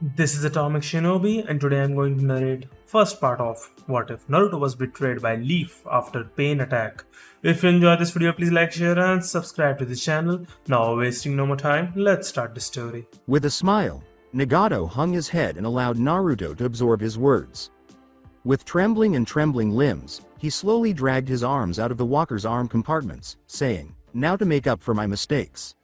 This is Atomic Shinobi, and today I'm going to narrate first part of What If Naruto was betrayed by Leaf after Pain Attack. If you enjoyed this video, please like, share and subscribe to the channel. Now wasting no more time, let's start the story. With a smile, Nagato hung his head and allowed Naruto to absorb his words. With trembling limbs, he slowly dragged his arms out of the walker's arm compartments, saying, "Now to make up for my mistakes."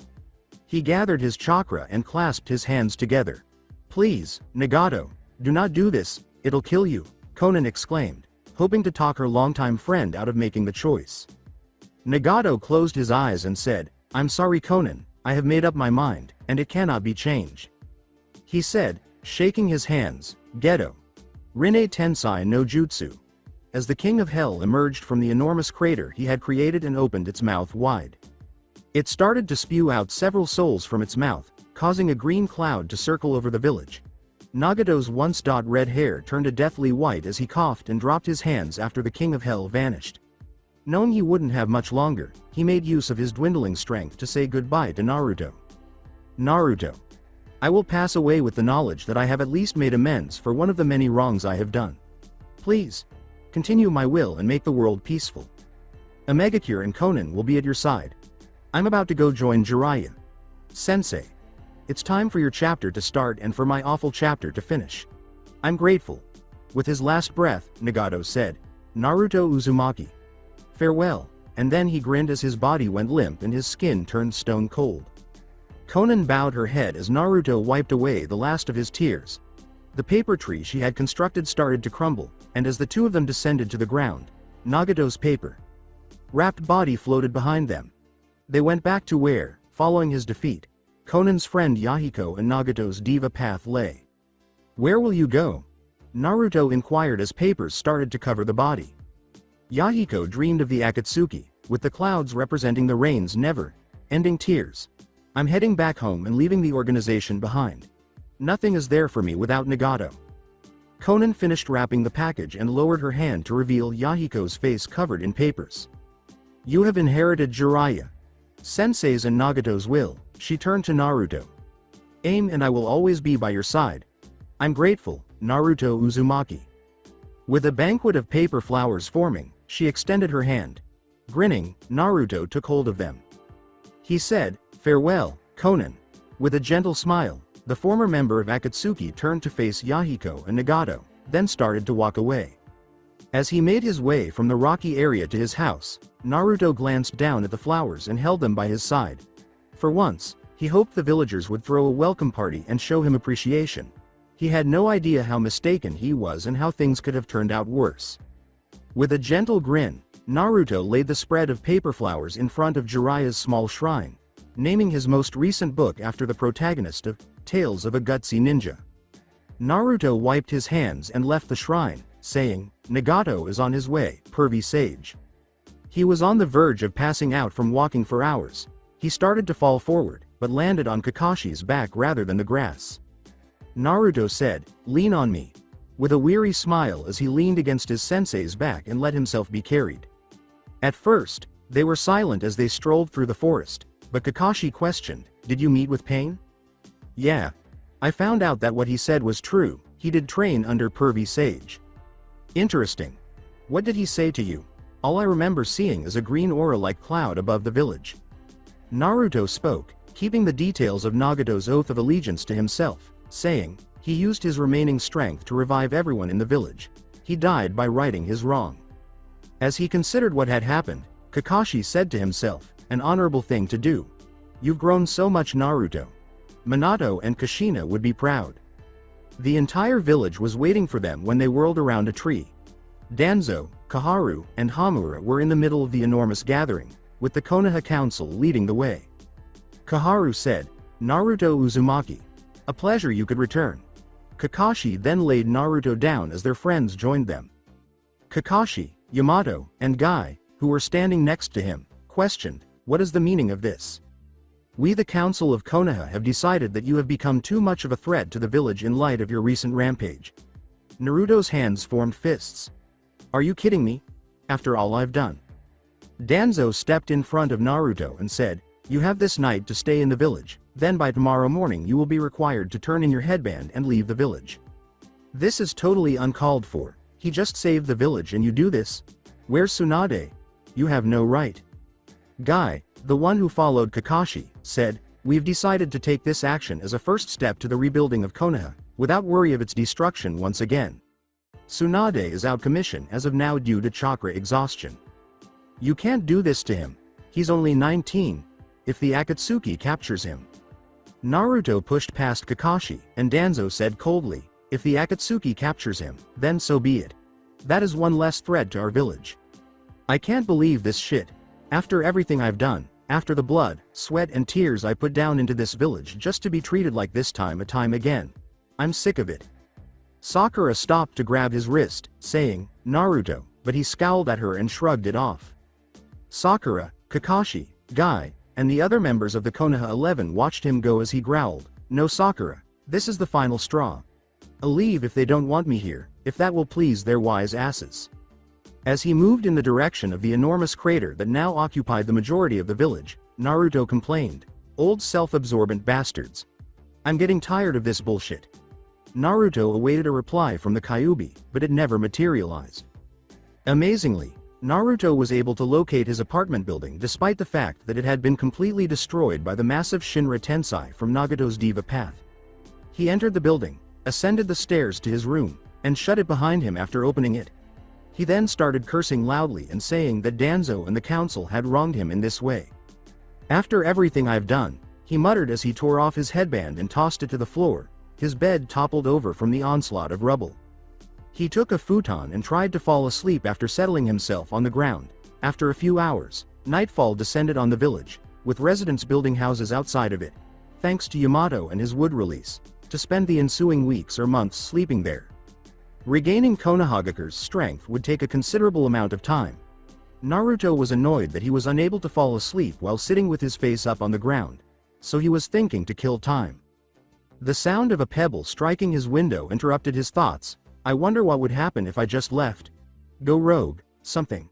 He gathered his chakra and clasped his hands together. "Please, Nagato, do not do this, it'll kill you," Conan exclaimed, hoping to talk her longtime friend out of making the choice. Nagato closed his eyes and said, "I'm sorry Conan, I have made up my mind, and it cannot be changed." He said, shaking his hands, "Geto. Rinne Tensai no Jutsu." As the King of Hell emerged from the enormous crater he had created and opened its mouth wide. It started to spew out several souls from its mouth, causing a green cloud to circle over the village. Nagato's once red hair turned a deathly white as he coughed and dropped his hands after the King of Hell vanished. Knowing he wouldn't have much longer, he made use of his dwindling strength to say goodbye to Naruto. "Naruto. I will pass away with the knowledge that I have at least made amends for one of the many wrongs I have done. Please, continue my will and make the world peaceful. Omegakure and Conan will be at your side. I'm about to go join Jiraiya. Sensei. It's time for your chapter to start and for my awful chapter to finish. I'm grateful." With his last breath, Nagato said, "Naruto Uzumaki. Farewell," and then he grinned as his body went limp and his skin turned stone cold. Conan bowed her head as Naruto wiped away the last of his tears. The paper tree she had constructed started to crumble, and as the two of them descended to the ground, Nagato's paper wrapped body floated behind them. They went back to where, following his defeat, Conan's friend Yahiko and Nagato's diva path lay. "Where will you go?" Naruto inquired as papers started to cover the body. Yahiko dreamed of the Akatsuki, with the clouds representing the rain's never-ending tears. "I'm heading back home and leaving the organization behind. Nothing is there for me without Nagato." Conan finished wrapping the package and lowered her hand to reveal Yahiko's face covered in papers. "You have inherited Jiraiya Sensei's and Nagato's will," she turned to Naruto. "Aim and I will always be by your side. I'm grateful, Naruto Uzumaki." With a banquet of paper flowers forming, she extended her hand. Grinning, Naruto took hold of them. He said, "Farewell, Conan." With a gentle smile, the former member of Akatsuki turned to face Yahiko and Nagato, then started to walk away. As he made his way from the rocky area to his house, Naruto glanced down at the flowers and held them by his side. For once, he hoped the villagers would throw a welcome party and show him appreciation. He had no idea how mistaken he was and how things could have turned out worse. With a gentle grin, Naruto laid the spread of paper flowers in front of Jiraiya's small shrine, naming his most recent book after the protagonist of Tales of a Gutsy Ninja. Naruto wiped his hands and left the shrine, saying, "Nagato is on his way, pervy sage." He was on the verge of passing out from walking for hours. He started to fall forward, but landed on Kakashi's back rather than the grass. Naruto said, "Lean on me," with a weary smile as he leaned against his sensei's back and let himself be carried. At first, they were silent as they strolled through the forest, but Kakashi questioned, "Did you meet with Pain?" "Yeah. I found out that what he said was true, he did train under pervy sage." "Interesting. What did he say to you?" "All I remember seeing is a green aura-like cloud above the village." Naruto spoke, keeping the details of Nagato's oath of allegiance to himself, saying, "He used his remaining strength to revive everyone in the village. He died by righting his wrong." As he considered what had happened, Kakashi said to himself, "An honorable thing to do. You've grown so much, Naruto. Minato and Kushina would be proud." The entire village was waiting for them when they whirled around a tree. Danzo, Kaharu, and Hamura were in the middle of the enormous gathering, with the Konoha Council leading the way. Kaharu said, "Naruto Uzumaki. A pleasure you could return." Kakashi then laid Naruto down as their friends joined them. Kakashi, Yamato, and Guy, who were standing next to him, questioned, "What is the meaning of this?" "We the Council of Konoha have decided that you have become too much of a threat to the village in light of your recent rampage." Naruto's hands formed fists. "Are you kidding me? After all I've done?" Danzo stepped in front of Naruto and said, "You have this night to stay in the village, Then by tomorrow morning you will be required to turn in your headband and leave the village. This is totally uncalled for. He just saved the village and you do this? Where's Tsunade? You have no right. Guy, the one who followed Kakashi, said, we've decided to take this action as a first step to the rebuilding of Konoha, without worry of its destruction once again. Tsunade is out commission as of now due to chakra exhaustion. You can't do this to him. He's only 19. If the Akatsuki captures him. Naruto pushed past Kakashi, and Danzo said coldly, if the Akatsuki captures him, then so be it. That is one less threat to our village. I can't believe this shit. After everything I've done, after the blood, sweat and tears I put down into this village just to be treated like this time again. I'm sick of it. Sakura stopped to grab his wrist, saying, Naruto, but he scowled at her and shrugged it off. Sakura, Kakashi, Guy, and the other members of the Konoha 11 watched him go as he growled, no Sakura, this is the final straw. I'll leave if they don't want me here, if that will please their wise asses. As he moved in the direction of the enormous crater that now occupied the majority of the village, Naruto complained, old self-absorbent bastards. I'm getting tired of this bullshit. Naruto awaited a reply from the Kyuubi, but it never materialized. Amazingly, Naruto was able to locate his apartment building despite the fact that it had been completely destroyed by the massive Shinra Tensei from Nagato's Diva Path. He entered the building, ascended the stairs to his room, and shut it behind him after opening it. He then started cursing loudly and saying that Danzo and the council had wronged him in this way. After everything I've done, he muttered as he tore off his headband and tossed it to the floor. His bed toppled over from the onslaught of rubble. He took a futon and tried to fall asleep after settling himself on the ground. After a few hours, nightfall descended on the village, with residents building houses outside of it, thanks to Yamato and his wood release, to spend the ensuing weeks or months sleeping there. Regaining Konohagakure's strength would take a considerable amount of time. Naruto was annoyed that he was unable to fall asleep while sitting with his face up on the ground, so he was thinking to kill time. The sound of a pebble striking his window interrupted his thoughts. I wonder what would happen if I just left. Go rogue, something.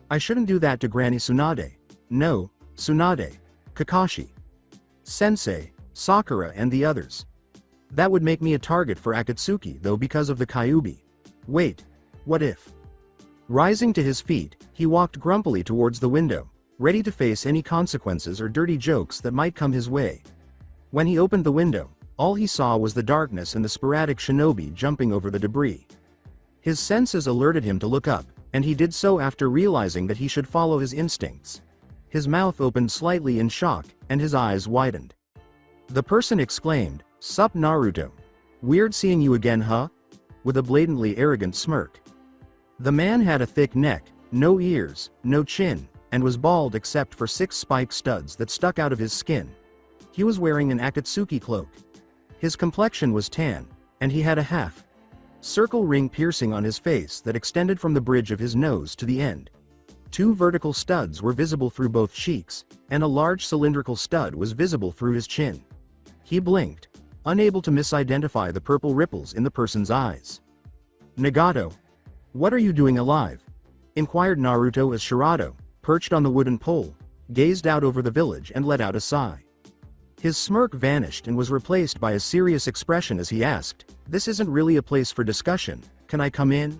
I shouldn't do that to Granny Tsunade. No, Tsunade, Kakashi, Sensei, Sakura and the others. That would make me a target for Akatsuki though because of the Kyuubi. Wait, what if? Rising to his feet, he walked grumpily towards the window, ready to face any consequences or dirty jokes that might come his way. When he opened the window, all he saw was the darkness and the sporadic shinobi jumping over the debris. His senses alerted him to look up, and he did so after realizing that he should follow his instincts. His mouth opened slightly in shock, and his eyes widened. The person exclaimed, Sup Naruto? Weird seeing you again huh? With a blatantly arrogant smirk. The man had a thick neck, no ears, no chin, and was bald except for 6 spike studs that stuck out of his skin. He was wearing an Akatsuki cloak. His complexion was tan, and he had a half-circle ring piercing on his face that extended from the bridge of his nose to the end. 2 vertical studs were visible through both cheeks, and a large cylindrical stud was visible through his chin. He blinked, unable to misidentify the purple ripples in the person's eyes. Nagato, what are you doing alive? Inquired Naruto as Shirado, perched on the wooden pole, gazed out over the village and let out a sigh. His smirk vanished and was replaced by a serious expression as he asked, This isn't really a place for discussion, can I come in?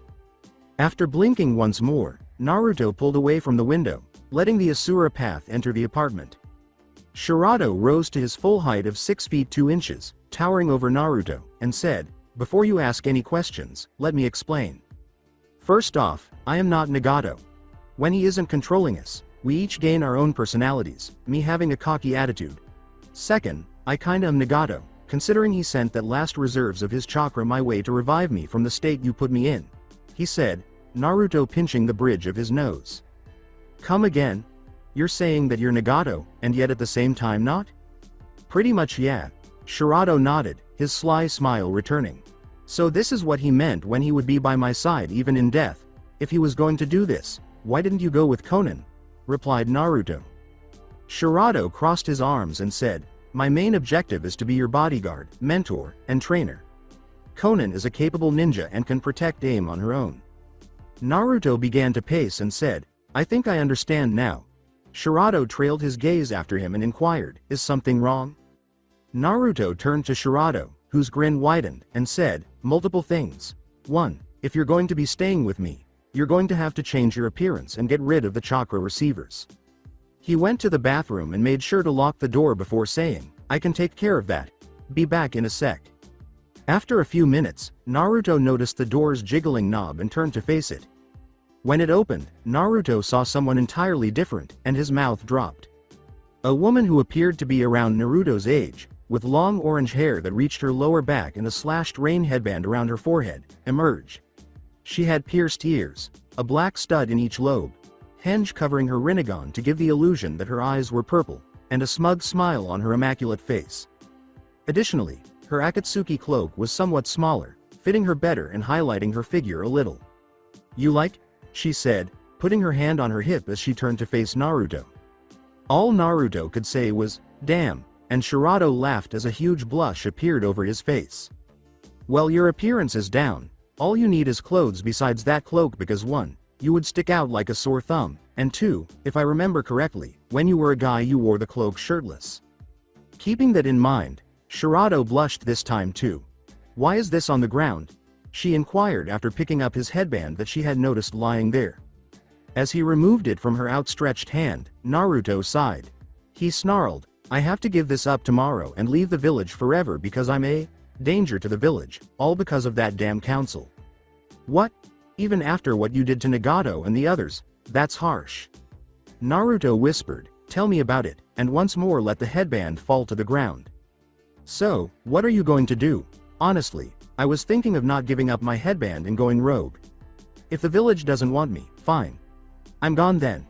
After blinking once more, Naruto pulled away from the window, letting the Asura path enter the apartment. Shirado rose to his full height of 6 feet 2 inches, towering over Naruto, and said, Before you ask any questions, let me explain. First off, I am not Nagato. When he isn't controlling us, we each gain our own personalities, me having a cocky attitude. Second, I kinda am Nagato, considering he sent that last reserves of his chakra my way to revive me from the state you put me in. He said, Naruto pinching the bridge of his nose. Come again? You're saying that you're Nagato, and yet at the same time not? Pretty much yeah. Shirado nodded, his sly smile returning. So this is what he meant when he would be by my side even in death. If he was going to do this, why didn't you go with Conan? Replied Naruto. Shirado crossed his arms and said, My main objective is to be your bodyguard, mentor, and trainer. Conan is a capable ninja and can protect aim on her own. Naruto began to pace and said, I think I understand now. Shirado trailed his gaze after him and inquired, Is something wrong? Naruto turned to Shirado, whose grin widened, and said, multiple things. 1. If you're going to be staying with me, you're going to have to change your appearance and get rid of the chakra receivers. He went to the bathroom and made sure to lock the door before saying, I can take care of that. Be back in a sec. After a few minutes, Naruto noticed the door's jiggling knob and turned to face it. When it opened, Naruto saw someone entirely different, and his mouth dropped. A woman who appeared to be around Naruto's age, with long orange hair that reached her lower back and a slashed rain headband around her forehead, emerged. She had pierced ears, a black stud in each lobe, henge covering her Rinnegan to give the illusion that her eyes were purple, and a smug smile on her immaculate face. Additionally, her Akatsuki cloak was somewhat smaller, fitting her better and highlighting her figure a little. You like? She said, putting her hand on her hip as she turned to face Naruto. All Naruto could say was, damn, and Shirado laughed as a huge blush appeared over his face. Well, your appearance is down. All you need is clothes besides that cloak because 1, you would stick out like a sore thumb, and 2, if I remember correctly, when you were a guy you wore the cloak shirtless. Keeping that in mind, Shirado blushed this time too. Why is this on the ground? She inquired after picking up his headband that she had noticed lying there. As he removed it from her outstretched hand, Naruto sighed. He snarled, I have to give this up tomorrow and leave the village forever because I'm a danger to the village, all because of that damn council. What? Even after what you did to Nagato and the others, that's harsh. Naruto whispered, tell me about it, and once more let the headband fall to the ground. So, what are you going to do? Honestly, I was thinking of not giving up my headband and going rogue. If the village doesn't want me, fine. I'm gone then.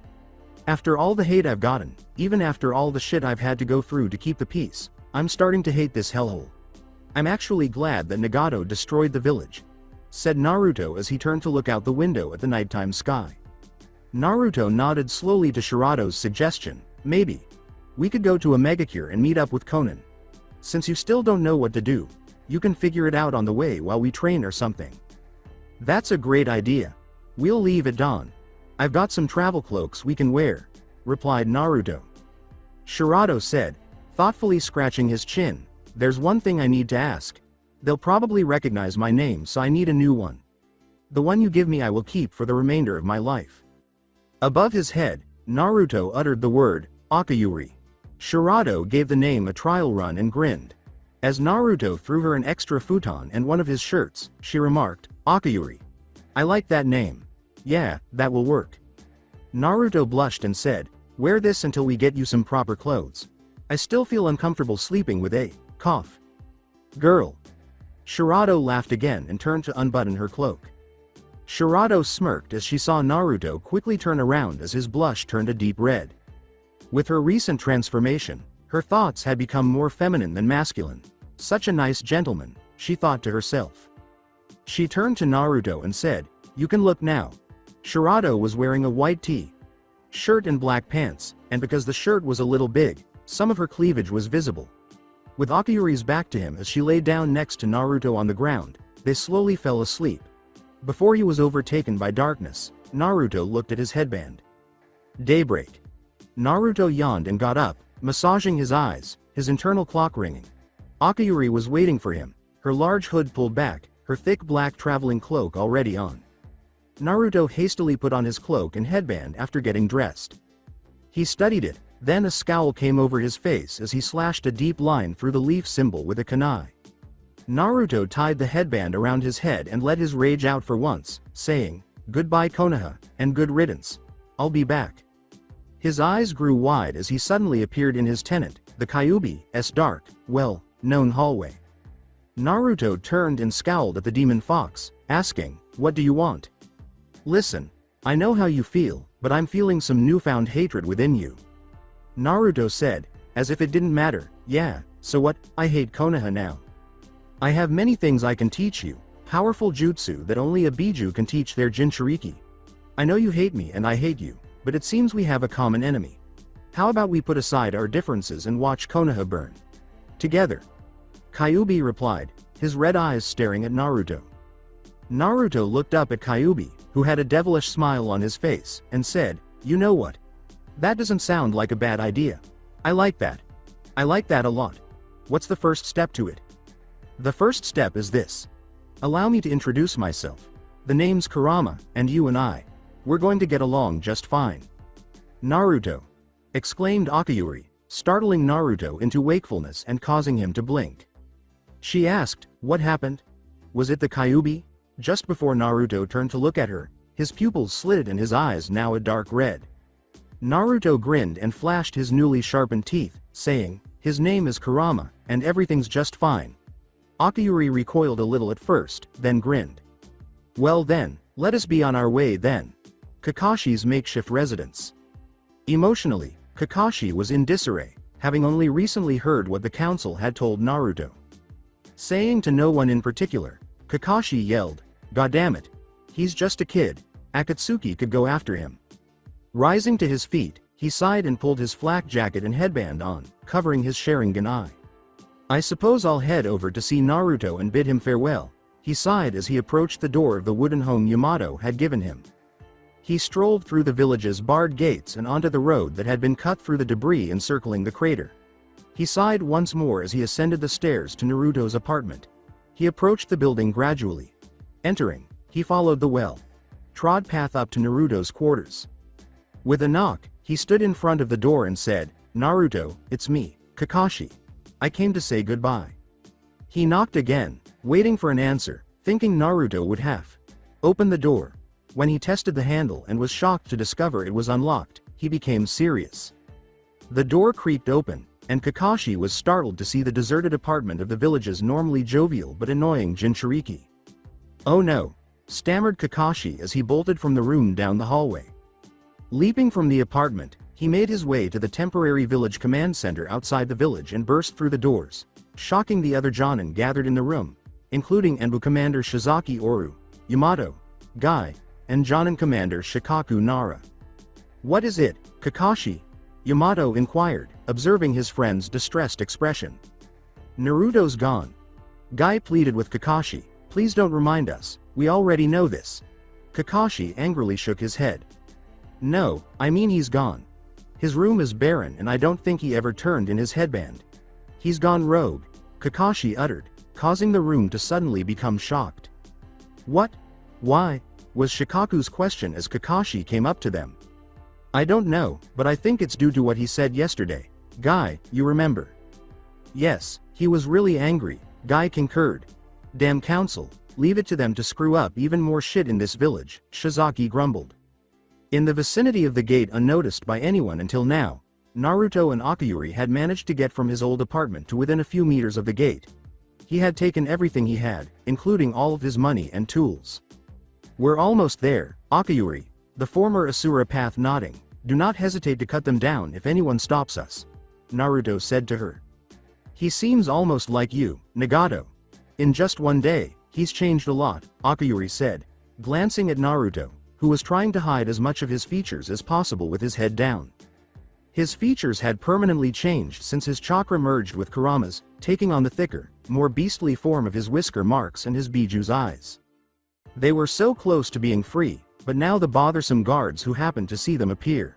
After all the hate I've gotten, even after all the shit I've had to go through to keep the peace, I'm starting to hate this hellhole. I'm actually glad that Nagato destroyed the village, said Naruto as he turned to look out the window at the nighttime sky. Naruto nodded slowly to Shirado's suggestion, maybe. We could go to a Megacure and meet up with Conan. Since you still don't know what to do, you can figure it out on the way while we train or something. That's a great idea. We'll leave at dawn. I've got some travel cloaks we can wear, replied Naruto. Shirado said, thoughtfully scratching his chin, there's one thing I need to ask. They'll probably recognize my name, so I need a new one. The one you give me I will keep for the remainder of my life. Above his head, Naruto uttered the word, Akayuri. Shirado gave the name a trial run and grinned. As Naruto threw her an extra futon and one of his shirts, she remarked, Akayuri. I like that name. Yeah, that will work. Naruto blushed and said, wear this until we get you some proper clothes. I still feel uncomfortable sleeping with a cough. Girl. Shirado laughed again and turned to unbutton her cloak. Shirado smirked as she saw Naruto quickly turn around as his blush turned a deep red. With her recent transformation, her thoughts had become more feminine than masculine. Such a nice gentleman, she thought to herself. She turned to Naruto and said, you can look now. Shirado was wearing a white shirt and black pants, and because the shirt was a little big, some of her cleavage was visible. With Akayuri's back to him as she lay down next to Naruto on the ground, they slowly fell asleep. Before he was overtaken by darkness, Naruto looked at his headband. Daybreak. Naruto yawned and got up, massaging his eyes, his internal clock ringing. Akayuri was waiting for him, her large hood pulled back, her thick black traveling cloak already on. Naruto hastily put on his cloak and headband after getting dressed. He studied it, then a scowl came over his face as he slashed a deep line through the leaf symbol with a kunai. Naruto tied the headband around his head and let his rage out for once, saying, goodbye Konoha, and good riddance. I'll be back. His eyes grew wide as he suddenly appeared in his tenant, the Kyuubi's dark, well-known hallway. Naruto turned and scowled at the demon fox, asking, what do you want? Listen, I know how you feel, but I'm feeling some newfound hatred within you. Naruto said, as if it didn't matter, yeah, so what, I hate Konoha now. I have many things I can teach you, powerful jutsu that only a Biju can teach their Jinchuriki. I know you hate me and I hate you, but it seems we have a common enemy. How about we put aside our differences and watch Konoha burn together? Kyuubi replied, his red eyes staring at Naruto. Naruto looked up at Kyuubi, who had a devilish smile on his face, and said, you know what? That doesn't sound like a bad idea. I like that. I like that a lot. What's the first step to it? The first step is this. Allow me to introduce myself. The name's Kurama, and you and we're going to get along just fine. Naruto! Exclaimed Akayuri, startling Naruto into wakefulness and causing him to blink. She asked, what happened? Was it the Kyuubi? Just before Naruto turned to look at her, his pupils slitted and his eyes now a dark red. Naruto grinned and flashed his newly sharpened teeth, saying, his name is Kurama, and everything's just fine. Akayuri recoiled a little at first, then grinned. Well then, let us be on our way then. Kakashi's makeshift residence. Emotionally, Kakashi was in disarray, having only recently heard what the council had told Naruto. Saying to no one in particular, Kakashi yelled, "Goddammit! He's just a kid, Akatsuki could go after him." Rising to his feet, he sighed and pulled his flak jacket and headband on, covering his Sharingan eye. I suppose I'll head over to see Naruto and bid him farewell, he sighed as he approached the door of the wooden home Yamato had given him. He strolled through the village's barred gates and onto the road that had been cut through the debris encircling the crater. He sighed once more as he ascended the stairs to Naruto's apartment. He approached the building gradually. Entering, he followed the well-trod path up to Naruto's quarters. With a knock, he stood in front of the door and said, "Naruto, it's me, Kakashi. I came to say goodbye." He knocked again, waiting for an answer, thinking Naruto would open the door. When he tested the handle and was shocked to discover it was unlocked, he became serious. The door creaked open, and Kakashi was startled to see the deserted apartment of the village's normally jovial but annoying Jinchuriki. "Oh no," stammered Kakashi as he bolted from the room down the hallway. Leaping from the apartment, he made his way to the temporary village command center outside the village and burst through the doors, shocking the other Jonin gathered in the room, including Enbu Commander Shizaki Oru, Yamato, Guy, and Jonin Commander Shikaku Nara. "What is it, Kakashi?" Yamato inquired, observing his friend's distressed expression. "Naruto's gone." Guy pleaded with Kakashi, "Please don't remind us, we already know this." Kakashi angrily shook his head. "No, I mean he's gone. His room is barren and I don't think he ever turned in his headband. He's gone rogue," Kakashi uttered, causing the room to suddenly become shocked. "What? Why?" was Shikaku's question as Kakashi came up to them. "I don't know, but I think it's due to what he said yesterday. Guy, you remember?" "Yes, he was really angry," Guy concurred. "Damn council, leave it to them to screw up even more shit in this village," Shizaki grumbled. In the vicinity of the gate unnoticed by anyone until now, Naruto and Akayuri had managed to get from his old apartment to within a few meters of the gate. He had taken everything he had, including all of his money and tools. "We're almost there, Akayuri," the former Asura path nodding. "Do not hesitate to cut them down if anyone stops us," Naruto said to her. "He seems almost like you, Nagato. In just one day, he's changed a lot," Akayuri said, glancing at Naruto, who was trying to hide as much of his features as possible with his head down. His features had permanently changed since his chakra merged with Kurama's, taking on the thicker, more beastly form of his whisker marks and his Biju's eyes. They were so close to being free, but now the bothersome guards who happened to see them appear.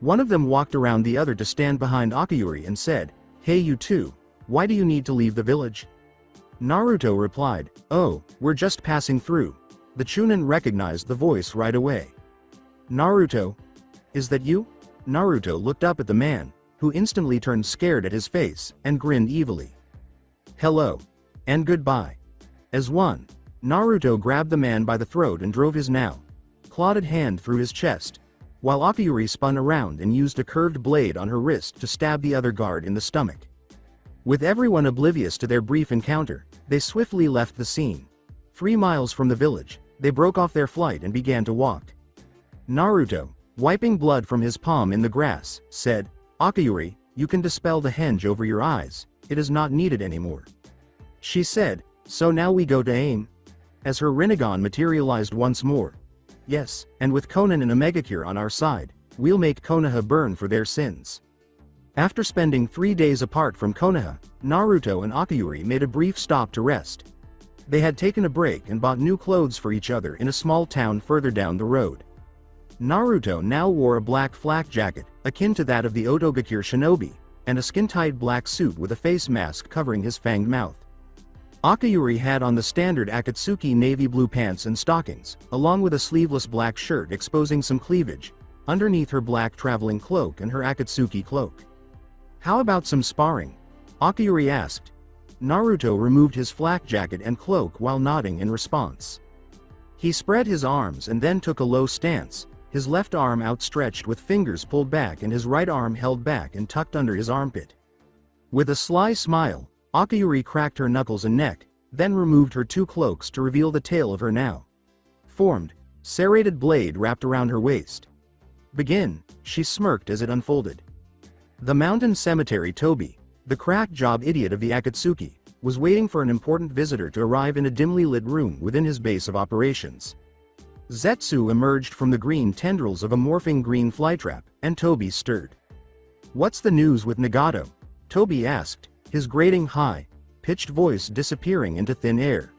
One of them walked around the other to stand behind Akayuri and said, "Hey you two, why do you need to leave the village?" Naruto replied, "Oh, we're just passing through." The Chunin recognized the voice right away. "Naruto? Is that you?" Naruto looked up at the man, who instantly turned scared at his face, and grinned evilly. "Hello. And goodbye." As one, Naruto grabbed the man by the throat and drove his now clawed hand through his chest, while Akayuri spun around and used a curved blade on her wrist to stab the other guard in the stomach. With everyone oblivious to their brief encounter, they swiftly left the scene. 3 miles from the village, they broke off their flight and began to walk. Naruto, wiping blood from his palm in the grass, said, "Akayuri, you can dispel the henge over your eyes, it is not needed anymore." She said, "So now we go to aim?" As her Rinnegan materialized once more. "Yes, and with Conan and Omegakure on our side, we'll make Konoha burn for their sins." After spending 3 days apart from Konoha, Naruto and Akayuri made a brief stop to rest. They had taken a break and bought new clothes for each other in a small town further down the road. Naruto now wore a black flak jacket, akin to that of the Otogakure Shinobi, and a skin-tight black suit with a face mask covering his fanged mouth. Akayuri had on the standard Akatsuki navy blue pants and stockings, along with a sleeveless black shirt exposing some cleavage, underneath her black traveling cloak and her Akatsuki cloak. "How about some sparring?" Akayuri asked. Naruto removed his flak jacket and cloak while nodding in response. He spread his arms and then took a low stance, his left arm outstretched with fingers pulled back and his right arm held back and tucked under his armpit. With a sly smile, Akayuri cracked her knuckles and neck, then removed her two cloaks to reveal the tail of her now formed, serrated blade wrapped around her waist. "Begin," she smirked as it unfolded. The mountain cemetery Tobi, the crack job idiot of the Akatsuki, was waiting for an important visitor to arrive in a dimly lit room within his base of operations. Zetsu emerged from the green tendrils of a morphing green flytrap, and Tobi stirred. "What's the news with Nagato?" Tobi asked, his grating high-pitched voice disappearing into thin air.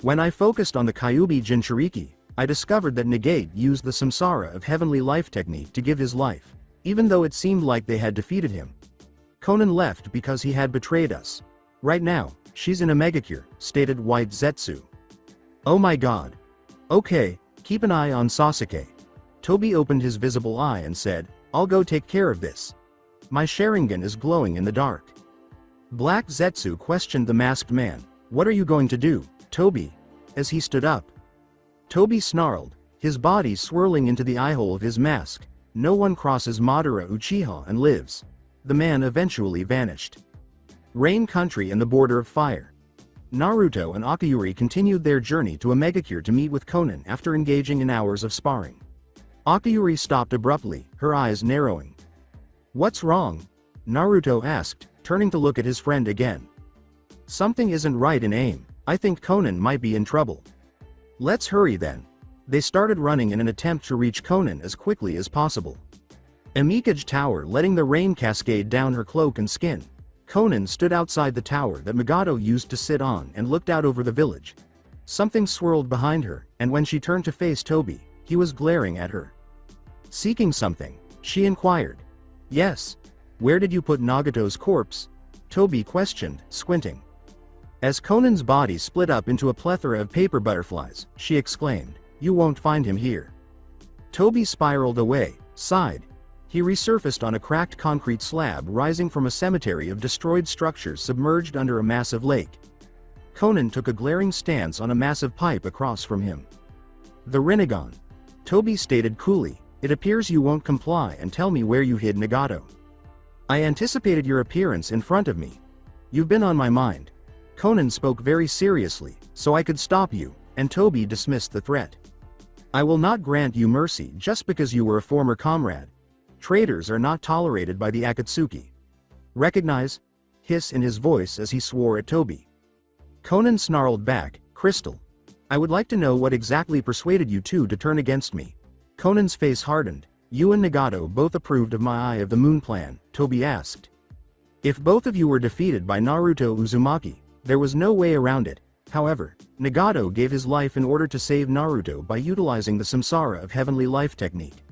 "When I focused on the Kyuubi Jinchuriki, I discovered that Nagate used the samsara of heavenly life technique to give his life, even though it seemed like they had defeated him. Conan left because he had betrayed us. Right now, she's in a megacure," stated White Zetsu. "Oh my god. Okay, keep an eye on Sasuke." Tobi opened his visible eye and said, "I'll go take care of this. My Sharingan is glowing in the dark." Black Zetsu questioned the masked man. "What are you going to do, Tobi?" as he stood up. Tobi snarled, his body swirling into the eyehole of his mask. "No one crosses Madara Uchiha and lives." The man eventually vanished. Rain Country and the Border of Fire. Naruto and Akayuri continued their journey to a megacure to meet with Conan after engaging in hours of sparring. Akayuri stopped abruptly, her eyes narrowing. "What's wrong?" Naruto asked, turning to look at his friend again. "Something isn't right in aim. I think Conan might be in trouble." "Let's hurry then." They started running in an attempt to reach Conan as quickly as possible. Amikage Tower letting the rain cascade down her cloak and skin. Conan stood outside the tower that Nagato used to sit on and looked out over the village. Something swirled behind her, and when she turned to face Tobi, he was glaring at her. "Seeking something?" she inquired. "Yes. Where did you put Nagato's corpse?" Tobi questioned, squinting. As Conan's body split up into a plethora of paper butterflies, she exclaimed, "You won't find him here." Tobi spiraled away, sighed. He resurfaced on a cracked concrete slab rising from a cemetery of destroyed structures submerged under a massive lake. Conan took a glaring stance on a massive pipe across from him. "The Rinnegan," Tobi stated coolly, "it appears you won't comply and tell me where you hid Nagato. I anticipated your appearance in front of me. You've been on my mind." Conan spoke very seriously, "so I could stop you," and Tobi dismissed the threat. "I will not grant you mercy just because you were a former comrade. Traitors are not tolerated by the Akatsuki. Recognize?" Hiss in his voice as he swore at Tobi. Conan snarled back, "Crystal. I would like to know what exactly persuaded you two to turn against me." Conan's face hardened. "You and Nagato both approved of my Eye of the Moon plan," Tobi asked. "If both of you were defeated by Naruto Uzumaki, there was no way around it. However, Nagato gave his life in order to save Naruto by utilizing the samsara of heavenly life technique."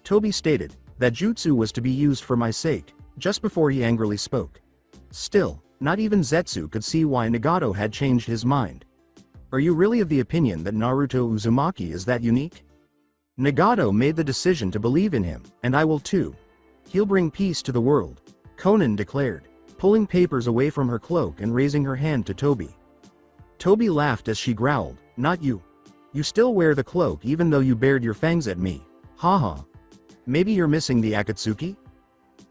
Tobi stated, "That jutsu was to be used for my sake," just before he angrily spoke. Still, not even Zetsu could see why Nagato had changed his mind. "Are you really of the opinion that Naruto Uzumaki is that unique?" "Nagato made the decision to believe in him, and I will too. He'll bring peace to the world," Conan declared, pulling papers away from her cloak and raising her hand to Tobi. Tobi laughed as she growled, "Not you. You still wear the cloak even though you bared your fangs at me. Haha. Maybe you're missing the Akatsuki?"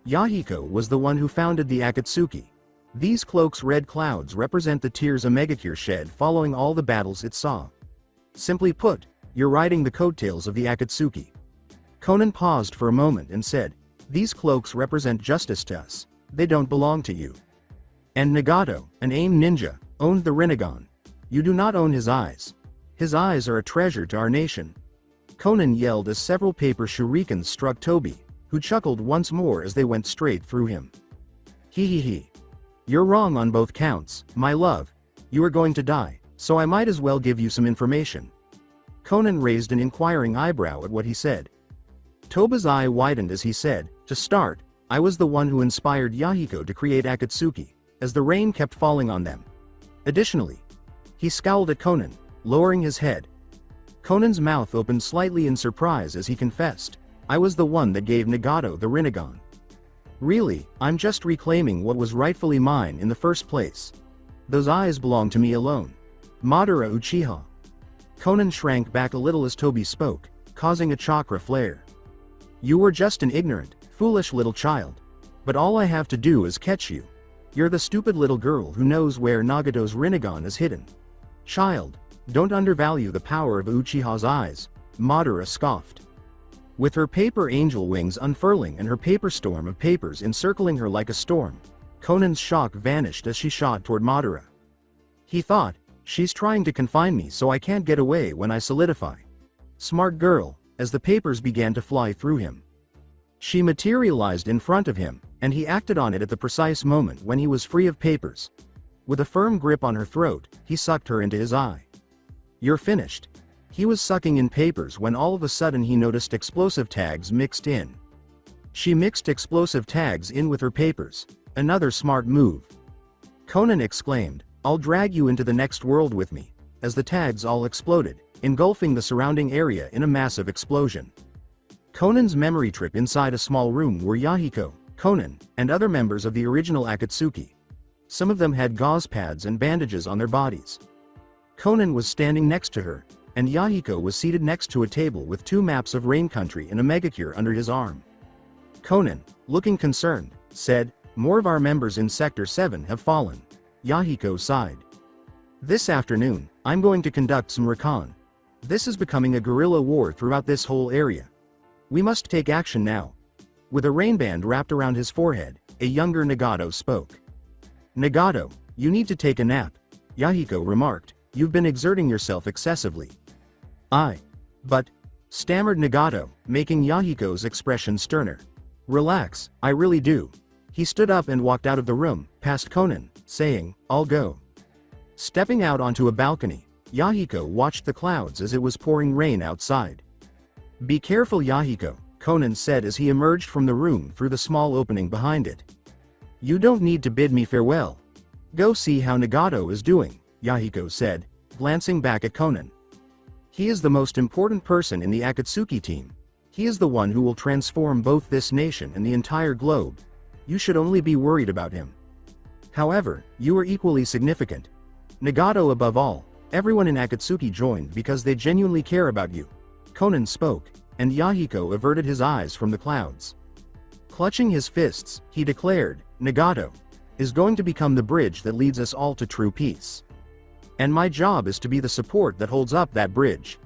Yahiko was the one who founded the Akatsuki. These cloaks' red clouds represent the tears a megacure shed following all the battles it saw. Simply put, you're riding the coattails of the Akatsuki. Conan paused for a moment and said, "These cloaks represent justice to us. They don't belong to you. And Nagato, an AIM ninja, owned the Rinnegan. You do not own his eyes. His eyes are a treasure to our nation." Conan yelled as several paper shurikens struck Tobi, who chuckled once more as they went straight through him. "He. You're wrong on both counts, my love. You are going to die, so I might as well give you some information." Conan raised an inquiring eyebrow at what he said. Toba's eye widened as he said, "To start, I was the one who inspired Yahiko to create Akatsuki, as the rain kept falling on them. Additionally, he scowled at Conan, lowering his head. Conan's mouth opened slightly in surprise as he confessed, I was the one that gave Nagato the Rinnegan. Really, I'm just reclaiming what was rightfully mine in the first place. Those eyes belong to me alone. Madara Uchiha. Conan shrank back a little as Tobi spoke, causing a chakra flare. You were just an ignorant, foolish little child. But all I have to do is catch you. You're the stupid little girl who knows where Nagato's Rinnegan is hidden. Child, don't undervalue the power of Uchiha's eyes, Madara scoffed. With her paper angel wings unfurling and her paper storm of papers encircling her like a storm, Conan's shock vanished as she shot toward Madara. He thought, she's trying to confine me so I can't get away when I solidify. Smart girl, as the papers began to fly through him. She materialized in front of him, and he acted on it at the precise moment when he was free of papers. With a firm grip on her throat, he sucked her into his eye. You're finished. He was sucking in papers when all of a sudden he noticed explosive tags mixed in. She mixed explosive tags in with her papers. Another smart move. Conan exclaimed, I'll drag you into the next world with me, as the tags all exploded, engulfing the surrounding area in a massive explosion. Conan's memory trip inside a small room were Yahiko, Conan, and other members of the original Akatsuki. Some of them had gauze pads and bandages on their bodies. Conan was standing next to her, and Yahiko was seated next to a table with 2 maps of Rain Country and a Megacure under his arm. Conan, looking concerned, said, More of our members in Sector 7 have fallen. Yahiko sighed. This afternoon, I'm going to conduct some recon. This is becoming a guerrilla war throughout this whole area. We must take action now. With a rainband wrapped around his forehead, a younger Nagato spoke. Nagato, you need to take a nap, Yahiko remarked. You've been exerting yourself excessively. But, stammered Nagato, making Yahiko's expression sterner. Relax, I really do. He stood up and walked out of the room, past Conan, saying, I'll go. Stepping out onto a balcony, Yahiko watched the clouds as it was pouring rain outside. Be careful, Yahiko, Conan said as he emerged from the room through the small opening behind it. You don't need to bid me farewell. Go see how Nagato is doing, Yahiko said, glancing back at Conan. He is the most important person in the Akatsuki team. He is the one who will transform both this nation and the entire globe. You should only be worried about him. However, you are equally significant. Nagato above all, everyone in Akatsuki joined because they genuinely care about you. Conan spoke, and Yahiko averted his eyes from the clouds. Clutching his fists, he declared, Nagato is going to become the bridge that leads us all to true peace. And my job is to be the support that holds up that bridge.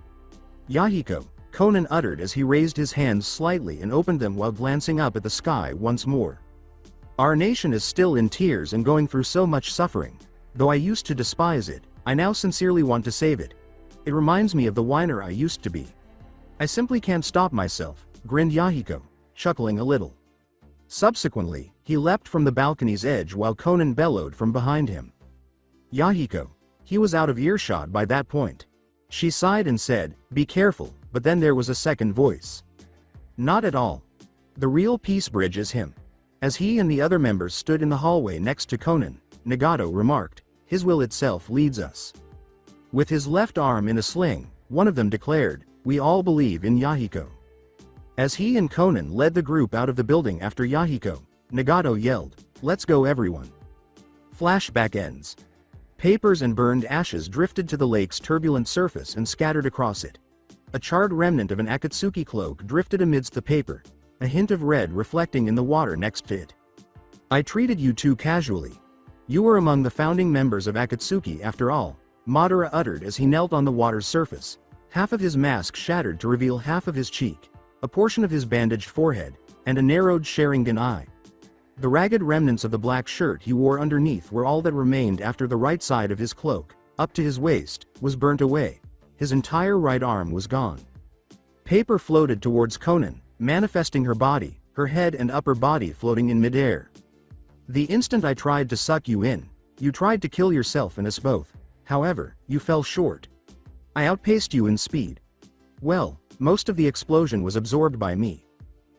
Yahiko, Conan uttered as he raised his hands slightly and opened them while glancing up at the sky once more. Our nation is still in tears and going through so much suffering. Though I used to despise it, I now sincerely want to save it. It reminds me of the whiner I used to be. I simply can't stop myself, grinned Yahiko, chuckling a little. Subsequently, he leapt from the balcony's edge while Conan bellowed from behind him. Yahiko. He was out of earshot by that point. She sighed and said, Be careful, but then there was a second voice. Not at all. The real peace bridge is him. As he and the other members stood in the hallway next to Conan, Nagato remarked, His will itself leads us. With his left arm in a sling, one of them declared, We all believe in Yahiko. As he and Conan led the group out of the building after Yahiko, Nagato yelled, Let's go everyone. Flashback ends. Papers and burned ashes drifted to the lake's turbulent surface and scattered across it. A charred remnant of an Akatsuki cloak drifted amidst the paper, a hint of red reflecting in the water next to it. I treated you too casually. You were among the founding members of Akatsuki after all, Madara uttered as he knelt on the water's surface, half of his mask shattered to reveal half of his cheek, a portion of his bandaged forehead, and a narrowed Sharingan eye. The ragged remnants of the black shirt he wore underneath were all that remained after the right side of his cloak, up to his waist, was burnt away. His entire right arm was gone. Paper floated towards Conan, manifesting her body, her head and upper body floating in midair. The instant I tried to suck you in, you tried to kill yourself and us both. However, you fell short. I outpaced you in speed. Well, most of the explosion was absorbed by me.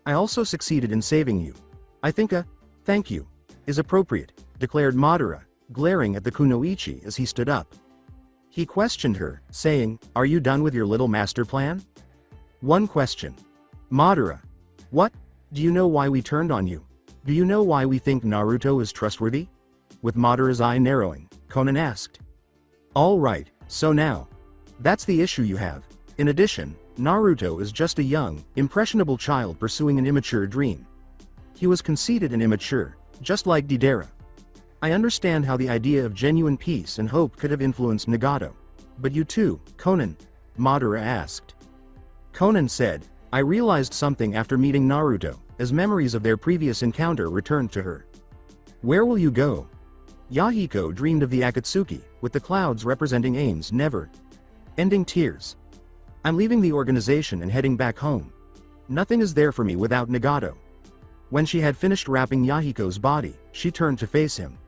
I also succeeded in saving you. I think a thank you is appropriate, declared Madara, glaring at the kunoichi as he stood up. He questioned her, saying, "Are you done with your little master plan?" One question. Madara. What? Do you know why we turned on you? Do you know why we think Naruto is trustworthy? With Madara's eye narrowing, Conan asked. All right, so now. That's the issue you have. In addition, Naruto is just a young, impressionable child pursuing an immature dream. He was conceited and immature, just like Deidara. I understand how the idea of genuine peace and hope could have influenced Nagato. But you too, Conan? Madara asked. Conan said, I realized something after meeting Naruto, as memories of their previous encounter returned to her. Where will you go? Yahiko dreamed of the Akatsuki, with the clouds representing Aim's never-ending tears. I'm leaving the organization and heading back home. Nothing is there for me without Nagato. When she had finished wrapping Yahiko's body, she turned to face him.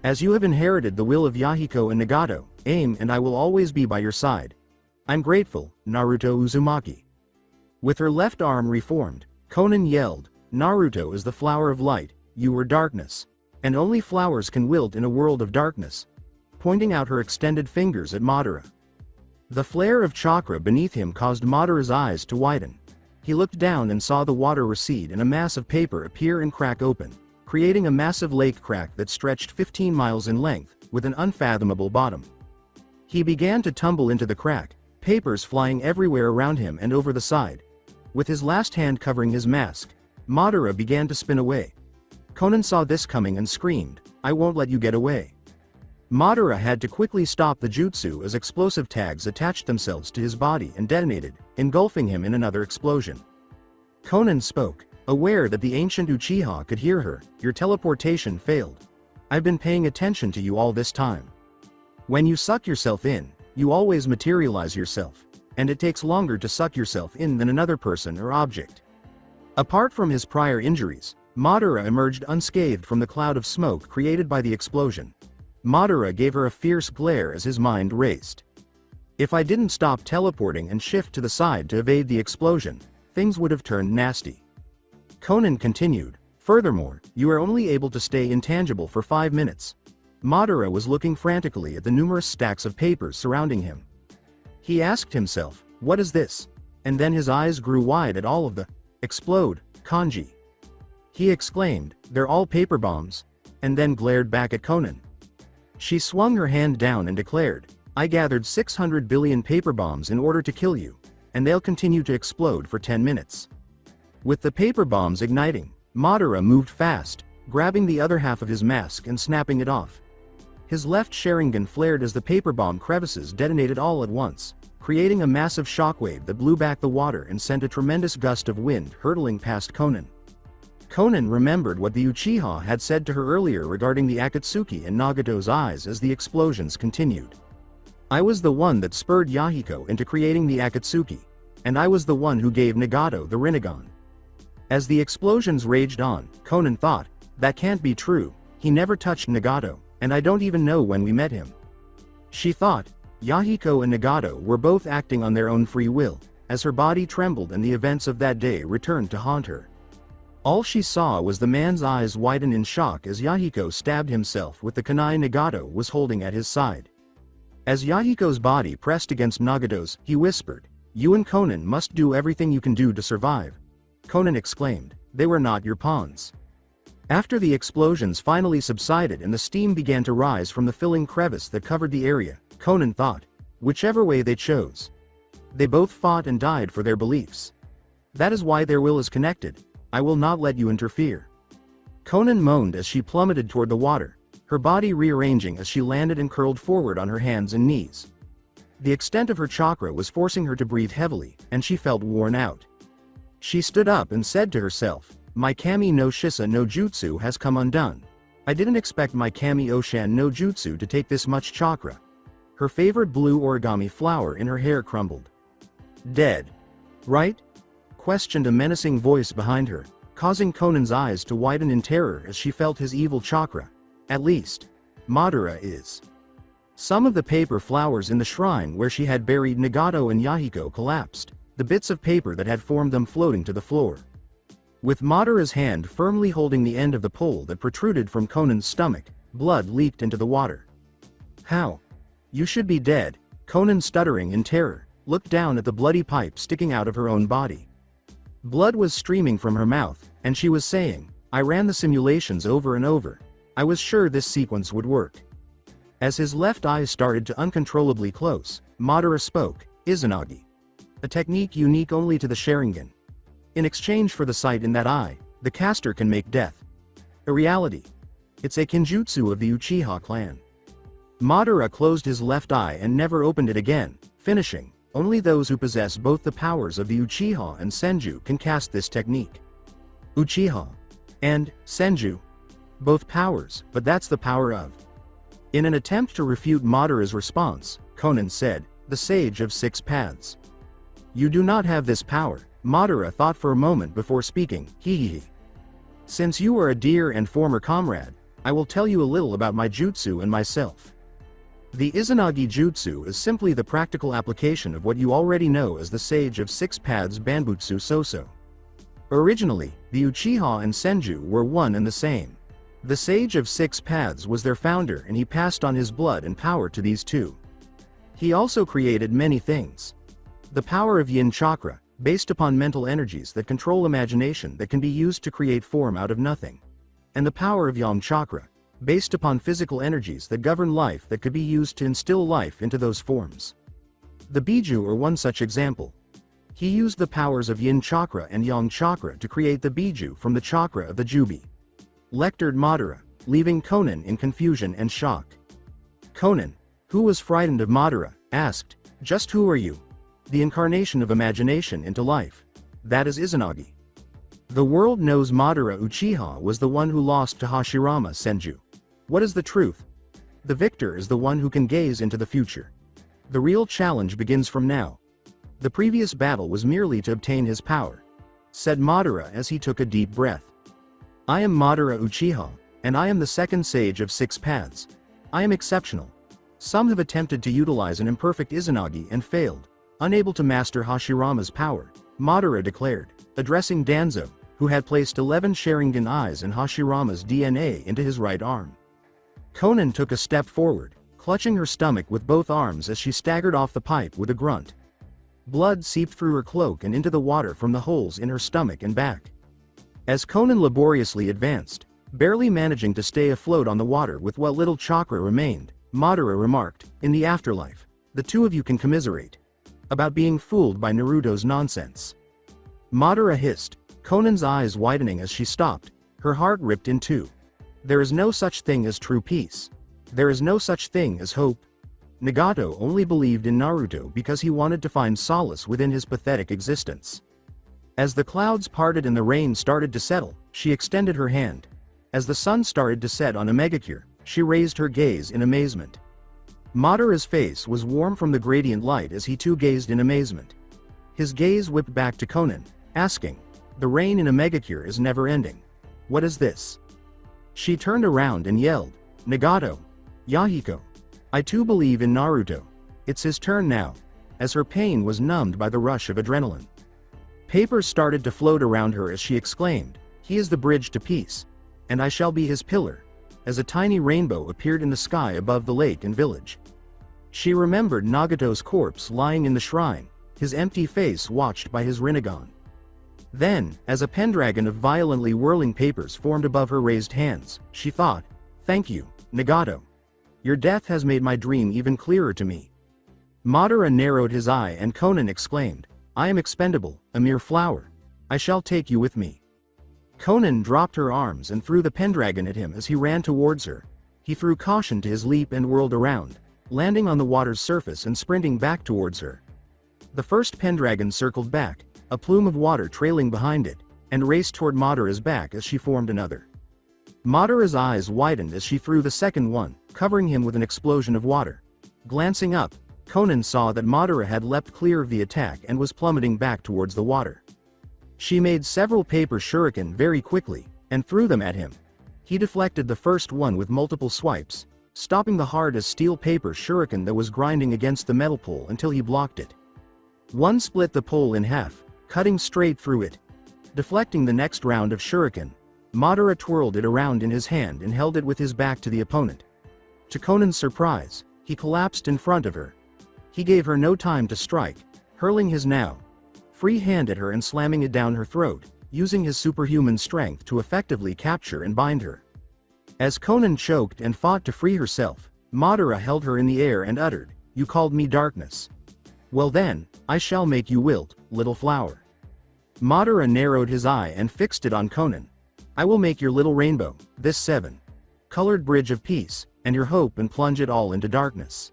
As you have inherited the will of Yahiko and Nagato, Aim and I will always be by your side. I'm grateful, Naruto Uzumaki. With her left arm reformed, Conan yelled, Naruto is the flower of light, you are darkness. And only flowers can wilt in a world of darkness. Pointing out her extended fingers at Madara. The flare of chakra beneath him caused Madara's eyes to widen. He looked down and saw the water recede and a mass of paper appear and crack open, creating a massive lake crack that stretched 15 miles in length, with an unfathomable bottom. He began to tumble into the crack, papers flying everywhere around him and over the side. With his last hand covering his mask, Madara began to spin away. Conan saw this coming and screamed, I won't let you get away. Madara had to quickly stop the jutsu as explosive tags attached themselves to his body and detonated, engulfing him in another explosion. Conan spoke, aware that the ancient Uchiha could hear her, your teleportation failed. I've been paying attention to you all this time. When you suck yourself in, you always materialize yourself, and it takes longer to suck yourself in than another person or object. Apart from his prior injuries, Madara emerged unscathed from the cloud of smoke created by the explosion. Madara gave her a fierce glare as his mind raced. If I didn't stop teleporting and shift to the side to evade the explosion, things would have turned nasty. Conan continued, furthermore, you are only able to stay intangible for 5 minutes. Madara was looking frantically at the numerous stacks of papers surrounding him. He asked himself, what is this? And then his eyes grew wide at all of the explode kanji. He exclaimed, they're all paper bombs, and then glared back at Conan. She swung her hand down and declared, I gathered 600 billion paper bombs in order to kill you, and they'll continue to explode for 10 minutes. With the paper bombs igniting, Madara moved fast, grabbing the other half of his mask and snapping it off. His left Sharingan flared as the paper bomb crevices detonated all at once, creating a massive shockwave that blew back the water and sent a tremendous gust of wind hurtling past Conan. Conan remembered what the Uchiha had said to her earlier regarding the Akatsuki in Nagato's eyes as the explosions continued. I was the one that spurred Yahiko into creating the Akatsuki, and I was the one who gave Nagato the Rinnegan. As the explosions raged on, Conan thought, that can't be true, he never touched Nagato, and I don't even know when we met him. She thought, Yahiko and Nagato were both acting on their own free will, as her body trembled and the events of that day returned to haunt her. All she saw was the man's eyes widen in shock as Yahiko stabbed himself with the kunai Nagato was holding at his side. As Yahiko's body pressed against Nagato's, he whispered, you and Conan must do everything you can do to survive. Conan exclaimed, they were not your pawns. After the explosions finally subsided and the steam began to rise from the filling crevice that covered the area, Conan thought, whichever way they chose. They both fought and died for their beliefs. That is why their will is connected. I will not let you interfere. Conan moaned as she plummeted toward the water, her body rearranging as she landed and curled forward on her hands and knees. The extent of her chakra was forcing her to breathe heavily, and she felt worn out. She stood up and said to herself, my Kami no Shisa no Jutsu has come undone. I didn't expect my Kami Oshan no Jutsu to take this much chakra. Her favorite blue origami flower in her hair crumbled. Dead. Right? Questioned a menacing voice behind her, causing Conan's eyes to widen in terror as she felt his evil chakra. At least, Madara is. Some of the paper flowers in the shrine where she had buried Nagato and Yahiko collapsed, the bits of paper that had formed them floating to the floor. With Madara's hand firmly holding the end of the pole that protruded from Conan's stomach, blood leaked into the water. How? You should be dead, Conan, stuttering in terror, looked down at the bloody pipe sticking out of her own body. Blood was streaming from her mouth, and she was saying, I ran the simulations over and over. I was sure this sequence would work. As his left eye started to uncontrollably close, Madara spoke, Izanagi. A technique unique only to the Sharingan. In exchange for the sight in that eye, the caster can make death a reality. It's a kenjutsu of the Uchiha clan. Madara closed his left eye and never opened it again, finishing, only those who possess both the powers of the Uchiha and Senju can cast this technique. Uchiha and Senju. Both powers, but that's the power of. In an attempt to refute Madara's response, Conan said, the Sage of Six Paths. You do not have this power, Madara thought for a moment before speaking, hehehe. Since you are a dear and former comrade, I will tell you a little about my jutsu and myself. The Izanagi Jutsu is simply the practical application of what you already know as the Sage of Six Paths Banbutsu Soso. Originally, the Uchiha and Senju were one and the same. The Sage of Six Paths was their founder, and he passed on his blood and power to these two. He also created many things. The power of Yin Chakra, based upon mental energies that control imagination that can be used to create form out of nothing. And the power of Yang Chakra, based upon physical energies that govern life that could be used to instill life into those forms. The Biju are one such example. He used the powers of Yin Chakra and Yang Chakra to create the Biju from the chakra of the Jubi. Lectured Madara, leaving Conan in confusion and shock. Conan, who was frightened of Madara, asked, just who are you? The incarnation of imagination into life. That is Izanagi. The world knows Madara Uchiha was the one who lost to Hashirama Senju. What is the truth? The victor is the one who can gaze into the future. The real challenge begins from now. The previous battle was merely to obtain his power, said Madara as he took a deep breath. I am Madara Uchiha, and I am the second sage of Six Paths. I am exceptional. Some have attempted to utilize an imperfect Izanagi and failed, unable to master Hashirama's power, Madara declared, addressing Danzo, who had placed 11 Sharingan eyes in Hashirama's DNA into his right arm. Conan took a step forward, clutching her stomach with both arms as she staggered off the pipe with a grunt. Blood seeped through her cloak and into the water from the holes in her stomach and back. As Conan laboriously advanced, barely managing to stay afloat on the water with what little chakra remained, Madara remarked, in the afterlife, the two of you can commiserate about being fooled by Naruto's nonsense. Madara hissed, Conan's eyes widening as she stopped, her heart ripped in two. There is no such thing as true peace. There is no such thing as hope. Nagato only believed in Naruto because he wanted to find solace within his pathetic existence. As the clouds parted and the rain started to settle, she extended her hand. As the sun started to set on Megakure, she raised her gaze in amazement. Madara's face was warm from the gradient light as he too gazed in amazement. His gaze whipped back to Conan, asking, the rain in Megakure is never ending. What is this? She turned around and yelled, Nagato! Yahiko! I too believe in Naruto. It's his turn now, as her pain was numbed by the rush of adrenaline. Paper started to float around her as she exclaimed, he is the bridge to peace, and I shall be his pillar, as a tiny rainbow appeared in the sky above the lake and village. She remembered Nagato's corpse lying in the shrine, his empty face watched by his Rinnegan. Then, as a pendragon of violently whirling papers formed above her raised hands, she thought, thank you, Nagato. Your death has made my dream even clearer to me. Madara narrowed his eye and Conan exclaimed, I am expendable, a mere flower. I shall take you with me. Conan dropped her arms and threw the pendragon at him as he ran towards her. He threw caution to his leap and whirled around, landing on the water's surface and sprinting back towards her. The first pendragon circled back, a plume of water trailing behind it, and raced toward Madara's back as she formed another. Madara's eyes widened as she threw the second one, covering him with an explosion of water. Glancing up, Conan saw that Madara had leapt clear of the attack and was plummeting back towards the water. She made several paper shuriken very quickly, and threw them at him. He deflected the first one with multiple swipes, stopping the hard-as-steel paper shuriken that was grinding against the metal pole until he blocked it. One split the pole in half, cutting straight through it. Deflecting the next round of shuriken, Madara twirled it around in his hand and held it with his back to the opponent. To Conan's surprise, he collapsed in front of her. He gave her no time to strike, hurling his now free hand at her and slamming it down her throat, using his superhuman strength to effectively capture and bind her. As Conan choked and fought to free herself, Madara held her in the air and uttered, "You called me darkness. Well then, I shall make you wilt, little flower." Madara narrowed his eye and fixed it on Conan. "I will make your little rainbow, this seven-colored bridge of peace, and your hope and plunge it all into darkness.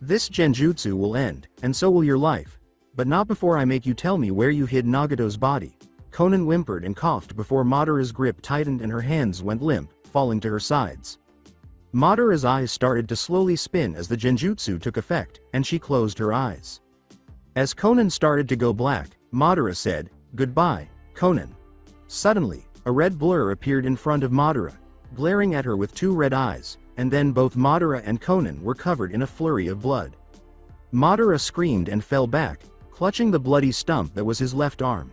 This genjutsu will end, and so will your life, but not before I make you tell me where you hid Nagato's body." Conan whimpered and coughed before Madara's grip tightened and her hands went limp, falling to her sides. Madara's eyes started to slowly spin as the genjutsu took effect, and she closed her eyes. As Conan started to go black, Madara said, "Goodbye, Conan." Suddenly, a red blur appeared in front of Madara, glaring at her with two red eyes, and then both Madara and Conan were covered in a flurry of blood. Madara screamed and fell back, clutching the bloody stump that was his left arm.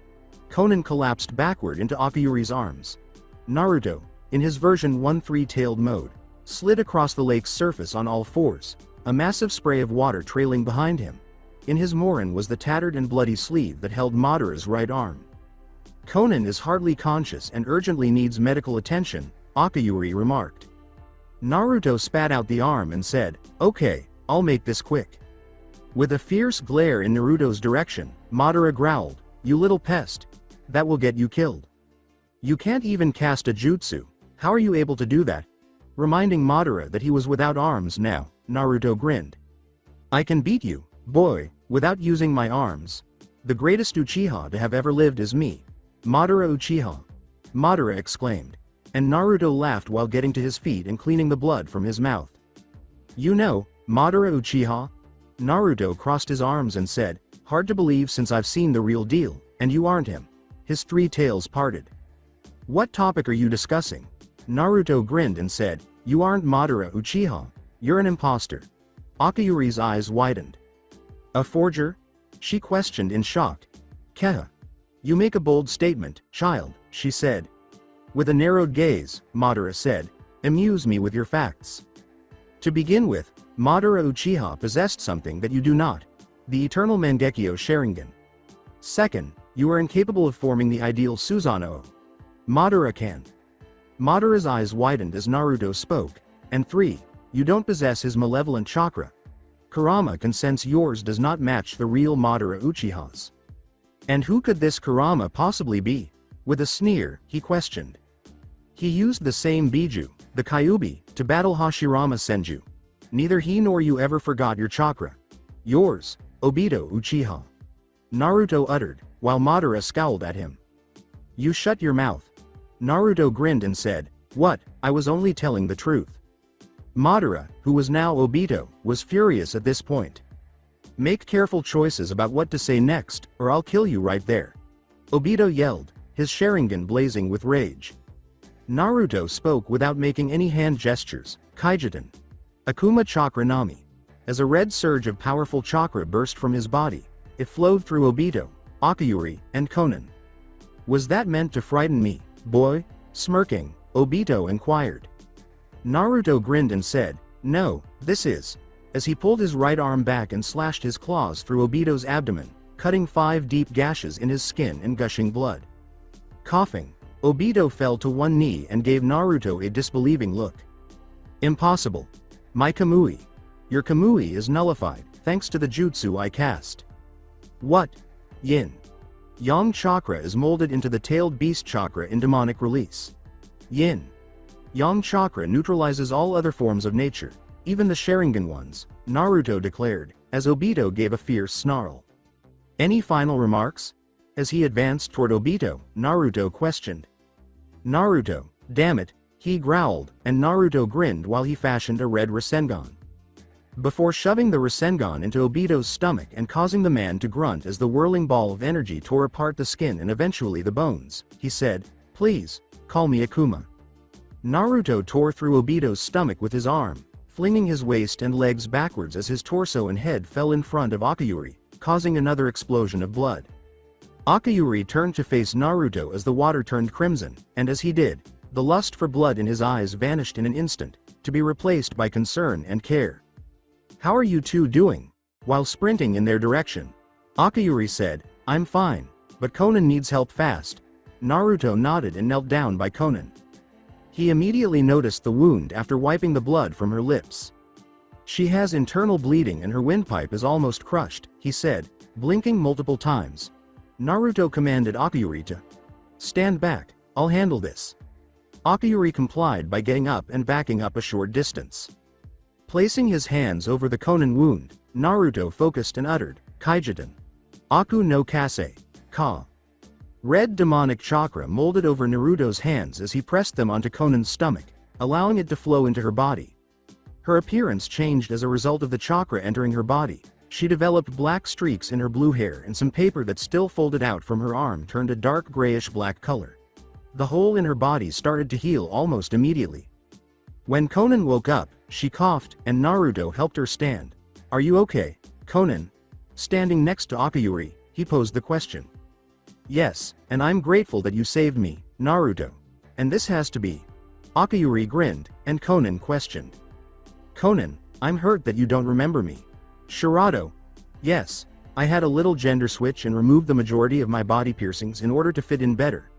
Conan collapsed backward into Akiyuri's arms. Naruto, in his version 1 three-tailed mode, slid across the lake's surface on all fours, a massive spray of water trailing behind him. In his morin was the tattered and bloody sleeve that held Madara's right arm. "Conan is hardly conscious and urgently needs medical attention," Akiyuri remarked. Naruto spat out the arm and said, "Okay, I'll make this quick." With a fierce glare in Naruto's direction, Madara growled, "You little pest. That will get you killed. You can't even cast a jutsu, how are you able to do that?" Reminding Madara that he was without arms now, Naruto grinned. "I can beat you, boy, without using my arms. The greatest Uchiha to have ever lived is me. Madara Uchiha." Madara exclaimed. And Naruto laughed while getting to his feet and cleaning the blood from his mouth. "You know, Madara Uchiha?" Naruto crossed his arms and said, "Hard to believe since I've seen the real deal, and you aren't him." His three tails parted. "What topic are you discussing?" Naruto grinned and said, "You aren't Madara Uchiha. You're an imposter." Akiyuri's eyes widened. "A forger?" she questioned in shock. "Keha. You make a bold statement, child," she said. With a narrowed gaze, Madara said, "Amuse me with your facts. To begin with, Madara Uchiha possessed something that you do not, the eternal Mangekyo Sharingan. Second, you are incapable of forming the ideal Susanoo. Madara can." Madara's eyes widened as Naruto spoke. "And 3, you don't possess his malevolent chakra. Kurama can sense yours does not match the real Madara Uchiha's." "And who could this Kurama possibly be?" With a sneer, he questioned. "He used the same Biju, the Kyuubi, to battle Hashirama Senju. Neither he nor you ever forgot your chakra. Yours, Obito Uchiha." Naruto uttered, while Madara scowled at him. "You shut your mouth." Naruto grinned and said, "What, I was only telling the truth." Madara, who was now Obito, was furious at this point. "Make careful choices about what to say next, or I'll kill you right there." Obito yelled, his Sharingan blazing with rage. Naruto spoke without making any hand gestures, "Kaijiten. Akuma Chakra Nami." As a red surge of powerful chakra burst from his body, it flowed through Obito, Akiyuri, and Conan. "Was that meant to frighten me, boy?" Smirking, Obito inquired. Naruto grinned and said, "No, this is," as he pulled his right arm back and slashed his claws through Obito's abdomen, cutting 5 deep gashes in his skin and gushing blood. Coughing, Obito fell to one knee and gave Naruto a disbelieving look. "Impossible. My Kamui. Your Kamui is nullified, thanks to the jutsu I cast." "What? Yin Yang chakra is molded into the tailed beast chakra in demonic release. Yin Yang chakra neutralizes all other forms of nature, even the Sharingan ones," Naruto declared, as Obito gave a fierce snarl. "Any final remarks?" As he advanced toward Obito, Naruto questioned. "Naruto, damn it," he growled, and Naruto grinned while he fashioned a red Rasengan. Before shoving the Rasengan into Obito's stomach and causing the man to grunt as the whirling ball of energy tore apart the skin and eventually the bones, he said, "Please, call me Akuma." Naruto tore through Obito's stomach with his arm, flinging his waist and legs backwards as his torso and head fell in front of Akiyuri, causing another explosion of blood. Akayuri turned to face Naruto as the water turned crimson, and as he did, the lust for blood in his eyes vanished in an instant, to be replaced by concern and care. "How are you two doing?" While sprinting in their direction, Akayuri said, "I'm fine, but Conan needs help fast." Naruto nodded and knelt down by Conan. He immediately noticed the wound after wiping the blood from her lips. "She has internal bleeding and her windpipe is almost crushed," he said, blinking multiple times. Naruto commanded Akayuri to stand back. "I'll handle this." Akayuri complied by getting up and backing up a short distance. Placing his hands over the Conan wound, Naruto focused and uttered, "Kaijiten. Aku no Kase. Ka." Red demonic chakra molded over Naruto's hands as he pressed them onto Conan's stomach, allowing it to flow into her body. Her appearance changed as a result of the chakra entering her body. She developed black streaks in her blue hair and some paper that still folded out from her arm turned a dark grayish-black color. The hole in her body started to heal almost immediately. When Conan woke up, she coughed, and Naruto helped her stand. "Are you okay, Conan?" Standing next to Akayuri, he posed the question. "Yes, and I'm grateful that you saved me, Naruto. And this has to be." Akayuri grinned, and Conan questioned. "Conan, I'm hurt that you don't remember me." Shirado. "Yes, I had a little gender switch and removed the majority of my body piercings in order to fit in better."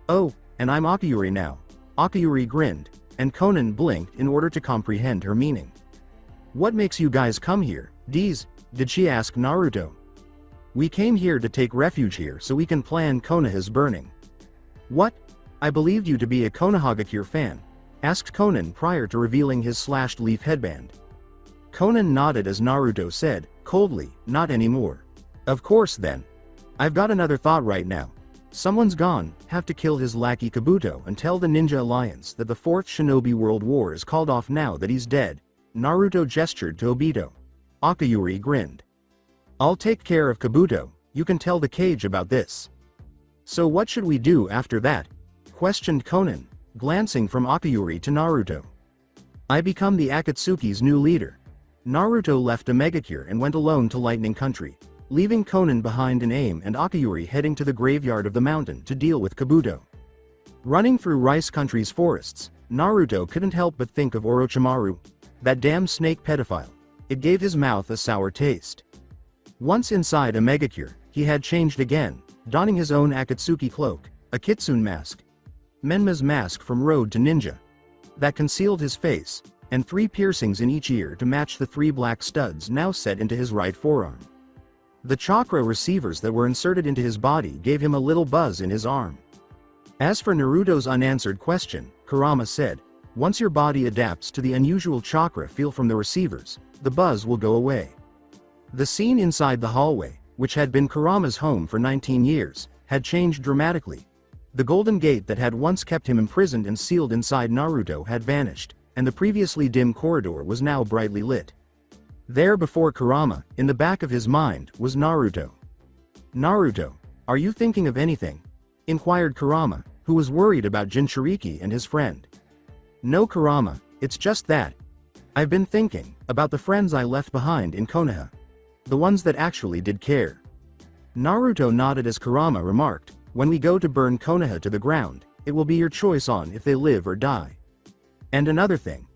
"Oh, and I'm Akayuri now." Akayuri grinned, and Conan blinked in order to comprehend her meaning. "What makes you guys come here, did she ask Naruto. "We came here to take refuge here so we can plan Konoha's burning." "What? I believed you to be a Konohagakure fan," asked Conan prior to revealing his slashed leaf headband. Conan nodded as Naruto said, coldly, "Not anymore." "Of course then. I've got another thought right now. Someone's gone, have to kill his lackey Kabuto and tell the Ninja Alliance that the 4th Shinobi World War is called off now that he's dead." Naruto gestured to Obito. Akayuri grinned. "I'll take care of Kabuto, you can tell the Kage about this." "So what should we do after that?" questioned Conan, glancing from Akayuri to Naruto. "I become the Akatsuki's new leader." Naruto left a Megacure and went alone to Lightning Country, leaving Conan behind in aim and Akayuri heading to the graveyard of the mountain to deal with Kabuto. Running through Rice Country's forests, Naruto couldn't help but think of Orochimaru. That damn snake pedophile. It gave his mouth a sour taste. Once inside a Megacure, he had changed again, donning his own Akatsuki cloak, a kitsune mask, Menma's mask from Road to Ninja, that concealed his face, and 3 piercings in each ear to match the 3 black studs now set into his right forearm. The chakra receivers that were inserted into his body gave him a little buzz in his arm. As for Naruto's unanswered question, Kurama said, "Once your body adapts to the unusual chakra feel from the receivers, the buzz will go away." The scene inside the hallway, which had been Kurama's home for 19 years, had changed dramatically. The golden gate that had once kept him imprisoned and sealed inside Naruto had vanished, and the previously dim corridor was now brightly lit. There before Kurama, in the back of his mind, was Naruto. "Naruto, are you thinking of anything?" inquired Kurama, who was worried about Jinchuriki and his friend. "No Kurama, it's just that. I've been thinking about the friends I left behind in Konoha. The ones that actually did care." Naruto nodded as Kurama remarked, "When we go to burn Konoha to the ground, it will be your choice on if they live or die. And another thing.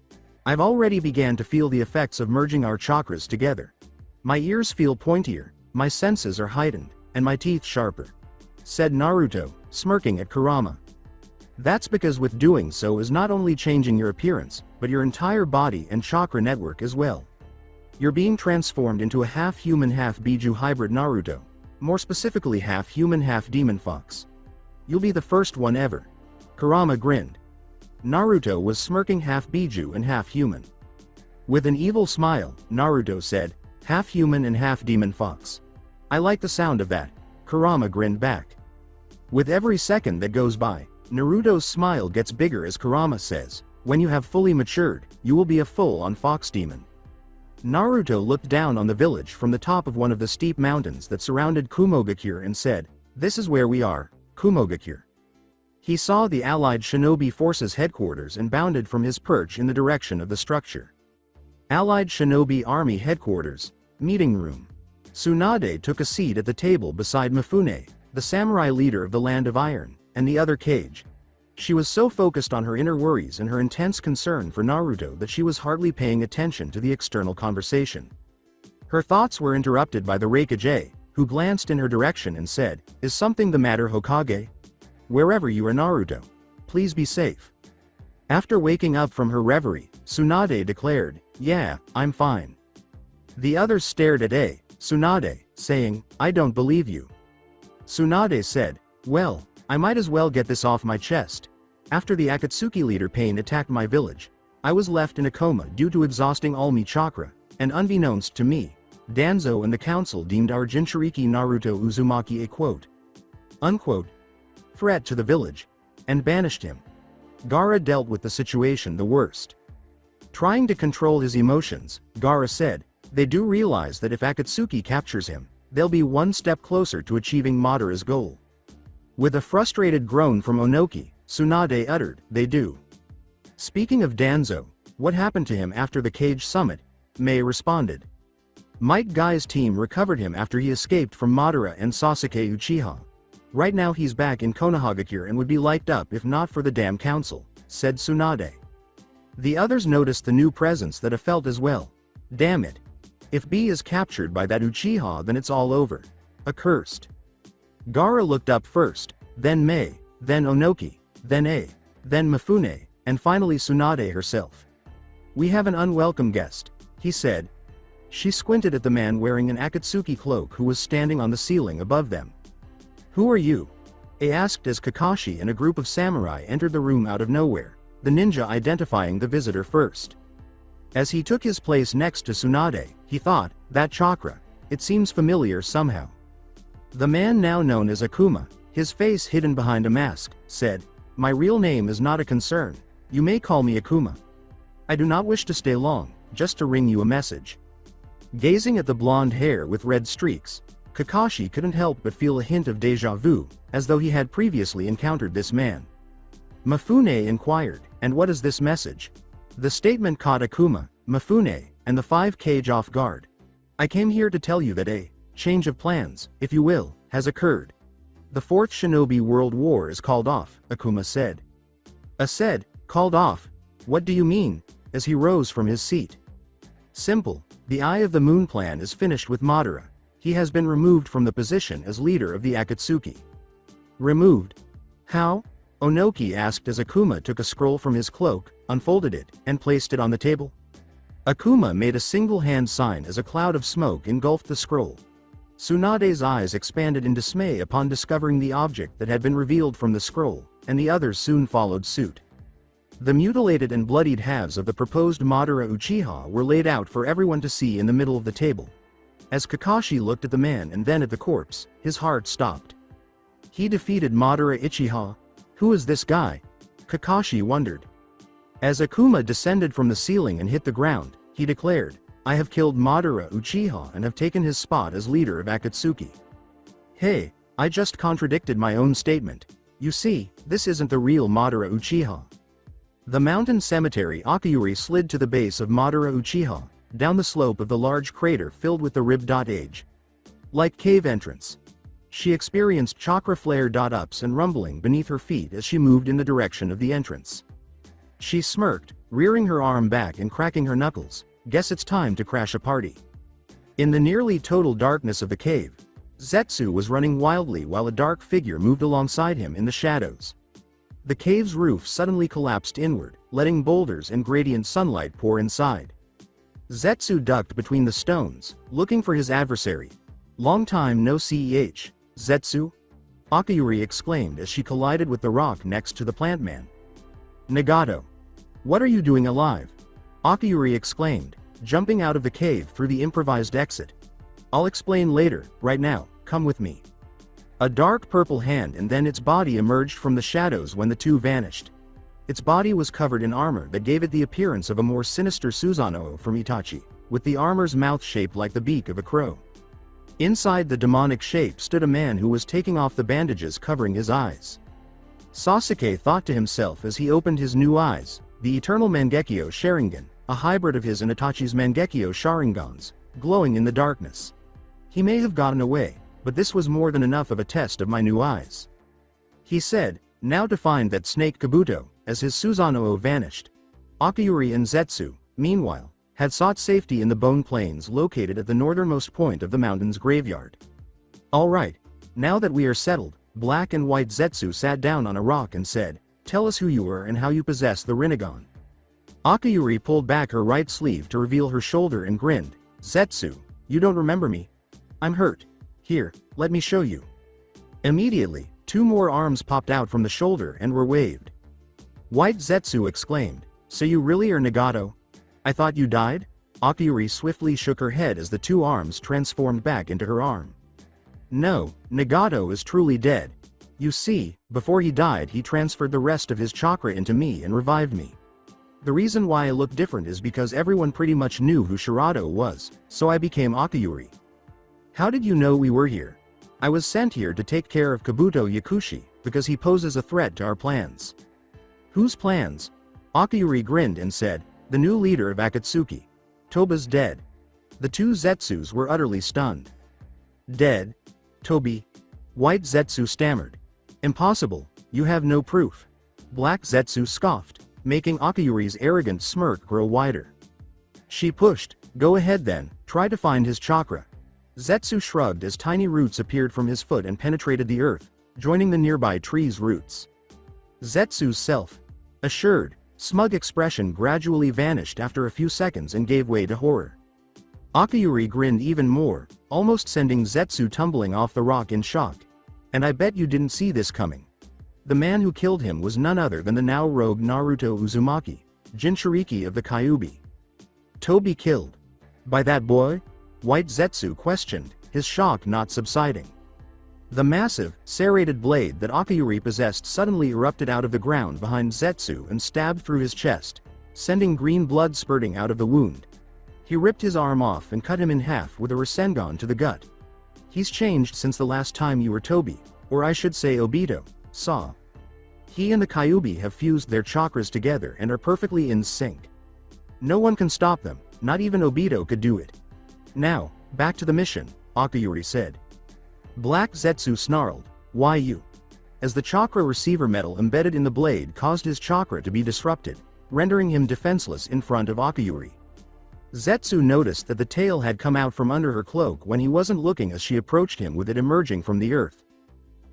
I've already began to feel the effects of merging our chakras together. My ears feel pointier, my senses are heightened, and my teeth sharper," said Naruto, smirking at Kurama. "That's because with doing so is not only changing your appearance, but your entire body and chakra network as well. You're being transformed into a half-human half-Biju hybrid Naruto, more specifically half-human half-demon fox. You'll be the first one ever." Kurama grinned. Naruto was smirking half-Biju and half-human. With an evil smile, Naruto said, "Half-human and half-demon fox. I like the sound of that." Kurama grinned back. With every second that goes by, Naruto's smile gets bigger as Kurama says, "When you have fully matured, you will be a full-on fox demon." Naruto looked down on the village from the top of one of the steep mountains that surrounded Kumogakure and said, "This is where we are, Kumogakure." He saw the allied shinobi forces headquarters and bounded from his perch in the direction of the structure. Allied Shinobi Army Headquarters, Meeting Room. Tsunade took a seat at the table beside Mifune, the samurai leader of the Land of Iron, and the other Kage. She was so focused on her inner worries and her intense concern for Naruto that she was hardly paying attention to the external conversation. Her thoughts were interrupted by the Raikage, who glanced in her direction and said, "Is something the matter, Hokage? Wherever you are, Naruto, please be safe." After waking up from her reverie, Tsunade declared, "Yeah, I'm fine." The others stared at Tsunade, saying, "I don't believe you." Tsunade said, "Well, I might as well get this off my chest. After the Akatsuki leader Pain attacked my village, I was left in a coma due to exhausting all my chakra, and unbeknownst to me, Danzo and the council deemed our Jinchuriki Naruto Uzumaki a quote-unquote threat to the village, and banished him. Gaara dealt with the situation the worst. Trying to control his emotions, Gaara said, "They do realize that if Akatsuki captures him, they'll be one step closer to achieving Madara's goal." With a frustrated groan from Onoki, Tsunade uttered, "They do." Speaking of Danzo, what happened to him after the Cage Summit? Mei responded. Might Guy's team recovered him after he escaped from Madara and Sasuke Uchiha. Right now he's back in Konohagakure and would be liked up if not for the damn council, said Tsunade. The others noticed the new presence that I felt as well. Damn it. If B is captured by that Uchiha, then it's all over. Accursed. Gaara looked up first, then Mei, then Onoki, then then Mifune, and finally Tsunade herself. "We have an unwelcome guest," he said. She squinted at the man wearing an Akatsuki cloak who was standing on the ceiling above them. "Who are you?" A asked as Kakashi and a group of samurai entered the room out of nowhere, the ninja identifying the visitor first. As he took his place next to Tsunade, he thought, that chakra, it seems familiar somehow. The man now known as Akuma, his face hidden behind a mask, said, "My real name is not a concern, you may call me Akuma. I do not wish to stay long, just to ring you a message." Gazing at the blonde hair with red streaks, Kakashi couldn't help but feel a hint of deja vu, as though he had previously encountered this man. Mifune inquired, "And what is this message?" The statement caught Akuma, Mifune, and the 5 Kage off guard. "I came here to tell you that a change of plans, if you will, has occurred. The 4th Shinobi World War is called off," Akuma said. Said, "Called off? What do you mean?" as he rose from his seat. "Simple, the Eye of the Moon plan is finished with Madara. He has been removed from the position as leader of the Akatsuki." "Removed? How?" Onoki asked as Akuma took a scroll from his cloak, unfolded it, and placed it on the table. Akuma made a single hand sign as a cloud of smoke engulfed the scroll. Tsunade's eyes expanded in dismay upon discovering the object that had been revealed from the scroll, and the others soon followed suit. The mutilated and bloodied halves of the proposed Madara Uchiha were laid out for everyone to see in the middle of the table. As Kakashi looked at the man and then at the corpse, his heart stopped. He defeated Madara Uchiha? Who is this guy? Kakashi wondered. As Akuma descended from the ceiling and hit the ground, he declared, "I have killed Madara Uchiha and have taken his spot as leader of Akatsuki." "Hey, I just contradicted my own statement. You see, this isn't the real Madara Uchiha." The mountain cemetery Akiyuri slid to the base of Madara Uchiha, down the slope of the large crater filled with the rib.age. Like cave entrance. She experienced chakra flare-ups and rumbling beneath her feet as she moved in the direction of the entrance. She smirked, rearing her arm back and cracking her knuckles. "Guess it's time to crash a party." In the nearly total darkness of the cave, Zetsu was running wildly while a dark figure moved alongside him in the shadows. The cave's roof suddenly collapsed inward, letting boulders and gradient sunlight pour inside. Zetsu ducked between the stones, looking for his adversary. "Long time no see, Zetsu?" Akiyuri exclaimed as she collided with the rock next to the plant man. "Nagato. What are you doing alive?" Akiyuri exclaimed, jumping out of the cave through the improvised exit. "I'll explain later, right now, come with me." A dark purple hand and then its body emerged from the shadows when the two vanished. Its body was covered in armor that gave it the appearance of a more sinister Susanoo from Itachi, with the armor's mouth shaped like the beak of a crow. Inside the demonic shape stood a man who was taking off the bandages covering his eyes. Sasuke thought to himself as he opened his new eyes, the eternal Mangekyo Sharingan, a hybrid of his and Itachi's Mangekyo Sharingans, glowing in the darkness. He may have gotten away, but this was more than enough of a test of my new eyes. He said, now to find that snake Kabuto, as his Susanoo vanished. Akayuri and Zetsu, meanwhile, had sought safety in the Bone Plains located at the northernmost point of the mountain's graveyard. Alright, now that we are settled, Black and White Zetsu sat down on a rock and said, tell us who you are and how you possess the Rinnegan. Akayuri pulled back her right sleeve to reveal her shoulder and grinned, Zetsu, you don't remember me? I'm hurt. Here, let me show you. Immediately, 2 more arms popped out from the shoulder and were waved. White Zetsu exclaimed, so you really are Nagato? I thought you died? Akayuri swiftly shook her head as the 2 arms transformed back into her arm. No, Nagato is truly dead. You see, before he died he transferred the rest of his chakra into me and revived me. The reason why I look different is because everyone pretty much knew who Shirado was, so I became Akayuri. How did you know we were here? I was sent here to take care of Kabuto Yakushi, because he poses a threat to our plans. Whose plans? Akayuri grinned and said, the new leader of Akatsuki. Toba's dead. The 2 Zetsus were utterly stunned. Dead? Tobi? White Zetsu stammered. Impossible, you have no proof. Black Zetsu scoffed, making Akayuri's arrogant smirk grow wider. She pushed, go ahead then, try to find his chakra. Zetsu shrugged as tiny roots appeared from his foot and penetrated the earth, joining the nearby tree's roots. Zetsu's self-assured, smug expression gradually vanished after a few seconds and gave way to horror. Akayuri grinned even more, almost sending Zetsu tumbling off the rock in shock. And I bet you didn't see this coming. The man who killed him was none other than the now rogue Naruto Uzumaki, Jinchuriki of the Kyuubi. Tobi killed. By that boy? White Zetsu questioned, his shock not subsiding. The massive, serrated blade that Akayuri possessed suddenly erupted out of the ground behind Zetsu and stabbed through his chest, sending green blood spurting out of the wound. He ripped his arm off and cut him in half with a Rasengan to the gut. He's changed since the last time you were Tobi, or I should say Obito, saw. He and the Kyuubi have fused their chakras together and are perfectly in sync. No one can stop them, not even Obito could do it. Now, back to the mission, Akayuri said. Black Zetsu snarled, why you? As the chakra receiver metal embedded in the blade caused his chakra to be disrupted, rendering him defenseless in front of Akayuri. Zetsu noticed that the tail had come out from under her cloak when he wasn't looking as she approached him with it emerging from the earth.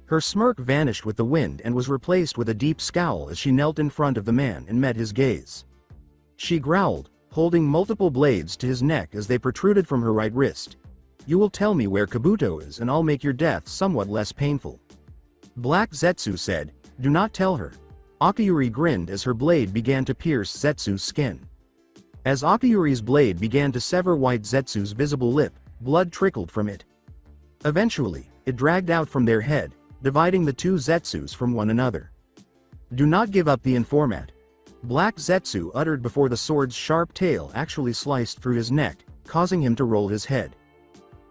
Her smirk vanished with the wind and was replaced with a deep scowl as she knelt in front of the man and met his gaze. She growled, holding multiple blades to his neck as they protruded from her right wrist. You will tell me where Kabuto is and I'll make your death somewhat less painful. Black Zetsu said, do not tell her. Akayuri grinned as her blade began to pierce Zetsu's skin. As Akayuri's blade began to sever White Zetsu's visible lip, blood trickled from it. Eventually, it dragged out from their head, dividing the 2 Zetsus from one another. Do not give up the informant. Black Zetsu uttered before the sword's sharp tail actually sliced through his neck, causing him to roll his head.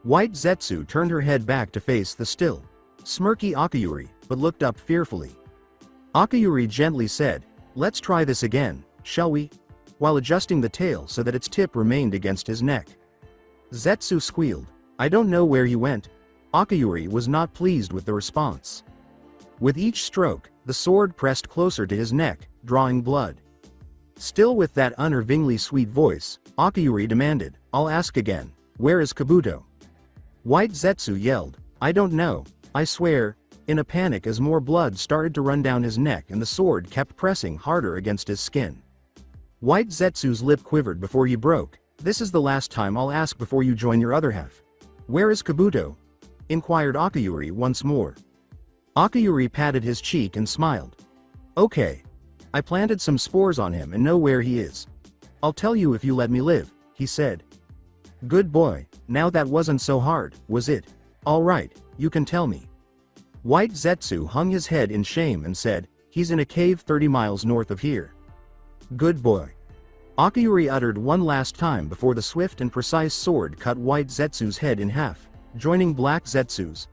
White Zetsu turned her head back to face the still, smirky Akayuri, but looked up fearfully. Akayuri gently said, let's try this again, shall we? While adjusting the tail so that its tip remained against his neck. Zetsu squealed, I don't know where he went. Akayuri was not pleased with the response. With each stroke, the sword pressed closer to his neck, drawing blood. Still with that unnervingly sweet voice, Akayuri demanded, I'll ask again, where is Kabuto? White Zetsu yelled, I don't know, I swear, in a panic as more blood started to run down his neck and the sword kept pressing harder against his skin. White Zetsu's lip quivered before he broke, this is the last time I'll ask before you join your other half. Where is Kabuto? Inquired Akayuri once more. Akayuri patted his cheek and smiled. Okay. I planted some spores on him and know where he is. I'll tell you if you let me live, he said. Good boy, now that wasn't so hard, was it? All right, you can tell me. White Zetsu hung his head in shame and said, he's in a cave 30 miles north of here. Good boy. Akayuri uttered one last time before the swift and precise sword cut White Zetsu's head in half, joining Black Zetsu's.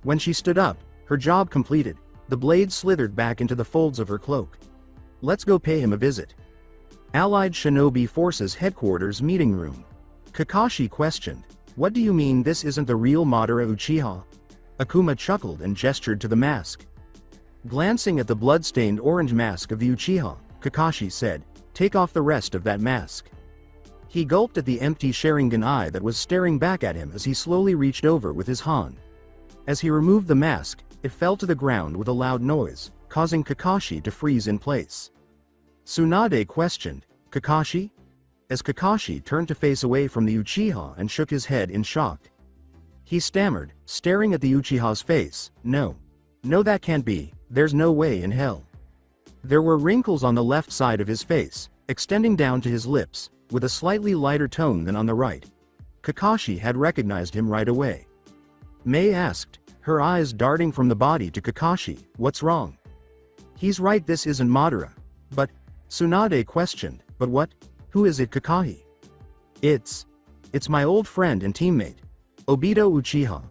When she stood up, her job completed, the blade slithered back into the folds of her cloak. Let's go pay him a visit. Allied Shinobi Forces Headquarters Meeting Room. Kakashi questioned, what do you mean this isn't the real Madara Uchiha? Akuma chuckled and gestured to the mask. Glancing at the blood-stained orange mask of the Uchiha, Kakashi said, "Take off the rest of that mask." He gulped at the empty Sharingan eye that was staring back at him as he slowly reached over with his Han. As he removed the mask, it fell to the ground with a loud noise, causing Kakashi to freeze in place. Tsunade questioned, "Kakashi?" As Kakashi turned to face away from the Uchiha and shook his head in shock. He stammered, staring at the Uchiha's face, "No. No, that can't be, there's no way in hell." There were wrinkles on the left side of his face, extending down to his lips, with a slightly lighter tone than on the right. Kakashi had recognized him right away. Mei asked, her eyes darting from the body to Kakashi, "What's wrong?" "He's right, this isn't Madara." "But," Tsunade questioned, "but what? Who is it, Kakashi?" It's my old friend and teammate, Obito Uchiha,"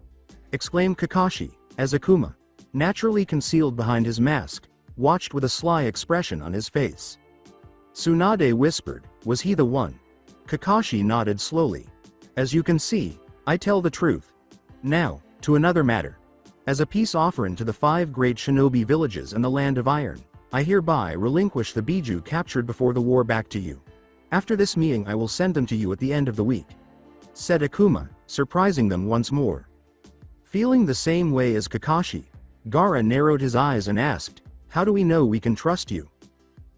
exclaimed Kakashi, as Akuma, naturally concealed behind his mask, watched with a sly expression on his face. Tsunade whispered, "Was he the one?" Kakashi nodded slowly. "As you can see, I tell the truth. Now, to another matter. As a peace offering to the 5 great shinobi villages and the Land of Iron, I hereby relinquish the Biju captured before the war back to you. After this meeting I will send them to you at the end of the week," said Akuma, surprising them once more. Feeling the same way as Kakashi, Gaara narrowed his eyes and asked, "How do we know we can trust you?"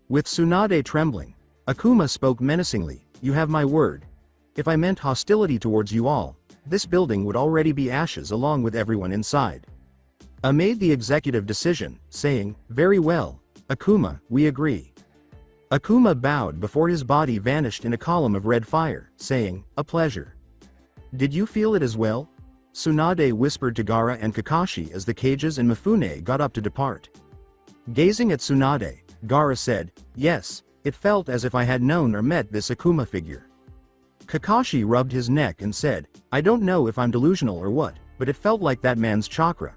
With Tsunade trembling, Akuma spoke menacingly, "You have my word. If I meant hostility towards you all, this building would already be ashes along with everyone inside." I made the executive decision, saying, "Very well, Akuma, we agree." Akuma bowed before his body vanished in a column of red fire, saying, "A pleasure." "Did you feel it as well?" Tsunade whispered to Gaara and Kakashi as the Kages and Mifune got up to depart. Gazing at Tsunade, Gaara said, "Yes, it felt as if I had known or met this Akuma figure." Kakashi rubbed his neck and said, "I don't know if I'm delusional or what, but it felt like that man's chakra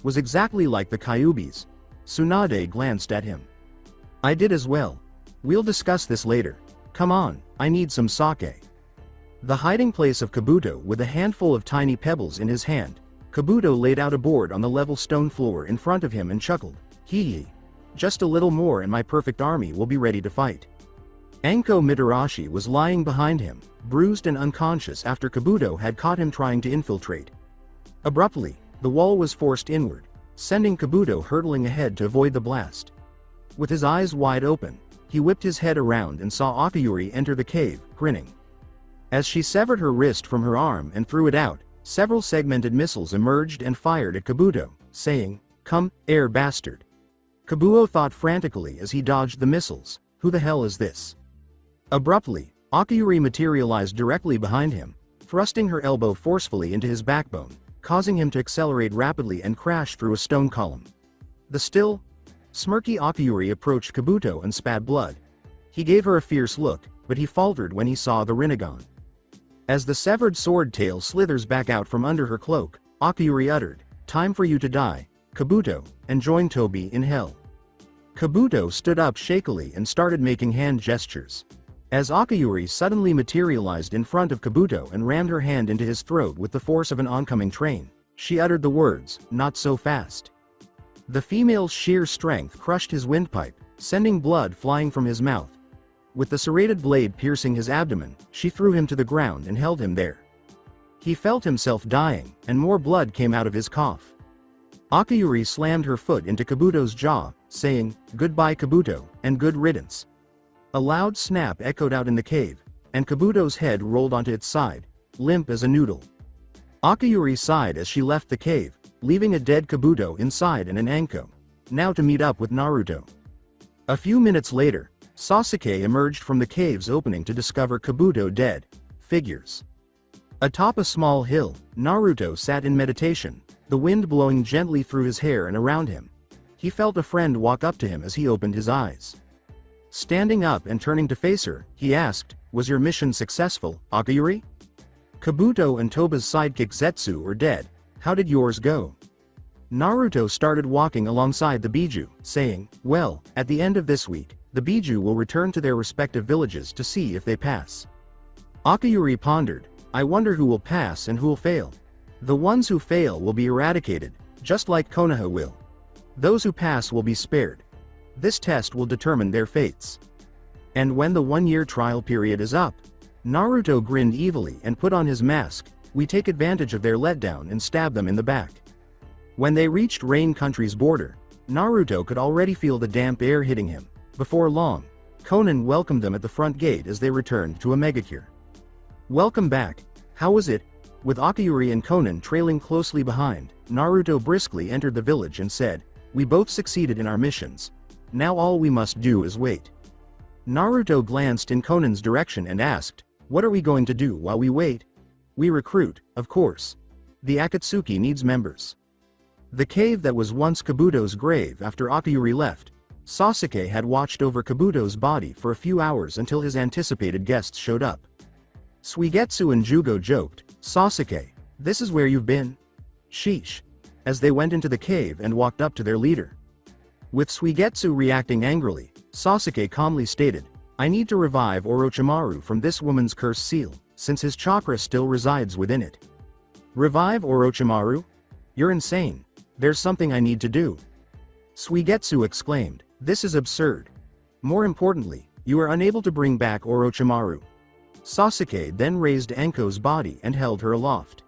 was exactly like the Kyuubi's." Tsunade glanced at him. "I did as well. We'll discuss this later. Come on, I need some sake." The hiding place of Kabuto with a handful of tiny pebbles in his hand, Kabuto laid out a board on the level stone floor in front of him and chuckled, "Hee. Just a little more and my perfect army will be ready to fight." Anko Mitarashi was lying behind him, bruised and unconscious after Kabuto had caught him trying to infiltrate. Abruptly, the wall was forced inward, sending Kabuto hurtling ahead to avoid the blast. With his eyes wide open, he whipped his head around and saw Akuyuri enter the cave, grinning. As she severed her wrist from her arm and threw it out, several segmented missiles emerged and fired at Kabuto, saying, "Come, air bastard." Kabuto thought frantically as he dodged the missiles, "Who the hell is this?" Abruptly, Akuyuri materialized directly behind him, thrusting her elbow forcefully into his backbone, causing him to accelerate rapidly and crash through a stone column. The still, smirky Akuyuri approached Kabuto and spat blood. He gave her a fierce look, but he faltered when he saw the Rinnegan. As the severed sword tail slithers back out from under her cloak, Akuyuri uttered, "Time for you to die, Kabuto, and join Tobi in hell." Kabuto stood up shakily and started making hand gestures. As Akuyuri suddenly materialized in front of Kabuto and rammed her hand into his throat with the force of an oncoming train, she uttered the words, "Not so fast." The female's sheer strength crushed his windpipe, sending blood flying from his mouth. With the serrated blade piercing his abdomen, she threw him to the ground and held him there. He felt himself dying, and more blood came out of his cough. Akuyuri slammed her foot into Kabuto's jaw, saying, "Goodbye Kabuto, and good riddance." A loud snap echoed out in the cave, and Kabuto's head rolled onto its side, limp as a noodle. Akuyuri sighed as she left the cave, leaving a dead Kabuto inside and an Anko, now to meet up with Naruto. A few minutes later, Sasuke emerged from the cave's opening to discover Kabuto dead. Figures. Atop a small hill, Naruto sat in meditation, the wind blowing gently through his hair and around him. He felt a friend walk up to him as he opened his eyes. Standing up and turning to face her, he asked, "Was your mission successful, Akuyuri? Kabuto and Toba's sidekick Zetsu are dead. How did yours go?" Naruto started walking alongside the Biju, saying, "Well, at the end of this week, the Biju will return to their respective villages to see if they pass." Akuyuri pondered, "I wonder who will pass and who will fail." The ones who fail will be eradicated, just like Konoha will. Those who pass will be spared. This test will determine their fates. And when the 1-year trial period is up, Naruto grinned evilly and put on his mask. We take advantage of their letdown and stab them in the back. When they reached Rain Country's border, Naruto could already feel the damp air hitting him. Before long, Conan welcomed them at the front gate as they returned to a megacure. Welcome back. How was it? With Akiyuri and Conan trailing closely behind, Naruto briskly entered the village and said, "We both succeeded in our missions. Now all we must do is wait." Naruto glanced in Conan's direction and asked, "What are we going to do while we wait?" "We recruit, of course. The Akatsuki needs members." The cave that was once Kabuto's grave after Akiyuri left, Sasuke had watched over Kabuto's body for a few hours until his anticipated guests showed up. Suigetsu and Jugo joked, "Sasuke, this is where you've been? Sheesh," as they went into the cave and walked up to their leader. With Suigetsu reacting angrily, Sasuke calmly stated, "I need to revive Orochimaru from this woman's cursed seal, since his chakra still resides within it." "Revive Orochimaru? You're insane. There's something I need to do." Suigetsu exclaimed, "This is absurd. More importantly, you are unable to bring back Orochimaru." Sasuke then raised Anko's body and held her aloft.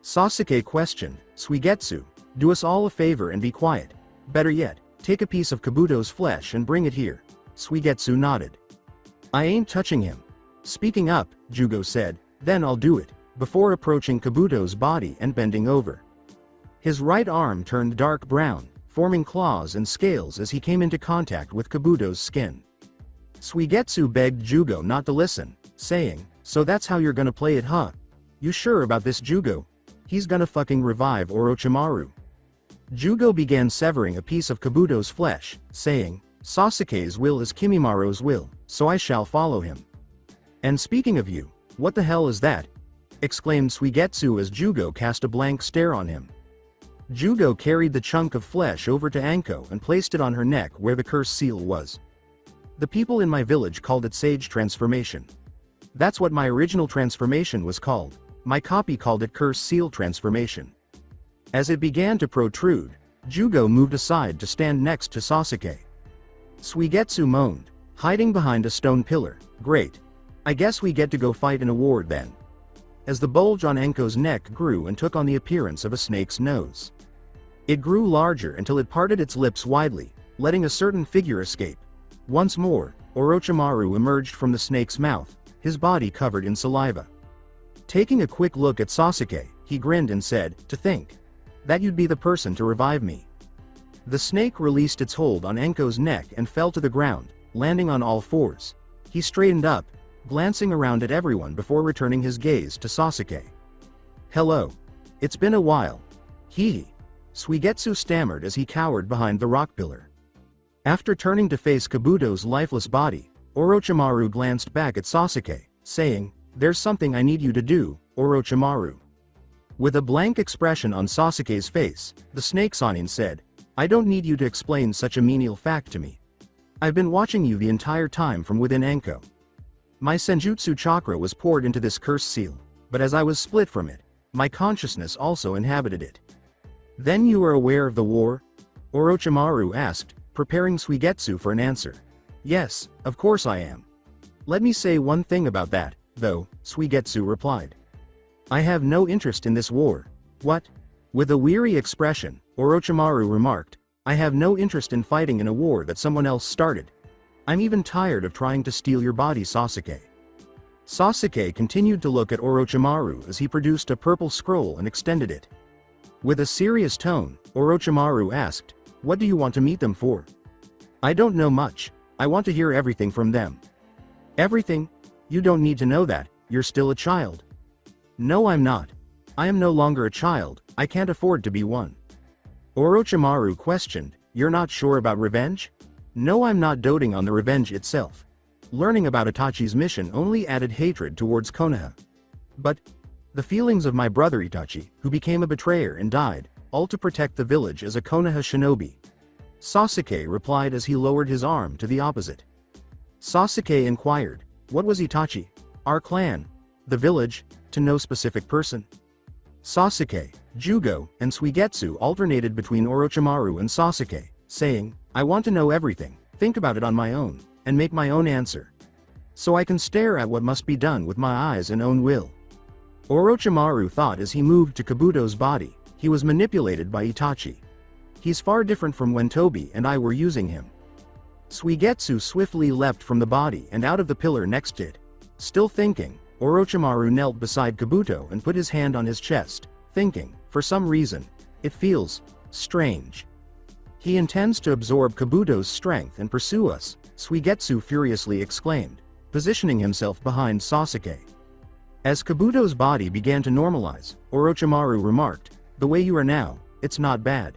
Sasuke questioned, "Suigetsu, do us all a favor and be quiet. Better yet, take a piece of Kabuto's flesh and bring it here." Suigetsu nodded. "I ain't touching him." Speaking up, Jugo said, "Then I'll do it," before approaching Kabuto's body and bending over. His right arm turned dark brown, forming claws and scales as he came into contact with Kabuto's skin. Suigetsu begged Jugo not to listen, saying, "So that's how you're gonna play it, huh? You sure about this, Jugo? He's gonna fucking revive Orochimaru." Jugo began severing a piece of Kabuto's flesh, saying, "Sasuke's will is Kimimara's will, so I shall follow him." "And speaking of you, what the hell is that?" exclaimed Suigetsu as Jugo cast a blank stare on him. Jugo carried the chunk of flesh over to Anko and placed it on her neck where the cursed seal was. "The people in my village called it Sage Transformation. That's what my original transformation was called. My copy called it Cursed Seal Transformation." As it began to protrude, Jugo moved aside to stand next to Sasuke. Suigetsu moaned, hiding behind a stone pillar, "Great. I guess we get to go fight in a war then." As the bulge on Anko's neck grew and took on the appearance of a snake's nose. It grew larger until it parted its lips widely, letting a certain figure escape. Once more, Orochimaru emerged from the snake's mouth, his body covered in saliva. Taking a quick look at Sasuke, he grinned and said, "To think that you'd be the person to revive me." The snake released its hold on Anko's neck and fell to the ground, landing on all fours. He straightened up, glancing around at everyone before returning his gaze to Sasuke. "Hello. It's been a while. Hee." Suigetsu stammered as he cowered behind the rock pillar. After turning to face Kabuto's lifeless body, Orochimaru glanced back at Sasuke, saying, "There's something I need you to do, Orochimaru." With a blank expression on Sasuke's face, the snake Sanin said, "I don't need you to explain such a menial fact to me. I've been watching you the entire time from within Anko. My senjutsu chakra was poured into this cursed seal, but as I was split from it, my consciousness also inhabited it." "Then you are aware of the war?" Orochimaru asked, preparing Suigetsu for an answer. "Yes, of course I am. Let me say one thing about that, though," Suigetsu replied. "I have no interest in this war." "What?" With a weary expression, Orochimaru remarked, "I have no interest in fighting in a war that someone else started. I'm even tired of trying to steal your body, Sasuke." Sasuke continued to look at Orochimaru as he produced a purple scroll and extended it. With a serious tone, Orochimaru asked, "What do you want to meet them for?" "I don't know much. I want to hear everything from them." "Everything? You don't need to know that, you're still a child." "No, I'm not. I am no longer a child, I can't afford to be one." Orochimaru questioned, "You're not sure about revenge?" "No, I'm not doting on the revenge itself. Learning about Itachi's mission only added hatred towards Konoha. But the feelings of my brother Itachi, who became a betrayer and died, all to protect the village as a Konoha shinobi." Sasuke replied as he lowered his arm to the opposite. Sasuke inquired, "What was Itachi? Our clan? The village? To no specific person?" Sasuke, Jugo, and Suigetsu alternated between Orochimaru and Sasuke, saying, "I want to know everything, think about it on my own, and make my own answer. So I can stare at what must be done with my eyes and own will." Orochimaru thought as he moved to Kabuto's body, he was manipulated by Itachi. He's far different from when Tobi and I were using him. Suigetsu swiftly leapt from the body and out of the pillar next to it. Still thinking, Orochimaru knelt beside Kabuto and put his hand on his chest, thinking, for some reason, it feels strange. He intends to absorb Kabuto's strength and pursue us, Suigetsu furiously exclaimed, positioning himself behind Sasuke. As Kabuto's body began to normalize, Orochimaru remarked, "The way you are now, it's not bad."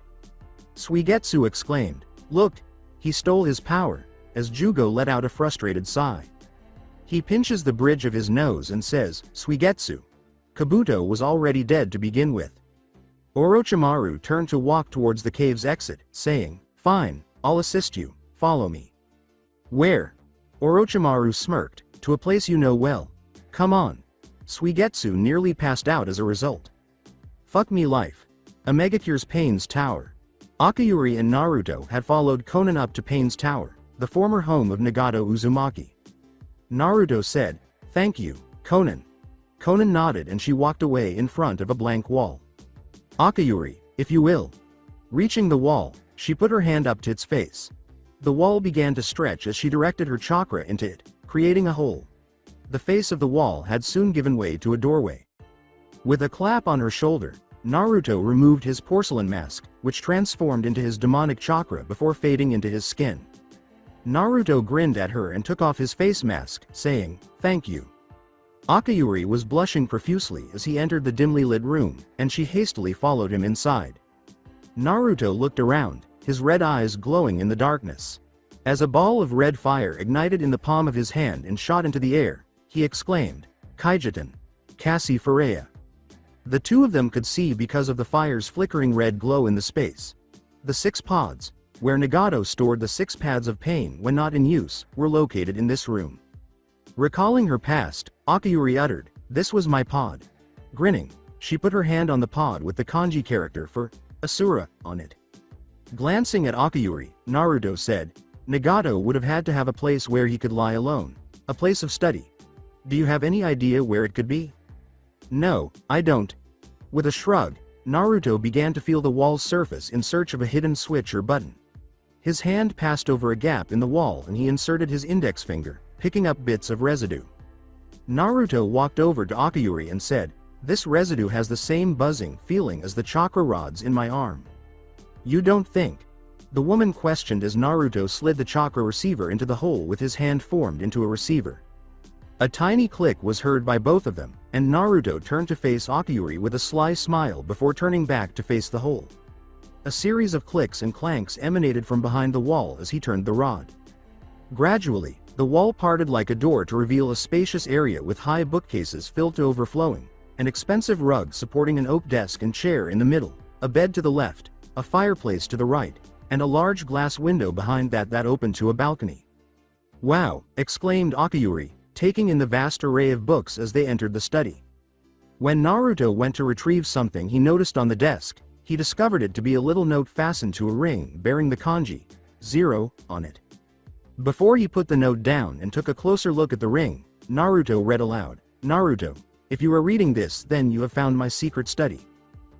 Suigetsu exclaimed, "Look, he stole his power," as Jugo let out a frustrated sigh. He pinches the bridge of his nose and says, "Suigetsu. Kabuto was already dead to begin with." Orochimaru turned to walk towards the cave's exit, saying, "Fine, I'll assist you, follow me." "Where?" Orochimaru smirked, "To a place you know well. Come on." Suigetsu nearly passed out as a result. Fuck me life. Omegacure's Pain's Tower. Akayuri and Naruto had followed Conan up to Pain's Tower, the former home of Nagato Uzumaki. Naruto said, "Thank you, Conan." Conan nodded and she walked away in front of a blank wall. "Akayuri, if you will." Reaching the wall, she put her hand up to its face. The wall began to stretch as she directed her chakra into it, creating a hole. The face of the wall had soon given way to a doorway. With a clap on her shoulder, Naruto removed his porcelain mask, which transformed into his demonic chakra before fading into his skin. Naruto grinned at her and took off his face mask, saying, "Thank you." Akayuri was blushing profusely as he entered the dimly lit room, and she hastily followed him inside. Naruto looked around, his red eyes glowing in the darkness. As a ball of red fire ignited in the palm of his hand and shot into the air, he exclaimed, "Kaijitan. Cassie Ferreira." The two of them could see because of the fire's flickering red glow in the space. The 6 pods, where Nagato stored the 6 paths of pain when not in use, were located in this room. Recalling her past, Akayuri uttered, "This was my pod." Grinning, she put her hand on the pod with the kanji character for Asura on it. Glancing at Akayuri, Naruto said, "Nagato would have had to have a place where he could lie alone. A place of study. Do you have any idea where it could be?" "No, I don't." With a shrug, Naruto began to feel the wall's surface in search of a hidden switch or button. His hand passed over a gap in the wall and he inserted his index finger, picking up bits of residue. Naruto walked over to Akayuri and said, "This residue has the same buzzing feeling as the chakra rods in my arm." "You don't think?" The woman questioned as Naruto slid the chakra receiver into the hole with his hand formed into a receiver. A tiny click was heard by both of them, and Naruto turned to face Akayuri with a sly smile before turning back to face the hole. A series of clicks and clanks emanated from behind the wall as he turned the rod. Gradually, the wall parted like a door to reveal a spacious area with high bookcases filled to overflowing, an expensive rug supporting an oak desk and chair in the middle, a bed to the left, a fireplace to the right, and a large glass window behind that opened to a balcony. "Wow!" exclaimed Akayuri, taking in the vast array of books as they entered the study. When Naruto went to retrieve something he noticed on the desk, he discovered it to be a little note fastened to a ring bearing the kanji 0 on it. Before he put the note down and took a closer look at the ring, Naruto read aloud, "Naruto, if you are reading this, then you have found my secret study.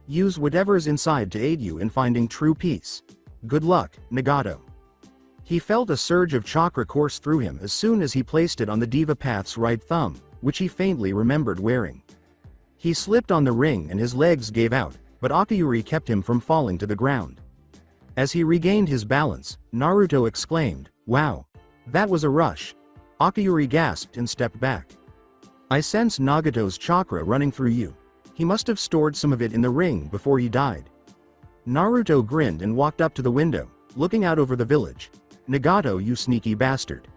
Use whatever is inside to aid you in finding true peace. Good luck, Nagato." He felt a surge of chakra course through him as soon as he placed it on the Diva Path's right thumb, which he faintly remembered wearing. He slipped on the ring and his legs gave out, but Akayuri kept him from falling to the ground. As he regained his balance, Naruto exclaimed, "Wow! That was a rush." Akayuri gasped and stepped back. "I sense Nagato's chakra running through you. He must have stored some of it in the ring before he died." Naruto grinned and walked up to the window, looking out over the village. "Nagato, you sneaky bastard."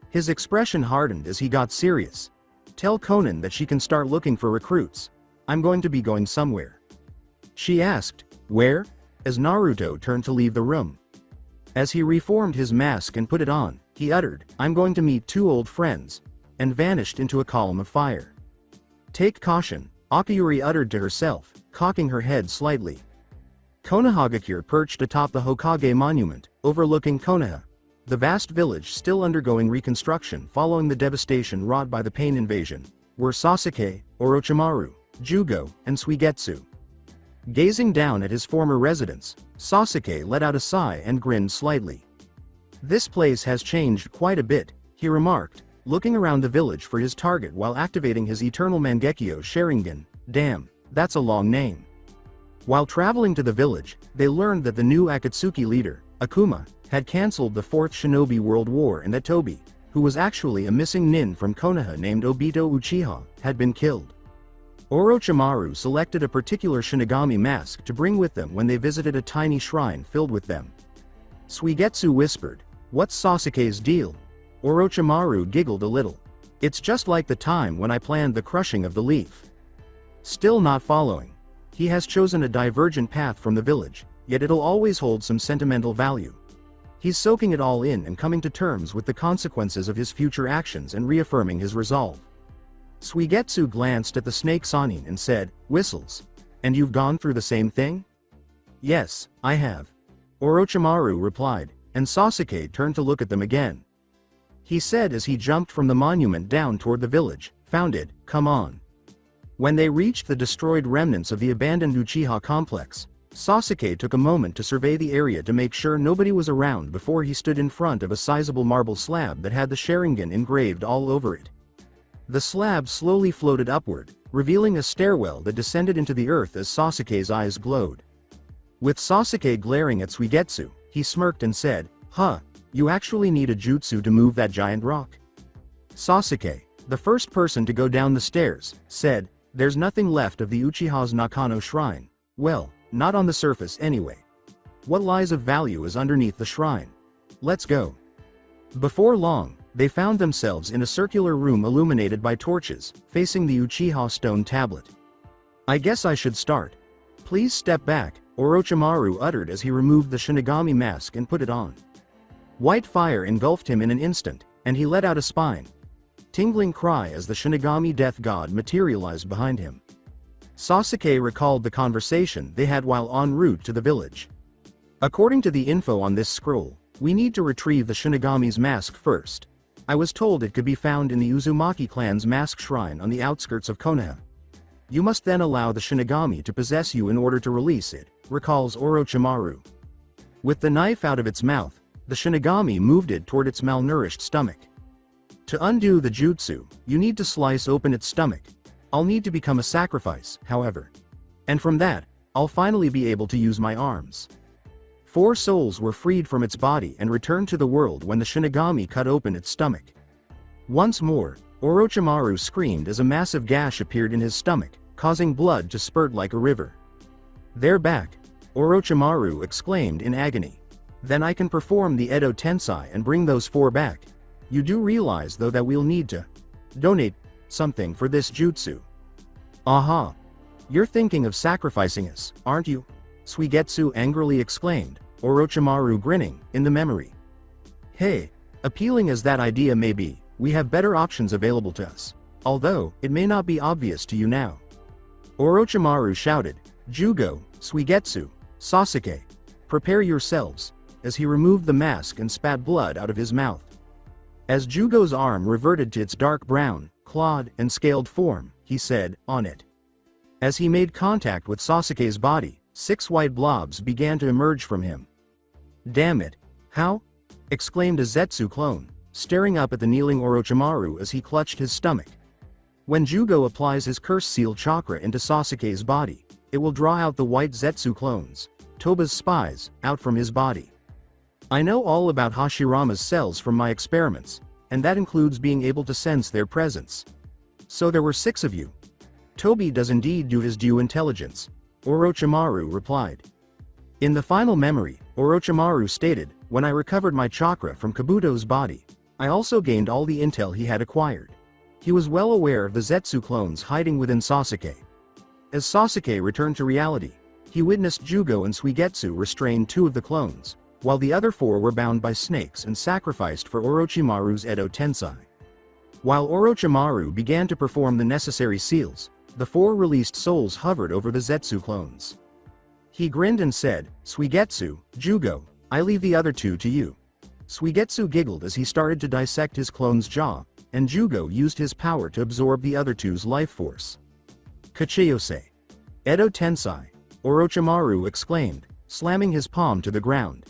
His expression hardened as he got serious. "Tell Conan that she can start looking for recruits. I'm going to be going somewhere." She asked, "Where?" as Naruto turned to leave the room. As he reformed his mask and put it on, he uttered, "I'm going to meet 2 old friends," and vanished into a column of fire. "Take caution," Akayuri uttered to herself, cocking her head slightly. Konohagakure perched atop the Hokage monument, overlooking Konoha, the vast village still undergoing reconstruction following the devastation wrought by the Pain Invasion, were Sasuke, Orochimaru, Jugo, and Suigetsu. Gazing down at his former residence, Sasuke let out a sigh and grinned slightly. "This place has changed quite a bit," he remarked, looking around the village for his target while activating his Eternal Mangekyo Sharingan. Damn, that's a long name. While traveling to the village, they learned that the new Akatsuki leader, Akuma, had cancelled the 4th Shinobi World War and that Tobi, who was actually a missing nin from Konoha named Obito Uchiha, had been killed. Orochimaru selected a particular Shinigami mask to bring with them when they visited a tiny shrine filled with them. Suigetsu whispered, "What's Sasuke's deal?" Orochimaru giggled a little. "It's just like the time when I planned the crushing of the leaf." Still not following. He has chosen a divergent path from the village, yet it'll always hold some sentimental value. He's soaking it all in and coming to terms with the consequences of his future actions and reaffirming his resolve. Suigetsu glanced at the snake Sanin and said, "Whistles. And you've gone through the same thing?" "Yes, I have." Orochimaru replied, and Sasuke turned to look at them again. He said as he jumped from the monument down toward the village, "Found it, come on." When they reached the destroyed remnants of the abandoned Uchiha complex, Sasuke took a moment to survey the area to make sure nobody was around before he stood in front of a sizable marble slab that had the Sharingan engraved all over it. The slab slowly floated upward, revealing a stairwell that descended into the earth as Sasuke's eyes glowed. With Sasuke glaring at Suigetsu, he smirked and said, "Huh, you actually need a jutsu to move that giant rock?" Sasuke, the first person to go down the stairs, said, "There's nothing left of the Uchiha's Nakano shrine. Well, not on the surface anyway. What lies of value is underneath the shrine. Let's go." Before long, they found themselves in a circular room illuminated by torches, facing the Uchiha stone tablet. "I guess I should start. Please step back," Orochimaru uttered as he removed the Shinigami mask and put it on. White fire engulfed him in an instant, and he let out a tingling cry as the Shinigami death god materialized behind him. Sasuke recalled the conversation they had while en route to the village. "According to the info on this scroll, we need to retrieve the Shinigami's mask first. I was told it could be found in the Uzumaki clan's mask shrine on the outskirts of Konoha. You must then allow the Shinigami to possess you in order to release it," recalls Orochimaru. With the knife out of its mouth, the Shinigami moved it toward its malnourished stomach. "To undo the jutsu, you need to slice open its stomach. I'll need to become a sacrifice, however. And from that, I'll finally be able to use my arms." 4 souls were freed from its body and returned to the world when the Shinigami cut open its stomach. Once more, Orochimaru screamed as a massive gash appeared in his stomach, causing blood to spurt like a river. "They're back," Orochimaru exclaimed in agony. "Then I can perform the Edo Tensei and bring those 4 back. You do realize though that we'll need to donate something for this jutsu." "Aha! You're thinking of sacrificing us, aren't you?" Suigetsu angrily exclaimed, Orochimaru grinning, in the memory. "Hey, appealing as that idea may be, we have better options available to us. Although, it may not be obvious to you now." Orochimaru shouted, "Jugo, Suigetsu, Sasuke, prepare yourselves," as he removed the mask and spat blood out of his mouth. As Jugo's arm reverted to its dark brown, clawed, and scaled form, he said, "On it." As he made contact with Sasuke's body, 6 white blobs began to emerge from him. "Damn it, how?" exclaimed a Zetsu clone, staring up at the kneeling Orochimaru as he clutched his stomach. When Jugo applies his curse seal chakra into Sasuke's body, it will draw out the white Zetsu clones, Toba's spies, out from his body. "I know all about Hashirama's cells from my experiments, and that includes being able to sense their presence. So there were 6 of you. Tobi does indeed do his due intelligence," Orochimaru replied. In the final memory, Orochimaru stated, "When I recovered my chakra from Kabuto's body, I also gained all the intel he had acquired." He was well aware of the Zetsu clones hiding within Sasuke. As Sasuke returned to reality, he witnessed Jugo and Suigetsu restrain 2 of the clones, while the other 4 were bound by snakes and sacrificed for Orochimaru's Edo Tensei. While Orochimaru began to perform the necessary seals, the 4 released souls hovered over the Zetsu clones. He grinned and said, "Suigetsu, Jugo, I leave the other 2 to you." Suigetsu giggled as he started to dissect his clone's jaw, and Jugo used his power to absorb the other 2's life force. "Kachiyose. Edo Tensai," Orochimaru exclaimed, slamming his palm to the ground.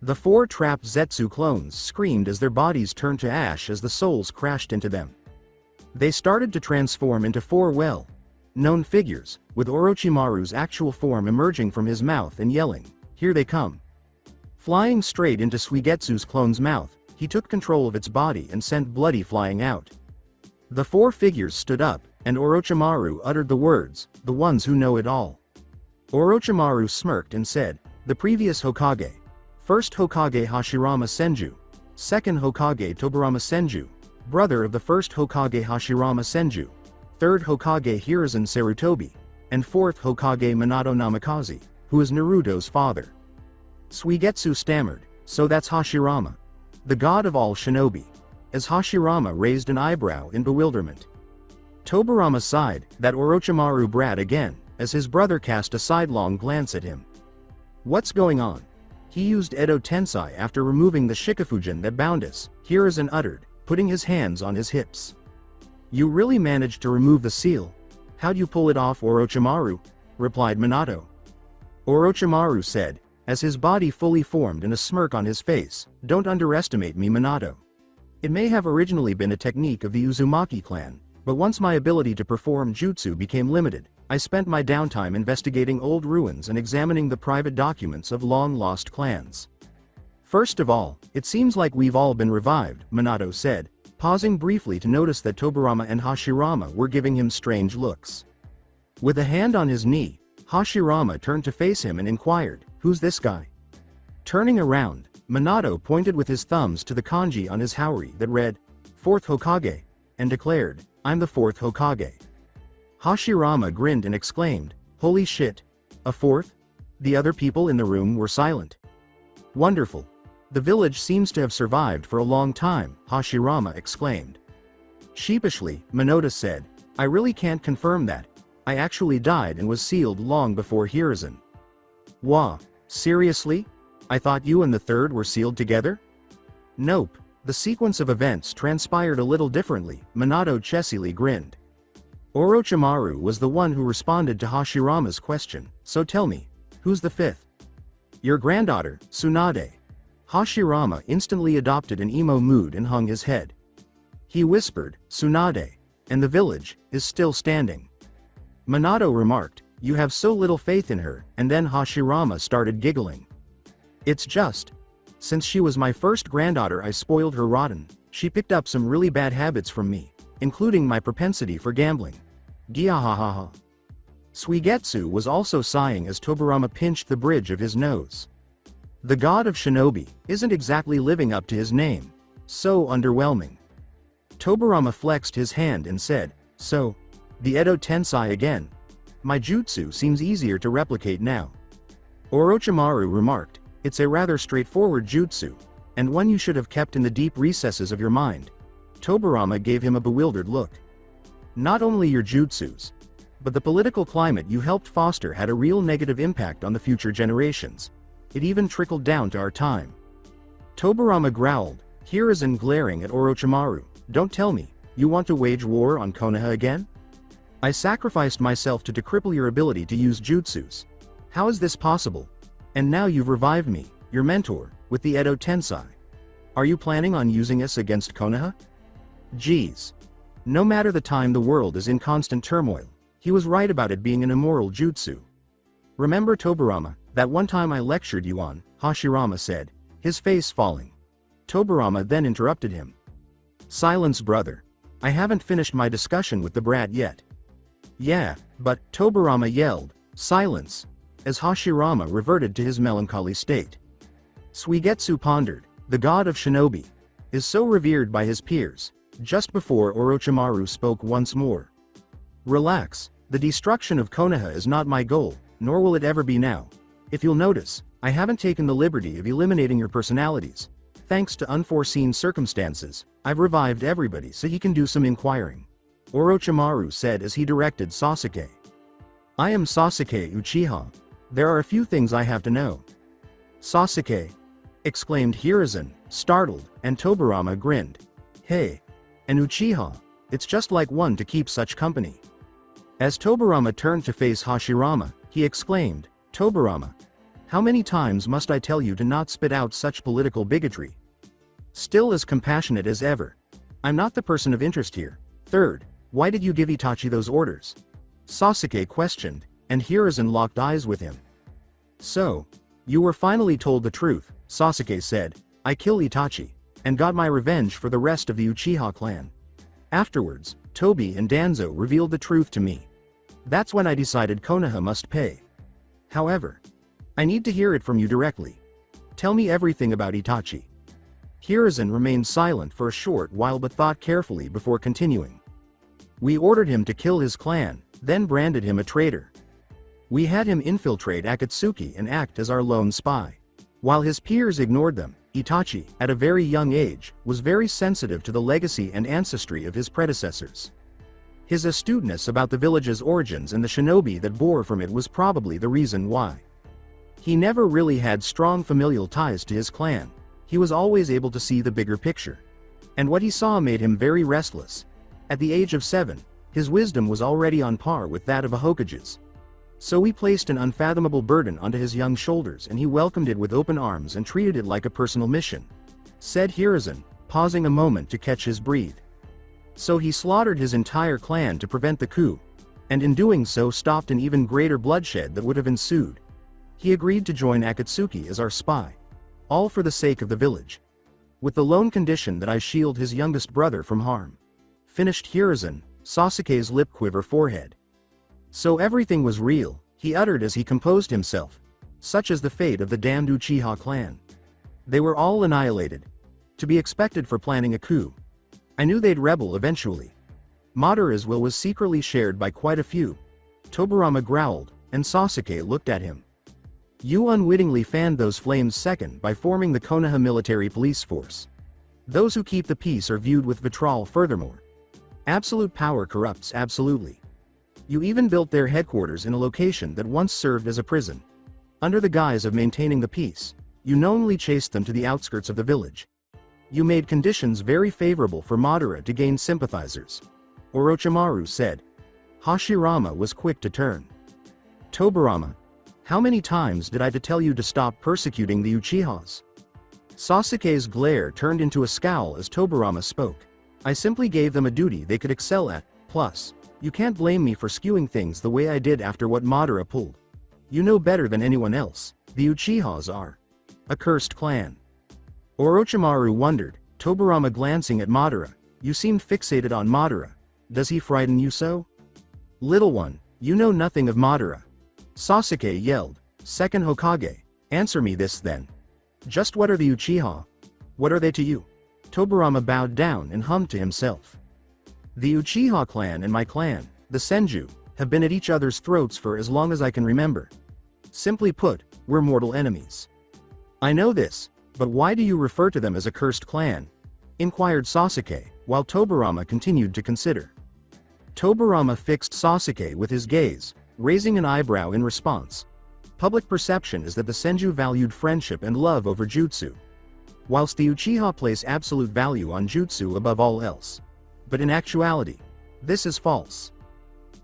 The 4 trapped Zetsu clones screamed as their bodies turned to ash as the souls crashed into them. They started to transform into 4 well-known figures, with Orochimaru's actual form emerging from his mouth and yelling, "Here they come." Flying straight into Suigetsu's clone's mouth, he took control of its body and sent bloody flying out. The 4 figures stood up, and Orochimaru uttered the words, "The ones who know it all." Orochimaru smirked and said, "The previous Hokage. First Hokage Hashirama Senju. Second Hokage Tobirama Senju, brother of the first Hokage Hashirama Senju. Third Hokage Hiruzen Sarutobi. And fourth Hokage Minato Namikaze, who is Naruto's father." Suigetsu stammered, "So that's Hashirama, the god of all shinobi," as Hashirama raised an eyebrow in bewilderment. Tobirama sighed, "That Orochimaru brat again," as his brother cast a sidelong glance at him. "What's going on?" "He used Edo Tensai after removing the Shikafujin that bound us," Hiruzen uttered, putting his hands on his hips. "You really managed to remove the seal? How'd you pull it off, Orochimaru?" replied Minato. Orochimaru said, as his body fully formed and a smirk on his face, "Don't underestimate me, Minato. It may have originally been a technique of the Uzumaki clan, but once my ability to perform jutsu became limited, I spent my downtime investigating old ruins and examining the private documents of long-lost clans. First of all, it seems like we've all been revived," Minato said, pausing briefly to notice that Tobirama and Hashirama were giving him strange looks. With a hand on his knee, Hashirama turned to face him and inquired, "Who's this guy?" Turning around, Minato pointed with his thumbs to the kanji on his haori that read, "Fourth Hokage," and declared, "I'm the 4th Hokage." Hashirama grinned and exclaimed, "Holy shit! A 4th? The other people in the room were silent. Wonderful. The village seems to have survived for a long time," Hashirama exclaimed. Sheepishly, Minato said, "I really can't confirm that. I actually died and was sealed long before Hiruzen." "Wah, seriously? I thought you and the 3rd were sealed together?" "Nope, the sequence of events transpired a little differently," Minato chessily grinned. Orochimaru was the one who responded to Hashirama's question, "So tell me, who's the 5th? "Your granddaughter, Tsunade." Hashirama instantly adopted an emo mood and hung his head. He whispered, "Tsunade, and the village is still standing." Minato remarked, "You have so little faith in her," and then Hashirama started giggling. "It's just, since she was my first granddaughter, I spoiled her rotten. She picked up some really bad habits from me, including my propensity for gambling. Giahahaha." Suigetsu was also sighing as Tobirama pinched the bridge of his nose. The god of shinobi isn't exactly living up to his name. So underwhelming. Tobirama flexed his hand and said, "So, the Edo Tensai again. My jutsu seems easier to replicate now." Orochimaru remarked, "It's a rather straightforward jutsu, and one you should have kept in the deep recesses of your mind." Tobirama gave him a bewildered look. "Not only your jutsus, but the political climate you helped foster had a real negative impact on the future generations. It even trickled down to our time." Tobirama growled, Hiruzen glaring at Orochimaru, "Don't tell me, you want to wage war on Konoha again? I sacrificed myself to decripple your ability to use jutsus. How is this possible? And now you've revived me, your mentor, with the Edo Tensai. Are you planning on using us against Konoha?" Geez. No matter the time, the world is in constant turmoil. He was right about it being an immoral jutsu. "Remember, Tobirama, that one time I lectured you on," Hashirama said, his face falling. Tobirama then interrupted him. "Silence, brother. I haven't finished my discussion with the brat yet." "Yeah, but," Tobirama yelled, "silence," as Hashirama reverted to his melancholy state. Suigetsu pondered, the god of shinobi is so revered by his peers. Just before Orochimaru spoke once more. "Relax, the destruction of Konoha is not my goal, nor will it ever be now. If you'll notice, I haven't taken the liberty of eliminating your personalities. Thanks to unforeseen circumstances, I've revived everybody so he can do some inquiring." Orochimaru said as he directed Sasuke. I am Sasuke Uchiha. There are a few things I have to know. Sasuke! Exclaimed Hiruzen, startled, and Tobirama grinned. Hey! An Uchiha! It's just like one to keep such company. As Tobirama turned to face Hashirama, he exclaimed, Tobirama! How many times must I tell you to not spit out such political bigotry? Still as compassionate as ever. I'm not the person of interest here. Third, why did you give Itachi those orders? Sasuke questioned, and Hiruzen locked eyes with him. So, you were finally told the truth, Sasuke said. I killed Itachi, and got my revenge for the rest of the Uchiha clan. Afterwards, Tobi and Danzo revealed the truth to me. That's when I decided Konoha must pay. However, I need to hear it from you directly. Tell me everything about Itachi. Hiruzen remained silent for a short while but thought carefully before continuing. We ordered him to kill his clan, then branded him a traitor. We had him infiltrate Akatsuki and act as our lone spy. While his peers ignored them, Itachi, at a very young age, was very sensitive to the legacy and ancestry of his predecessors. His astuteness about the village's origins and the shinobi that bore from it was probably the reason why. He never really had strong familial ties to his clan. He was always able to see the bigger picture. And what he saw made him very restless. At the age of 7, his wisdom was already on par with that of a Hokages. So we placed an unfathomable burden onto his young shoulders and he welcomed it with open arms and treated it like a personal mission. Said Hiruzen, pausing a moment to catch his breath. So he slaughtered his entire clan to prevent the coup, and in doing so stopped an even greater bloodshed that would have ensued. He agreed to join Akatsuki as our spy. All for the sake of the village. With the lone condition that I shield his youngest brother from harm. Finished Hiruzen, Sasuke's lip quiver forehead. So everything was real, he uttered as he composed himself. Such is the fate of the damned Uchiha clan. They were all annihilated. To be expected for planning a coup. I knew they'd rebel eventually. Madara's will was secretly shared by quite a few. Tobirama growled, and Sasuke looked at him. You unwittingly fanned those flames second by forming the Konoha military police force. Those who keep the peace are viewed with vitriol furthermore. Absolute power corrupts absolutely. You even built their headquarters in a location that once served as a prison. Under the guise of maintaining the peace, you knowingly chased them to the outskirts of the village. You made conditions very favorable for Madara to gain sympathizers. Orochimaru said. Hashirama was quick to turn. Tobirama, how many times did I tell you to stop persecuting the Uchihas? Sasuke's glare turned into a scowl as Tobirama spoke. I simply gave them a duty they could excel at, plus, you can't blame me for skewing things the way I did after what Madara pulled. You know better than anyone else, the Uchihas are a cursed clan. Orochimaru wondered, Tobirama glancing at Madara, you seemed fixated on Madara. Does he frighten you so? Little one, you know nothing of Madara. Sasuke yelled, Second Hokage, answer me this then. Just what are the Uchiha? What are they to you? Tobirama bowed down and hummed to himself. The Uchiha clan and my clan, the Senju, have been at each other's throats for as long as I can remember. Simply put, we're mortal enemies. I know this, but why do you refer to them as a cursed clan? Inquired Sasuke, while Tobirama continued to consider. Tobirama fixed Sasuke with his gaze, raising an eyebrow in response. Public perception is that the Senju valued friendship and love over jutsu, whilst the Uchiha place absolute value on jutsu above all else. But in actuality, this is false.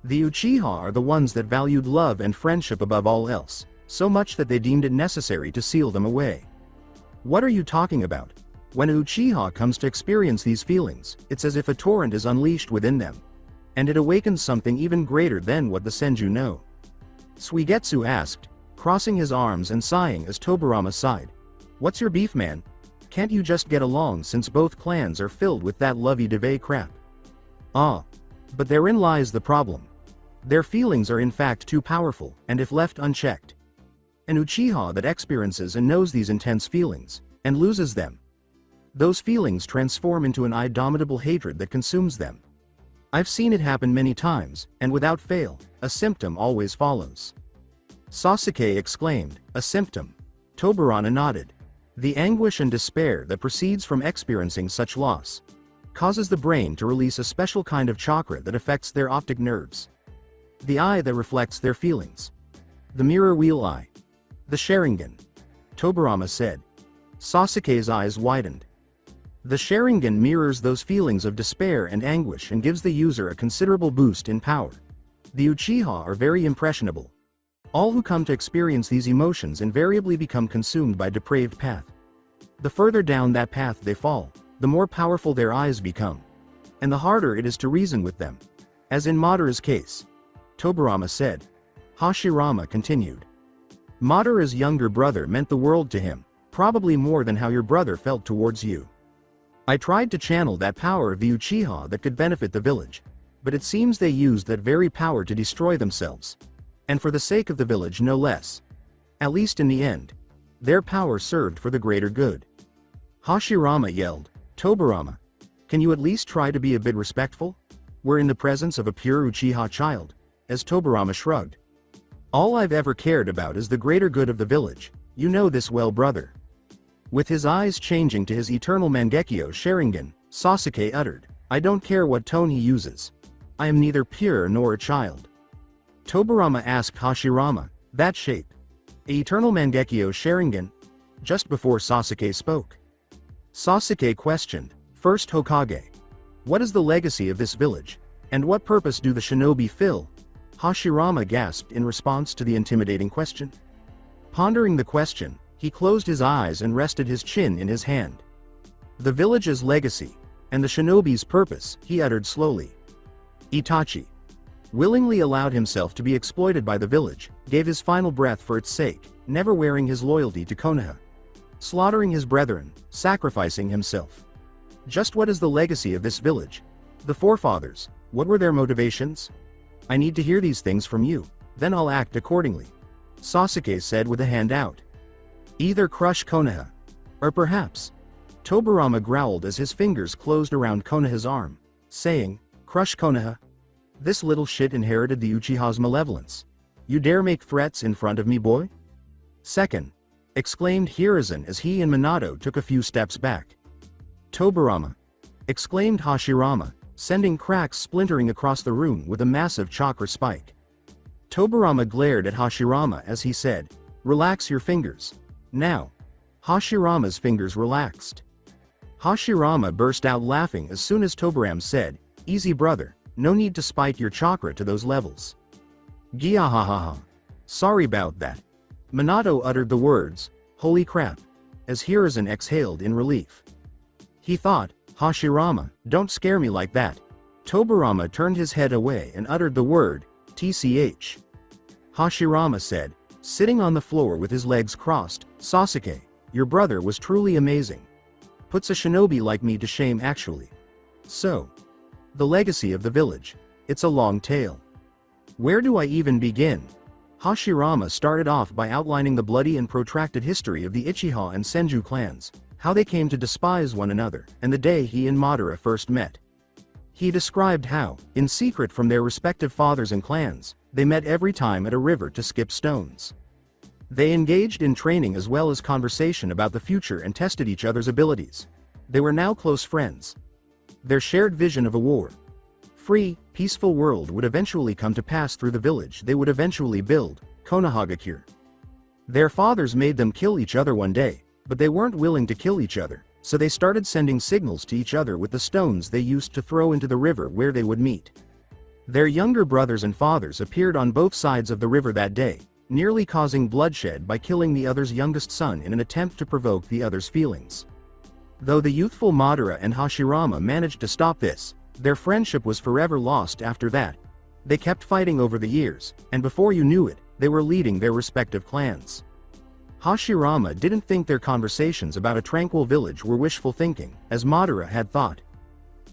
The Uchiha are the ones that valued love and friendship above all else, so much that they deemed it necessary to seal them away. What are you talking about? When an Uchiha comes to experience these feelings, it's as if a torrent is unleashed within them. And it awakens something even greater than what the Senju know. Suigetsu asked, crossing his arms and sighing as Tobirama sighed. What's your beef, man? Can't you just get along since both clans are filled with that lovey-dovey crap? Ah. But therein lies the problem. Their feelings are in fact too powerful, and if left unchecked. An Uchiha that experiences and knows these intense feelings, and loses them. Those feelings transform into an indomitable hatred that consumes them. I've seen it happen many times, and without fail, a symptom always follows. Sasuke exclaimed, a symptom. Tobirama nodded. The anguish and despair that proceeds from experiencing such loss. causes the brain to release a special kind of chakra that affects their optic nerves. The eye that reflects their feelings. The mirror wheel eye. The Sharingan. Tobirama said. Sasuke's eyes widened. The Sharingan mirrors those feelings of despair and anguish and gives the user a considerable boost in power. The Uchiha are very impressionable. All who come to experience these emotions invariably become consumed by depraved path. The further down that path they fall, the more powerful their eyes become. And the harder it is to reason with them. As in Madara's case. Tobirama said. Hashirama continued. Madara's younger brother meant the world to him, probably more than how your brother felt towards you. I tried to channel that power of the Uchiha that could benefit the village, but it seems they used that very power to destroy themselves. And for the sake of the village no less. At least in the end. Their power served for the greater good. Hashirama yelled, Tobirama, can you at least try to be a bit respectful? We're in the presence of a pure Uchiha child, as Tobirama shrugged. All I've ever cared about is the greater good of the village, you know this well brother. With his eyes changing to his eternal Mangekyo Sharingan, Sasuke uttered, I don't care what tone he uses. I am neither pure nor a child. Tobirama asked Hashirama, that shape. Eternal Mangekyo Sharingan? Just before Sasuke spoke. Sasuke questioned, First Hokage. What is the legacy of this village? And what purpose do the shinobi fill? Hashirama gasped in response to the intimidating question. Pondering the question, he closed his eyes and rested his chin in his hand. The village's legacy, and the shinobi's purpose, he uttered slowly. Itachi willingly allowed himself to be exploited by the village, gave his final breath for its sake, never wearing his loyalty to Konoha. Slaughtering his brethren, sacrificing himself. Just what is the legacy of this village? The forefathers, what were their motivations? I need to hear these things from you, then I'll act accordingly. Sasuke said with a hand out. Either crush Konoha. Or perhaps. Tobirama growled as his fingers closed around Konoha's arm, saying, Crush Konoha? This little shit inherited the Uchiha's malevolence. You dare make threats in front of me, boy? Second, exclaimed Hiruzen as he and Minato took a few steps back. Tobirama, exclaimed Hashirama, sending cracks splintering across the room with a massive chakra spike. Tobirama glared at Hashirama as he said, Relax your fingers. Now. Hashirama's fingers relaxed. Hashirama burst out laughing as soon as Tobirama said, Easy brother, no need to spike your chakra to those levels. Giahahaha. Sorry about that. Minato uttered the words, Holy crap, as Hiruzen exhaled in relief. He thought, Hashirama, don't scare me like that. Tobirama turned his head away and uttered the word, TCH. Hashirama said, sitting on the floor with his legs crossed, Sasuke, your brother was truly amazing. Puts a shinobi like me to shame actually. So. The legacy of the village. It's a long tale. Where do I even begin? Hashirama started off by outlining the bloody and protracted history of the Uchiha and Senju clans, how they came to despise one another, and the day he and Madara first met. He described how, in secret from their respective fathers and clans, they met every time at a river to skip stones. They engaged in training as well as conversation about the future and tested each other's abilities. They were now close friends. Their shared vision of a war. Free, peaceful world would eventually come to pass through the village they would eventually build, Konohagakure. Their fathers made them kill each other one day, but they weren't willing to kill each other, so they started sending signals to each other with the stones they used to throw into the river where they would meet. Their younger brothers and fathers appeared on both sides of the river that day, nearly causing bloodshed by killing the other's youngest son in an attempt to provoke the other's feelings. Though the youthful Madara and Hashirama managed to stop this, their friendship was forever lost after that. They kept fighting over the years, and before you knew it, they were leading their respective clans. Hashirama didn't think their conversations about a tranquil village were wishful thinking, as Madara had thought.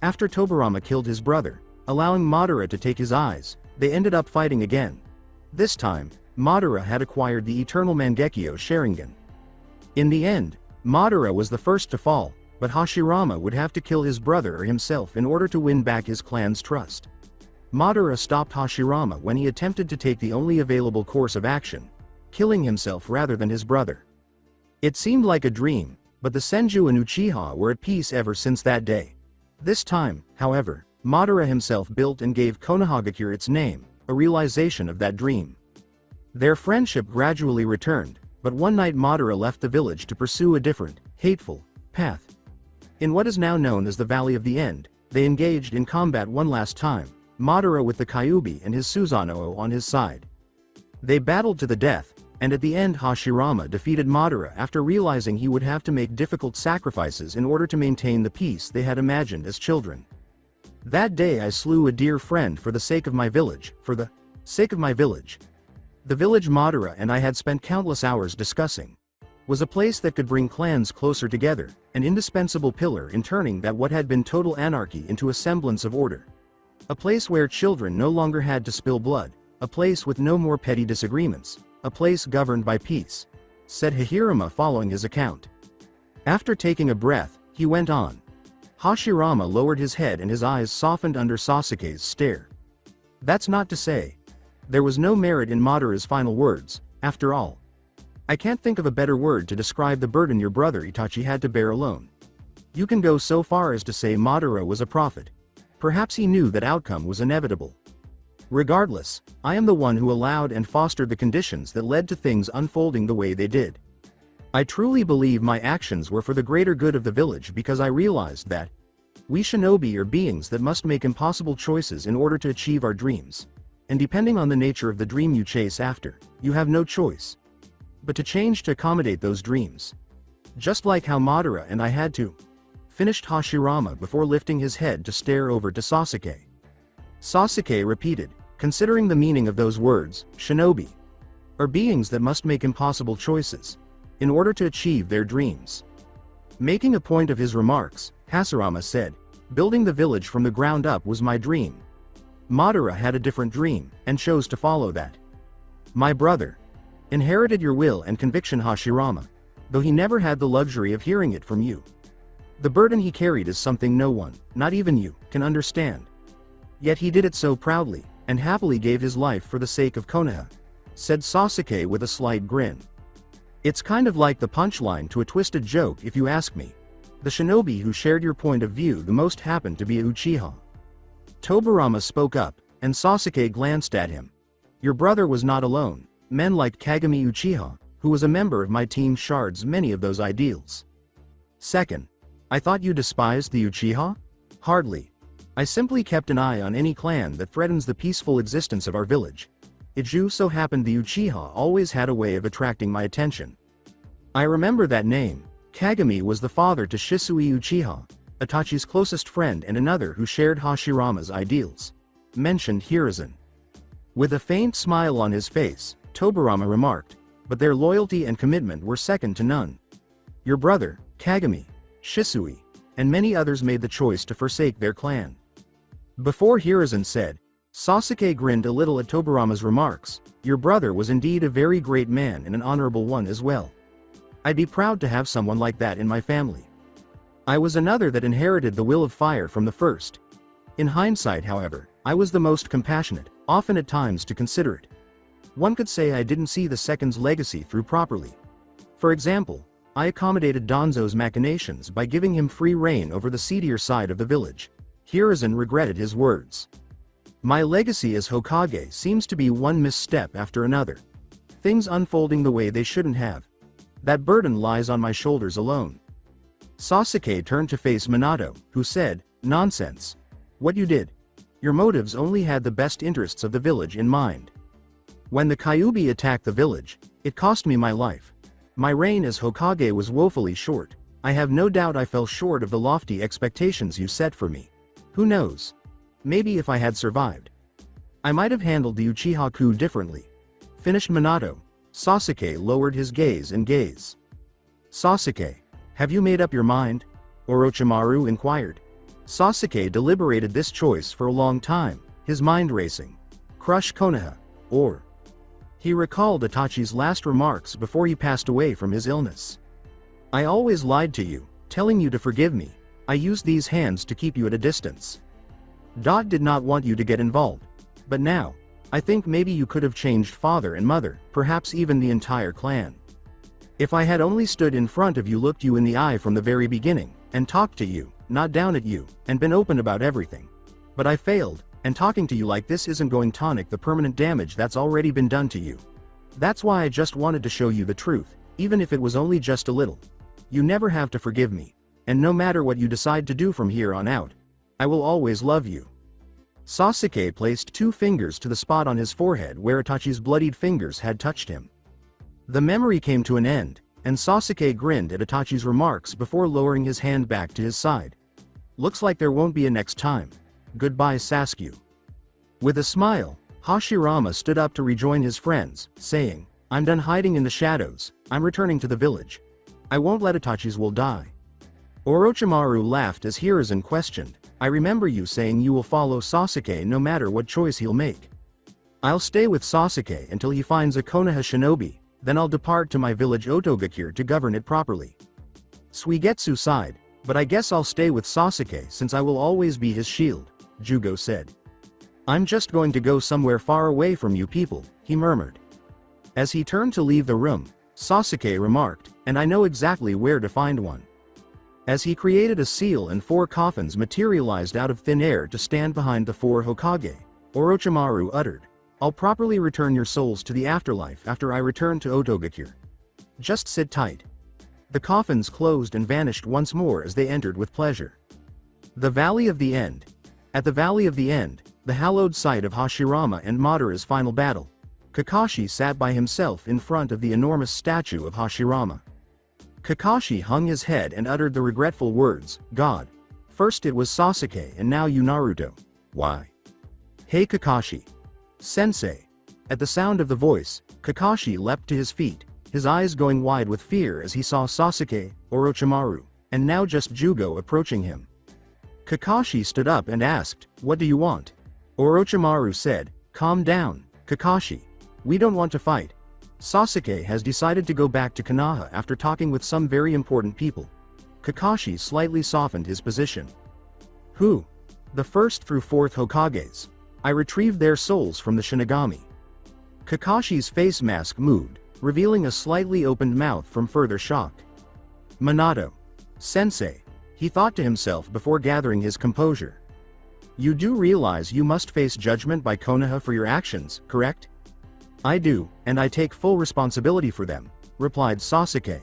After Tobirama killed his brother, allowing Madara to take his eyes, they ended up fighting again. This time, Madara had acquired the eternal Mangekyo Sharingan. In the end, Madara was the first to fall, but Hashirama would have to kill his brother or himself in order to win back his clan's trust. Madara stopped Hashirama when he attempted to take the only available course of action, killing himself rather than his brother. It seemed like a dream, but the Senju and Uchiha were at peace ever since that day. This time, however, Madara himself built and gave Konohagakure its name, a realization of that dream. Their friendship gradually returned, but one night Madara left the village to pursue a different, hateful, path. In what is now known as the Valley of the End, they engaged in combat one last time, Madara with the Kyuubi and his Susanoo on his side. They battled to the death, and at the end Hashirama defeated Madara after realizing he would have to make difficult sacrifices in order to maintain the peace they had imagined as children. That day I slew a dear friend for the sake of my village, for the sake of my village. The village Madara and I had spent countless hours discussing was a place that could bring clans closer together, an indispensable pillar in turning that what had been total anarchy into a semblance of order. A place where children no longer had to spill blood, a place with no more petty disagreements, a place governed by peace, said Hashirama following his account. After taking a breath, he went on. Hashirama lowered his head and his eyes softened under Sasuke's stare. That's not to say there was no merit in Madara's final words. After all, I can't think of a better word to describe the burden your brother Itachi had to bear alone. You can go so far as to say Madara was a prophet. Perhaps he knew that outcome was inevitable. Regardless, I am the one who allowed and fostered the conditions that led to things unfolding the way they did. I truly believe my actions were for the greater good of the village because I realized that we shinobi are beings that must make impossible choices in order to achieve our dreams. And depending on the nature of the dream you chase after, you have no choice but to change to accommodate those dreams. Just like how Madara and I had to, finished Hashirama before lifting his head to stare over to Sasuke. Sasuke repeated, considering the meaning of those words, shinobi are beings that must make impossible choices in order to achieve their dreams. Making a point of his remarks, Hashirama said, building the village from the ground up was my dream. Madara had a different dream, and chose to follow that. My brother inherited your will and conviction, Hashirama, though he never had the luxury of hearing it from you. The burden he carried is something no one, not even you, can understand. Yet he did it so proudly, and happily gave his life for the sake of Konoha, said Sasuke with a slight grin. It's kind of like the punchline to a twisted joke if you ask me. The shinobi who shared your point of view the most happened to be a Uchiha. Tobirama spoke up, and Sasuke glanced at him. Your brother was not alone. Men like Kagami Uchiha, who was a member of my team, shares many of those ideals. Second, I thought you despised the Uchiha? Hardly. I simply kept an eye on any clan that threatens the peaceful existence of our village. It just so happened the Uchiha always had a way of attracting my attention. I remember that name. Kagami was the father to Shisui Uchiha, Itachi's closest friend and another who shared Hashirama's ideals, mentioned Hiruzen. With a faint smile on his face, Tobirama remarked, but their loyalty and commitment were second to none. Your brother, Kagami, Shisui, and many others made the choice to forsake their clan. Before Hiruzen said, Sasuke grinned a little at Tobirama's remarks. Your brother was indeed a very great man and an honorable one as well. I'd be proud to have someone like that in my family. I was another that inherited the will of fire from the first. In hindsight, however, I was the most compassionate, often at times too considerate. One could say I didn't see the second's legacy through properly. For example, I accommodated Danzo's machinations by giving him free reign over the seedier side of the village. Hiruzen regretted his words. My legacy as Hokage seems to be one misstep after another. Things unfolding the way they shouldn't have. That burden lies on my shoulders alone. Sasuke turned to face Minato, who said, nonsense. What you did. Your motives only had the best interests of the village in mind. When the Kyuubi attacked the village, it cost me my life. My reign as Hokage was woefully short. I have no doubt I fell short of the lofty expectations you set for me. Who knows? Maybe if I had survived, I might have handled the Uchiha coup differently. Finished Minato. Sasuke lowered his gaze and gaze. Sasuke, have you made up your mind? Orochimaru inquired. Sasuke deliberated this choice for a long time, his mind racing. Crush Konoha, or... He recalled Itachi's last remarks before he passed away from his illness. I always lied to you, telling you to forgive me. I used these hands to keep you at a distance. Dot did not want you to get involved. But now, I think maybe you could have changed father and mother, perhaps even the entire clan. If I had only stood in front of you, looked you in the eye from the very beginning, and talked to you, not down at you, and been open about everything. But I failed, and talking to you like this isn't going to tonic the permanent damage that's already been done to you. That's why I just wanted to show you the truth, even if it was only just a little. You never have to forgive me, and no matter what you decide to do from here on out, I will always love you. Sasuke placed 2 fingers to the spot on his forehead where Itachi's bloodied fingers had touched him. The memory came to an end, and Sasuke grinned at Itachi's remarks before lowering his hand back to his side. Looks like there won't be a next time. Goodbye, Sasuke. With a smile, Hashirama stood up to rejoin his friends, saying, I'm done hiding in the shadows, I'm returning to the village. I won't let Itachi's will die. Orochimaru laughed as Hiruzen questioned, I remember you saying you will follow Sasuke no matter what choice he'll make. I'll stay with Sasuke until he finds a Konoha shinobi, then I'll depart to my village Otogakure to govern it properly. Suigetsu sighed, but I guess I'll stay with Sasuke since I will always be his shield, Jugo said. I'm just going to go somewhere far away from you people, he murmured. As he turned to leave the room, Sasuke remarked, and I know exactly where to find one. As he created a seal and 4 coffins materialized out of thin air to stand behind the 4 Hokage, Orochimaru uttered, I'll properly return your souls to the afterlife after I return to Otogakure. Just sit tight. The coffins closed and vanished once more as they entered with pleasure. The Valley of the End. At the Valley of the End, the hallowed site of Hashirama and Madara's final battle, Kakashi sat by himself in front of the enormous statue of Hashirama. Kakashi hung his head and uttered the regretful words, God. First it was Sasuke and now you Naruto. Why? Hey Kakashi. Sensei. At the sound of the voice, Kakashi leapt to his feet, his eyes going wide with fear as he saw Sasuke, Orochimaru, and now just Jugo approaching him. Kakashi stood up and asked, what do you want? Orochimaru said, calm down, Kakashi. We don't want to fight. Sasuke has decided to go back to Konoha after talking with some very important people. Kakashi slightly softened his position. Who? The 1st through 4th Hokages. I retrieved their souls from the Shinigami. Kakashi's face mask moved, revealing a slightly opened mouth from further shock. Minato. Sensei. He thought to himself before gathering his composure. You do realize you must face judgment by Konoha for your actions, correct? I do, and I take full responsibility for them, replied Sasuke.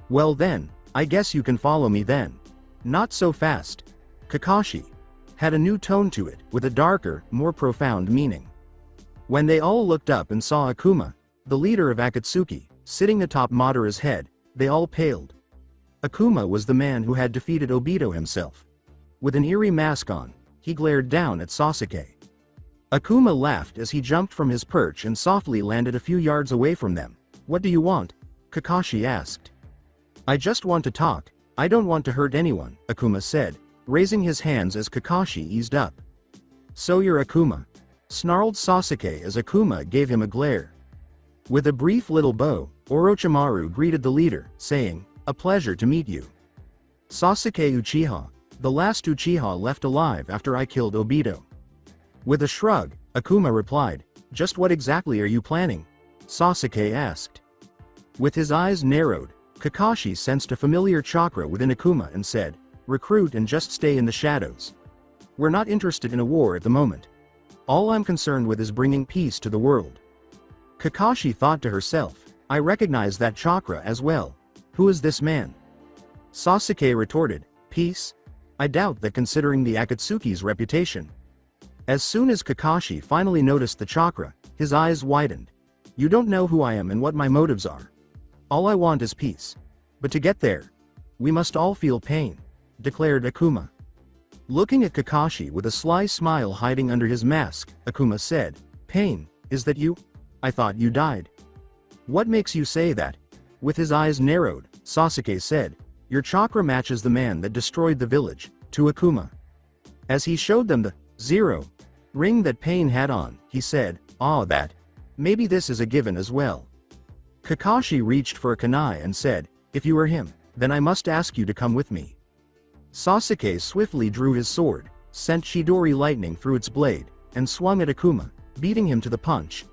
Well then, I guess you can follow me then. Not so fast. Kakashi had a new tone to it, with a darker, more profound meaning. When they all looked up and saw Akuma, the leader of Akatsuki, sitting atop Madara's head, they all paled. Akuma was the man who had defeated Obito himself. With an eerie mask on, he glared down at Sasuke. Akuma laughed as he jumped from his perch and softly landed a few yards away from them. What do you want? Kakashi asked. I just want to talk, I don't want to hurt anyone, Akuma said, raising his hands as Kakashi eased up. So you're Akuma? Snarled Sasuke as Akuma gave him a glare. With a brief little bow, Orochimaru greeted the leader, saying, a pleasure to meet you. Sasuke Uchiha, the last Uchiha left alive after I killed Obito. With a shrug, Akuma replied, just what exactly are you planning? Sasuke asked. With his eyes narrowed, Kakashi sensed a familiar chakra within Akuma and said, recruit and just stay in the shadows. We're not interested in a war at the moment. All I'm concerned with is bringing peace to the world. Kakashi thought to herself, I recognize that chakra as well. Who is this man? Sasuke retorted, peace? I doubt that considering the Akatsuki's reputation. As soon as Kakashi finally noticed the chakra, his eyes widened. You don't know who I am and what my motives are. All I want is peace. But to get there, we must all feel pain, declared Akuma. Looking at Kakashi with a sly smile hiding under his mask, Akuma said, pain, is that you? I thought you died. What makes you say that? With his eyes narrowed, Sasuke said, your chakra matches the man that destroyed the village, to Akuma. As he showed them the 0 ring that Pain had on, he said, that. Maybe this is a given as well. Kakashi reached for a kunai and said, if you are him, then I must ask you to come with me. Sasuke swiftly drew his sword, sent Chidori lightning through its blade, and swung at Akuma, beating him to the punch.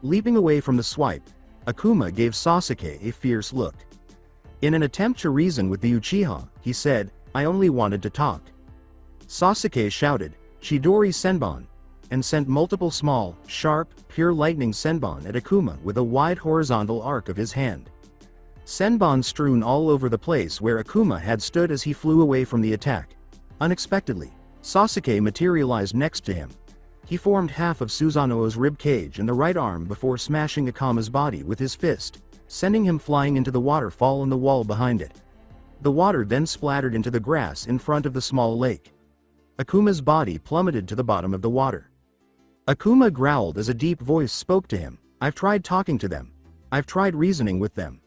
Leaping away from the swipe, Akuma gave Sasuke a fierce look. In an attempt to reason with the Uchiha, he said, I only wanted to talk. Sasuke shouted, Chidori Senbon, and sent multiple small, sharp, pure lightning Senbon at Akuma with a wide horizontal arc of his hand. Senbon strewn all over the place where Akuma had stood as he flew away from the attack. Unexpectedly, Sasuke materialized next to him. He formed half of Susanoo's rib cage in the right arm before smashing Akuma's body with his fist, sending him flying into the waterfall in the wall behind it. The water then splattered into the grass in front of the small lake. Akuma's body plummeted to the bottom of the water. Akuma growled as a deep voice spoke to him, I've tried talking to them. I've tried reasoning with them.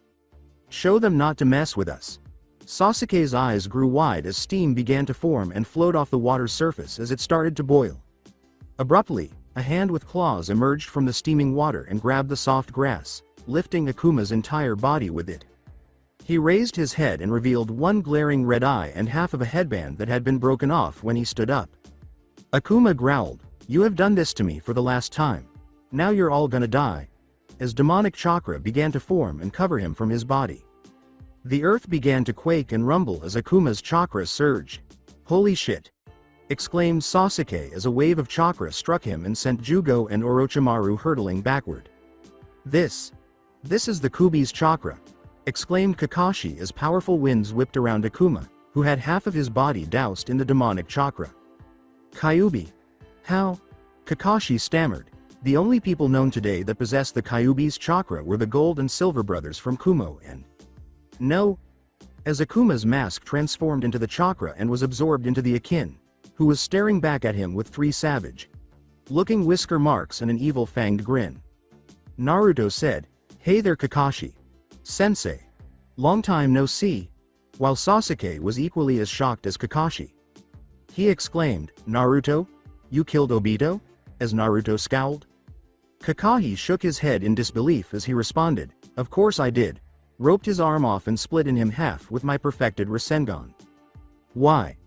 Show them not to mess with us. Sasuke's eyes grew wide as steam began to form and float off the water's surface as it started to boil. Abruptly, a hand with claws emerged from the steaming water and grabbed the soft grass, lifting Akuma's entire body with it. He raised his head and revealed one glaring red eye and half of a headband that had been broken off when he stood up. Akuma growled, You have done this to me for the last time. Now you're all gonna die. As demonic chakra began to form and cover him from his body. The earth began to quake and rumble as Akuma's chakra surged. Holy shit! Exclaimed Sasuke as a wave of chakra struck him and sent Jugo and Orochimaru hurtling backward. This is the Kubi's chakra! Exclaimed Kakashi as powerful winds whipped around Akuma, who had half of his body doused in the demonic chakra. Kyuubi. How? Kakashi stammered. The only people known today that possessed the Kyuubi's chakra were the Gold and Silver brothers from Kumo and... No. As Akuma's mask transformed into the chakra and was absorbed into the Akin, who was staring back at him with 3 savage-looking whisker marks and an evil fanged grin. Naruto said, Hey there Kakashi. Sensei. Long time no see. While Sasuke was equally as shocked as Kakashi. He exclaimed, Naruto? You killed Obito? As Naruto scowled. Kakashi shook his head in disbelief as he responded, Of course I did. Roped his arm off and split in him half with my perfected Rasengan. Why?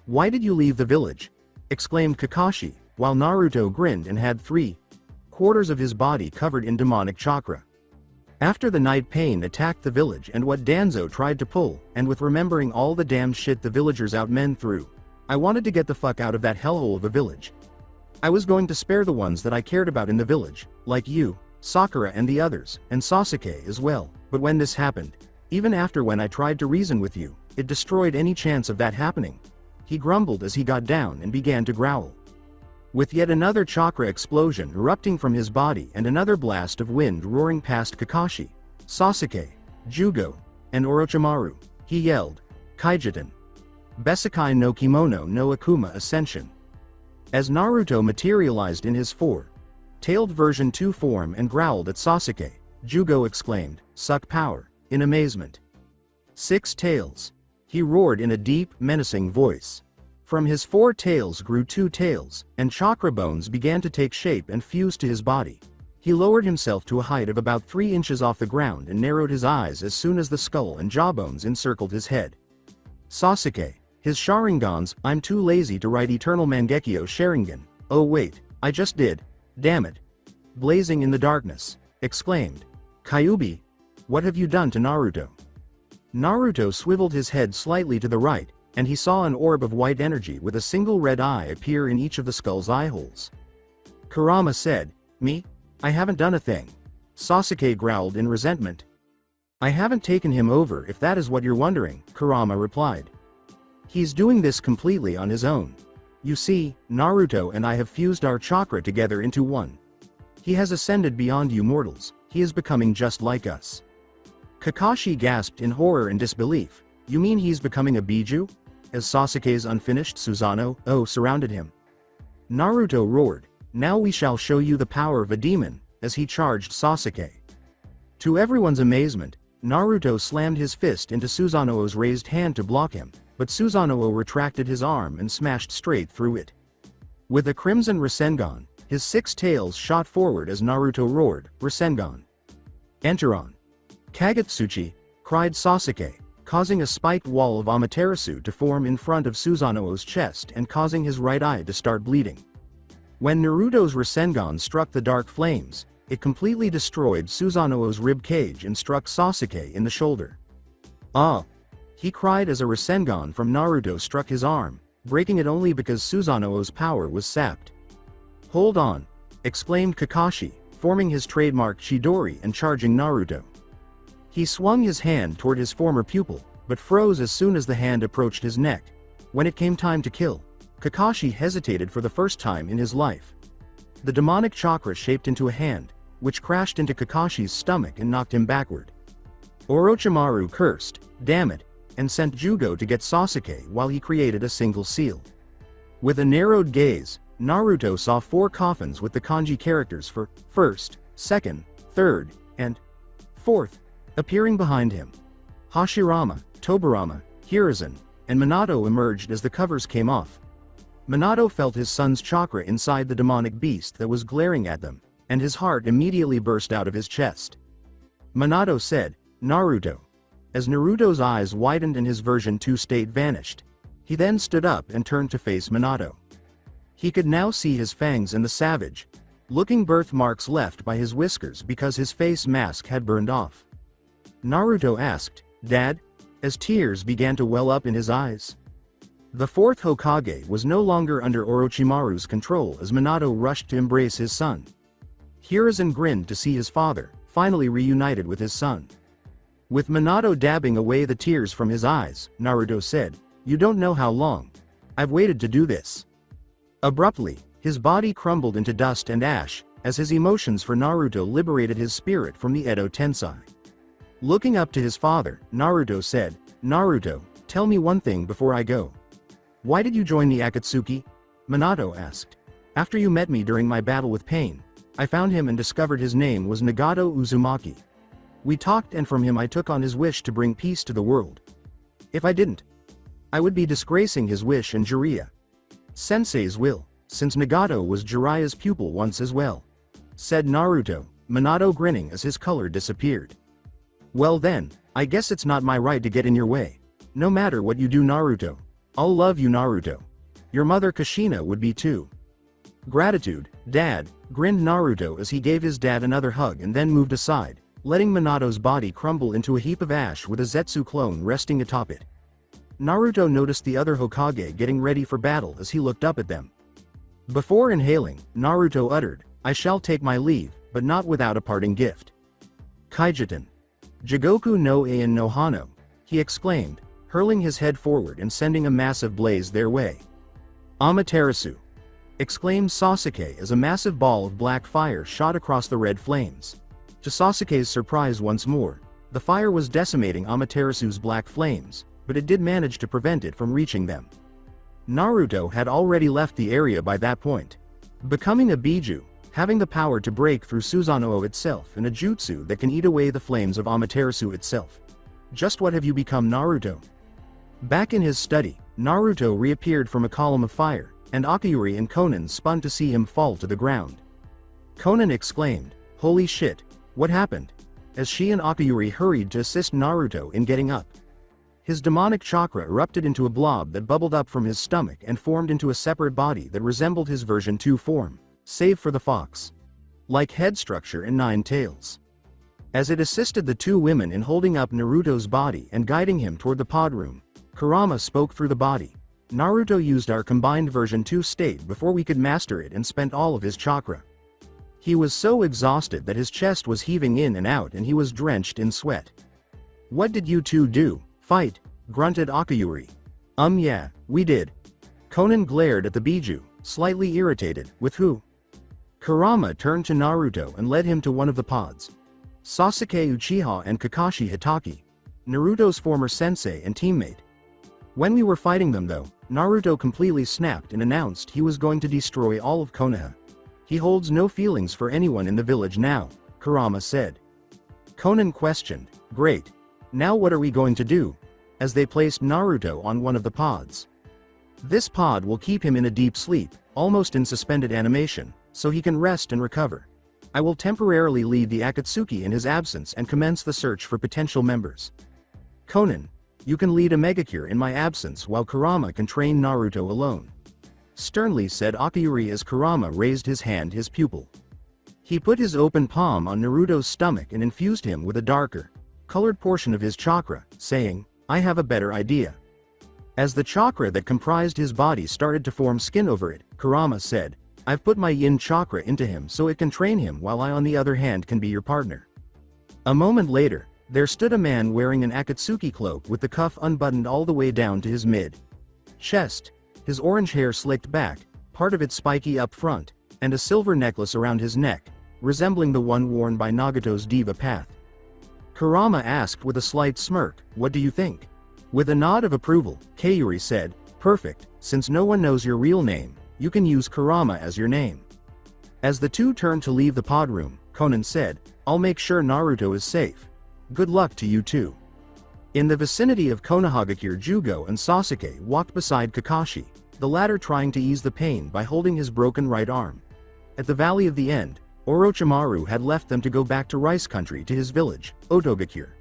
Why did you leave the village? Exclaimed Kakashi, while Naruto grinned and had 3/4 of his body covered in demonic chakra. After the night pain attacked the village and what Danzo tried to pull, and with remembering all the damn shit the villagers outmen through, I wanted to get the fuck out of that hellhole of a village. I was going to spare the ones that I cared about in the village, like you, Sakura and the others, and Sasuke as well, but when this happened, even after when I tried to reason with you, it destroyed any chance of that happening. He grumbled as he got down and began to growl. With yet another chakra explosion erupting from his body and another blast of wind roaring past Kakashi, Sasuke, Jugo, and Orochimaru, he yelled, Kaijiten. Besekai no Kimono no Akuma Ascension. As Naruto materialized in his 4-tailed version 2 form and growled at Sasuke, Jugo exclaimed, Suck power, in amazement. 6 tails. He roared in a deep, menacing voice. From his 4 tails grew 2 tails, and chakra bones began to take shape and fuse to his body. He lowered himself to a height of about 3 inches off the ground and narrowed his eyes as soon as the skull and jawbones encircled his head. Sasuke, his Sharingans, I'm too lazy to write Eternal Mangekyo Sharingan, oh wait, I just did, damn it. Blazing in the darkness, exclaimed, Kyuubi, what have you done to Naruto? Naruto swiveled his head slightly to the right, and he saw an orb of white energy with a single red eye appear in each of the skull's eye holes. Kurama said, Me? I haven't done a thing. Sasuke growled in resentment. I haven't taken him over if that is what you're wondering, Kurama replied. He's doing this completely on his own. You see, Naruto and I have fused our chakra together into one. He has ascended beyond you mortals, he is becoming just like us. Kakashi gasped in horror and disbelief, you mean he's becoming a Biju? As Sasuke's unfinished Susanoo surrounded him. Naruto roared, now we shall show you the power of a demon, as he charged Sasuke. To everyone's amazement, Naruto slammed his fist into Susanoo's raised hand to block him, but Susanoo retracted his arm and smashed straight through it. With a crimson Rasengan, his 6 tails shot forward as Naruto roared, Rasengan. Enter on. Kagetsuchi, cried Sasuke, causing a spiked wall of Amaterasu to form in front of Susanoo's chest and causing his right eye to start bleeding. When Naruto's Rasengan struck the dark flames, it completely destroyed Susanoo's rib cage and struck Sasuke in the shoulder. Ah! He cried as a Rasengan from Naruto struck his arm, breaking it only because Susanoo's power was sapped. "Hold on!" exclaimed Kakashi, forming his trademark Chidori and charging Naruto. He swung his hand toward his former pupil, but froze as soon as the hand approached his neck. When it came time to kill, Kakashi hesitated for the first time in his life. The demonic chakra shaped into a hand, which crashed into Kakashi's stomach and knocked him backward. Orochimaru cursed, "Damn it," and sent Jugo to get Sasuke while he created a single seal. With a narrowed gaze, Naruto saw 4 coffins with the kanji characters for first, second, third, and fourth appearing behind him. Hashirama, Tobirama, Hiruzen, and Minato emerged as the covers came off. Minato felt his son's chakra inside the demonic beast that was glaring at them, and his heart immediately burst out of his chest. Minato said, "Naruto." As Naruto's eyes widened and his version 2 state vanished, he then stood up and turned to face Minato. He could now see his fangs and the savage looking birthmarks left by his whiskers because his face mask had burned off. Naruto asked, "Dad?" as tears began to well up in his eyes. The 4th Hokage was no longer under Orochimaru's control as Minato rushed to embrace his son. Hiruzen grinned to see his father, finally reunited with his son. With Minato dabbing away the tears from his eyes, Naruto said, "You don't know how long I've waited to do this." Abruptly, his body crumbled into dust and ash, as his emotions for Naruto liberated his spirit from the Edo Tensei. Looking up to his father, Naruto said, "Naruto, tell me one thing before I go. Why did you join the Akatsuki?" Minato asked. "After you met me during my battle with Pain, I found him and discovered his name was Nagato Uzumaki. We talked and from him I took on his wish to bring peace to the world. If I didn't, I would be disgracing his wish and Jiraiya Sensei's will, since Nagato was Jiraiya's pupil once as well," said Naruto, Minato grinning as his color disappeared. "Well then, I guess it's not my right to get in your way. No matter what you do, Naruto, I'll love you, Naruto. Your mother Kushina would be too." "Gratitude, Dad," grinned Naruto as he gave his dad another hug and then moved aside, letting Minato's body crumble into a heap of ash with a Zetsu clone resting atop it. Naruto noticed the other Hokage getting ready for battle as he looked up at them. Before inhaling, Naruto uttered, "I shall take my leave, but not without a parting gift." "Kaijiten. Jigoku no Ain no Hano," he exclaimed, hurling his head forward and sending a massive blaze their way. "Amaterasu," exclaimed Sasuke as a massive ball of black fire shot across the red flames. To Sasuke's surprise once more, the fire was decimating Amaterasu's black flames, but it did manage to prevent it from reaching them. Naruto had already left the area by that point. Becoming a Biju, having the power to break through Susanoo itself and a jutsu that can eat away the flames of Amaterasu itself. Just what have you become, Naruto? Back in his study, Naruto reappeared from a column of fire, and Akiyuri and Konan spun to see him fall to the ground. Konan exclaimed, "Holy shit, what happened?" as she and Akiyuri hurried to assist Naruto in getting up. His demonic chakra erupted into a blob that bubbled up from his stomach and formed into a separate body that resembled his version 2 form, save for the fox like head structure and 9 tails. As it assisted the 2 women in holding up Naruto's body and guiding him toward the pod room, Kurama spoke through the body. "Naruto used our combined version 2 state before we could master it and spent all of his chakra. He was so exhausted that his chest was heaving in and out and he was drenched in sweat." "What did you two do? Fight?" grunted Akiyuri. Yeah, we did." Konan glared at the Biju, slightly irritated. "With who?" Kurama turned to Naruto and led him to one of the pods. "Sasuke Uchiha and Kakashi Hitaki, Naruto's former sensei and teammate. When we were fighting them though, Naruto completely snapped and announced he was going to destroy all of Konoha. He holds no feelings for anyone in the village now," Kurama said. Konan questioned, "Great. Now what are we going to do?" as they placed Naruto on one of the pods. "This pod will keep him in a deep sleep, almost in suspended animation, so he can rest and recover. I will temporarily lead the Akatsuki in his absence and commence the search for potential members. Konan, you can lead a megacure in my absence while Kurama can train Naruto alone," sternly said Akiyuri as Kurama raised his hand his pupil. He put his open palm on Naruto's stomach and infused him with a darker, colored portion of his chakra, saying, I have a better idea. As the chakra that comprised his body started to form skin over it, Kurama said, I've put my yin chakra into him so it can train him while I on the other hand can be your partner. A moment later, there stood a man wearing an Akatsuki cloak with the cuff unbuttoned all the way down to his mid-chest, his orange hair slicked back, part of it spiky up front, and a silver necklace around his neck, resembling the one worn by Nagato's diva path. Kurama asked with a slight smirk, what do you think? With a nod of approval, Kayuri said, perfect, since no one knows your real name, you can use Kurama as your name. As the two turned to leave the pod room, Conan said, I'll make sure Naruto is safe. Good luck to you too. In the vicinity of Konohagakure, Jugo and Sasuke walked beside Kakashi, the latter trying to ease the pain by holding his broken right arm. At the Valley of the End, Orochimaru had left them to go back to Rice Country to his village, Otogakure.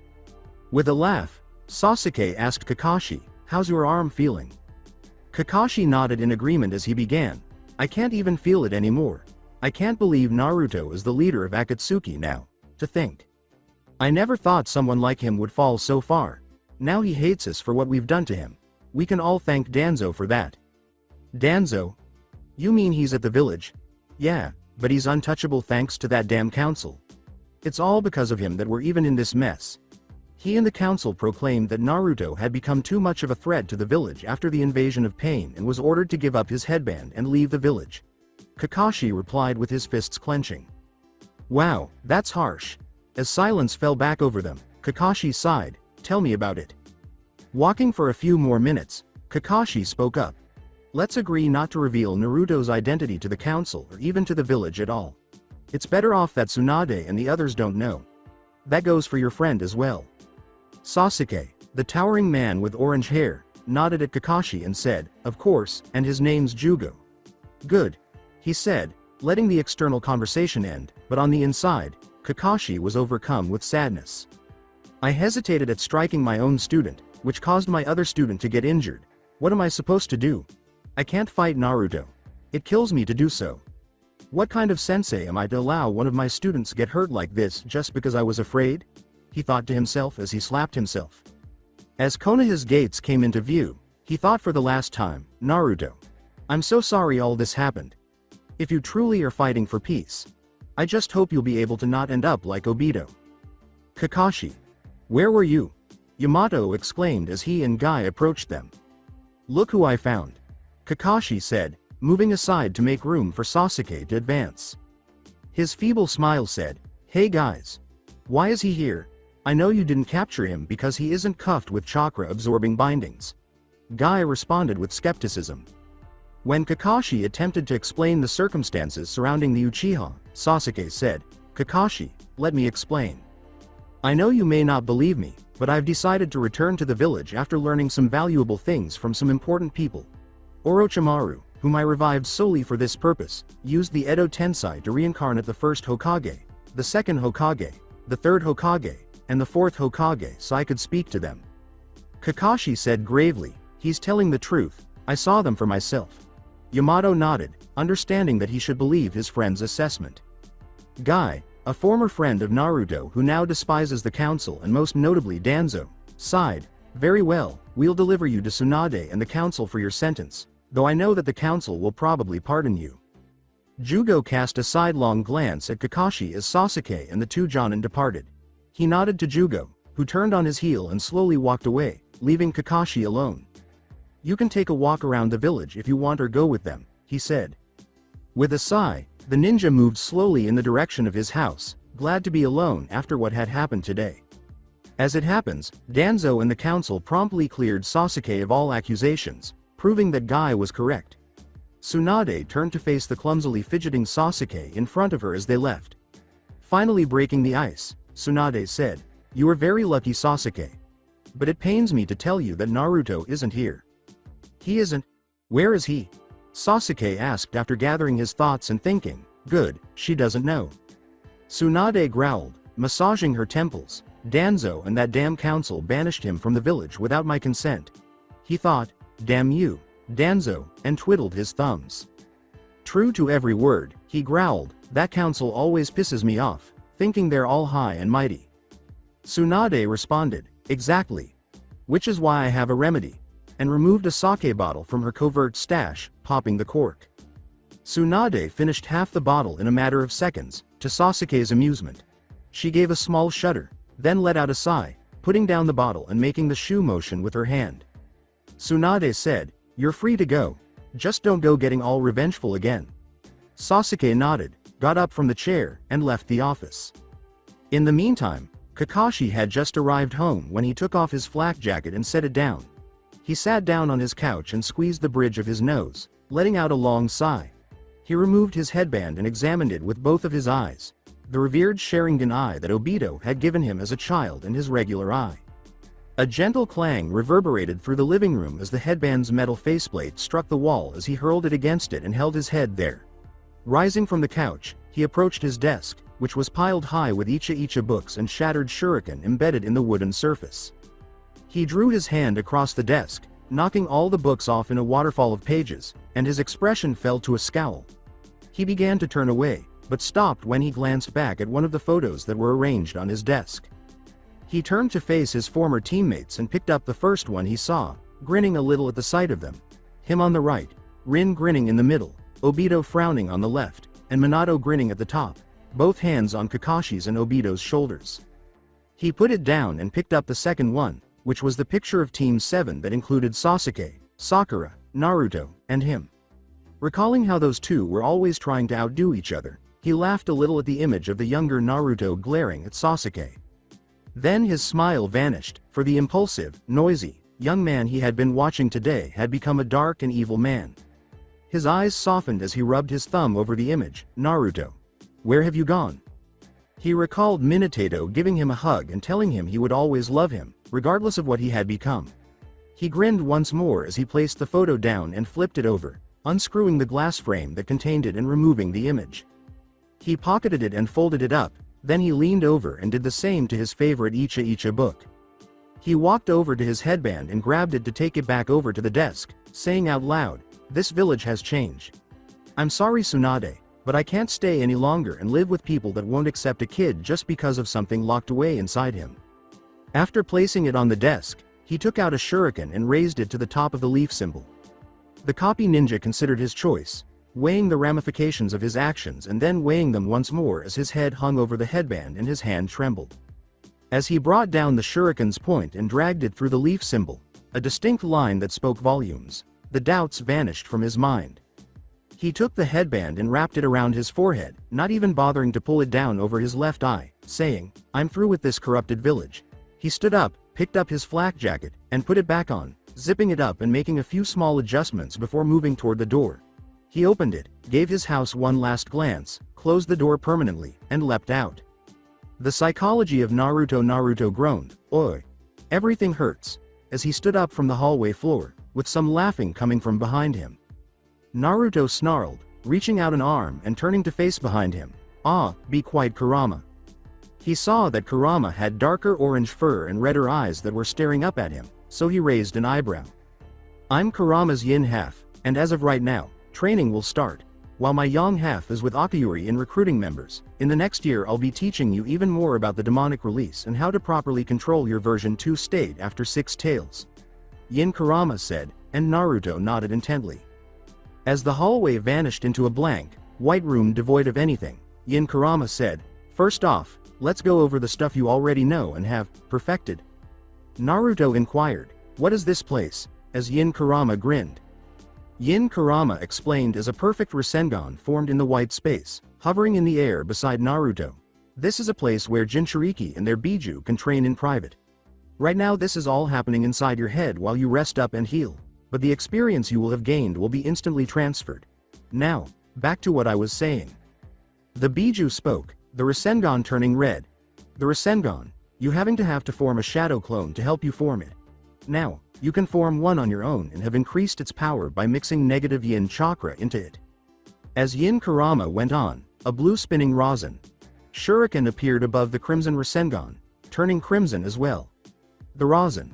With a laugh, Sasuke asked Kakashi, how's your arm feeling? Kakashi nodded in agreement as he began, I can't even feel it anymore. I can't believe Naruto is the leader of Akatsuki now. To think. I never thought someone like him would fall so far. Now he hates us for what we've done to him. We can all thank Danzo for that. Danzo? You mean he's at the village? Yeah, but he's untouchable thanks to that damn council. It's all because of him that we're even in this mess. He and the council proclaimed that Naruto had become too much of a threat to the village after the invasion of Pain and was ordered to give up his headband and leave the village. Kakashi replied with his fists clenching. Wow, that's harsh. As silence fell back over them, Kakashi sighed, tell me about it. Walking for a few more minutes, Kakashi spoke up. Let's agree not to reveal Naruto's identity to the council or even to the village at all. It's better off that Tsunade and the others don't know. That goes for your friend as well. Sasuke, the towering man with orange hair, nodded at Kakashi and said, of course, and his name's Jugo. Good. He said, letting the external conversation end, but on the inside, Kakashi was overcome with sadness. I hesitated at striking my own student, which caused my other student to get injured. What am I supposed to do? I can't fight Naruto. It kills me to do so. What kind of sensei am I to allow one of my students get hurt like this just because I was afraid? He thought to himself as he slapped himself. As Konoha's gates came into view, he thought for the last time, Naruto. I'm so sorry all this happened. If you truly are fighting for peace, I just hope you'll be able to not end up like Obito. Kakashi. Where were you? Yamato exclaimed as he and Guy approached them. Look who I found. Kakashi said, moving aside to make room for Sasuke to advance. His feeble smile said, hey guys. Why is he here? I know you didn't capture him because he isn't cuffed with chakra-absorbing bindings. Guy responded with skepticism. When Kakashi attempted to explain the circumstances surrounding the Uchiha, Sasuke said, Kakashi, let me explain. I know you may not believe me, but I've decided to return to the village after learning some valuable things from some important people. Orochimaru, whom I revived solely for this purpose, used the Edo Tensei to reincarnate the first Hokage, the second Hokage, the third Hokage, and the fourth Hokage so I could speak to them. Kakashi said gravely, he's telling the truth, I saw them for myself. Yamato nodded, understanding that he should believe his friend's assessment. Guy, a former friend of Naruto who now despises the council and most notably Danzo, sighed, very well, we'll deliver you to Tsunade and the council for your sentence, though I know that the council will probably pardon you. Jugo cast a sidelong glance at Kakashi as Sasuke and the two Jonin departed. He nodded to Jugo, who turned on his heel and slowly walked away, leaving Kakashi alone. You can take a walk around the village if you want or go with them, he said. With a sigh, the ninja moved slowly in the direction of his house, glad to be alone after what had happened today. As it happens, Danzo and the council promptly cleared Sasuke of all accusations, proving that Guy was correct. Tsunade turned to face the clumsily fidgeting Sasuke in front of her as they left. Finally breaking the ice, Tsunade said, you are very lucky Sasuke. But it pains me to tell you that Naruto isn't here. He isn't? Where is he? Sasuke asked after gathering his thoughts and thinking, good, she doesn't know. Tsunade growled, massaging her temples, Danzo and that damn council banished him from the village without my consent. He thought, damn you, Danzo, and twiddled his thumbs. True to every word, he growled, that council always pisses me off, thinking they're all high and mighty. Tsunade responded, exactly. which is why I have a remedy, and removed a sake bottle from her covert stash, popping the cork. Tsunade finished half the bottle in a matter of seconds, to Sasuke's amusement. She gave a small shudder, then let out a sigh, putting down the bottle and making the shoe motion with her hand. Tsunade said, "You're free to go. Just don't go getting all revengeful again." Sasuke nodded, got up from the chair, and left the office. In the meantime, Kakashi had just arrived home when he took off his flak jacket and set it down. He sat down on his couch and squeezed the bridge of his nose, letting out a long sigh. He removed his headband and examined it with both of his eyes, the revered Sharingan eye that Obito had given him as a child and his regular eye. A gentle clang reverberated through the living room as the headband's metal faceplate struck the wall as he hurled it against it and held his head there. Rising from the couch, he approached his desk, which was piled high with Uchiha books and shattered shuriken embedded in the wooden surface. He drew his hand across the desk, knocking all the books off in a waterfall of pages, and his expression fell to a scowl. He began to turn away, but stopped when he glanced back at one of the photos that were arranged on his desk. He turned to face his former teammates and picked up the first one he saw, grinning a little at the sight of them. Him on the right, Rin grinning in the middle, Obito frowning on the left, and Minato grinning at the top, both hands on Kakashi's and Obito's shoulders. He put it down and picked up the second one, which was the picture of Team 7 that included Sasuke, Sakura, Naruto, and him. Recalling how those two were always trying to outdo each other, he laughed a little at the image of the younger Naruto glaring at Sasuke. Then his smile vanished, for the impulsive, noisy, young man he had been watching today had become a dark and evil man. His eyes softened as he rubbed his thumb over the image. "Naruto, where have you gone?" He recalled Minato giving him a hug and telling him he would always love him, regardless of what he had become. He grinned once more as he placed the photo down and flipped it over, unscrewing the glass frame that contained it and removing the image. He pocketed it and folded it up, then he leaned over and did the same to his favorite Uchiha book. He walked over to his headband and grabbed it to take it back over to the desk, saying out loud, "This village has changed. I'm sorry Tsunade, but I can't stay any longer and live with people that won't accept a kid just because of something locked away inside him." After placing it on the desk, he took out a shuriken and raised it to the top of the leaf symbol. The copy ninja considered his choice, weighing the ramifications of his actions and then weighing them once more as his head hung over the headband and his hand trembled. As he brought down the shuriken's point and dragged it through the leaf symbol, a distinct line that spoke volumes, the doubts vanished from his mind. He took the headband and wrapped it around his forehead, not even bothering to pull it down over his left eye, saying, "I'm through with this corrupted village." He stood up, picked up his flak jacket, and put it back on, zipping it up and making a few small adjustments before moving toward the door. He opened it, gave his house one last glance, closed the door permanently, and leapt out. The psychology of Naruto groaned, "Oi. Everything hurts," as he stood up from the hallway floor, with some laughing coming from behind him. Naruto snarled, reaching out an arm and turning to face behind him. "Ah, be quiet Kurama." He saw that Kurama had darker orange fur and redder eyes that were staring up at him, so he raised an eyebrow. "I'm Kurama's yin half, and as of right now, training will start. While my yang half is with Akayuri in recruiting members, in the next year I'll be teaching you even more about the demonic release and how to properly control your version 2 state after 6 tails." Yin Kurama said, and Naruto nodded intently. As the hallway vanished into a blank, white room devoid of anything, Yin Kurama said, "First off, let's go over the stuff you already know and have perfected." Naruto inquired, "What is this place?" as Yin Kurama grinned. Yin Kurama explained as a perfect Rasengan formed in the white space, hovering in the air beside Naruto. "This is a place where Jinchuriki and their Biju can train in private. Right now this is all happening inside your head while you rest up and heal, but the experience you will have gained will be instantly transferred. Now, back to what I was saying." The Biju spoke, the Rasengan turning red. "The Rasengan, you having to have to form a shadow clone to help you form it. Now, you can form one on your own and have increased its power by mixing negative yin chakra into it." As Yin Kurama went on, a blue spinning Rasen shuriken appeared above the crimson Rasengan, turning crimson as well. The Rasen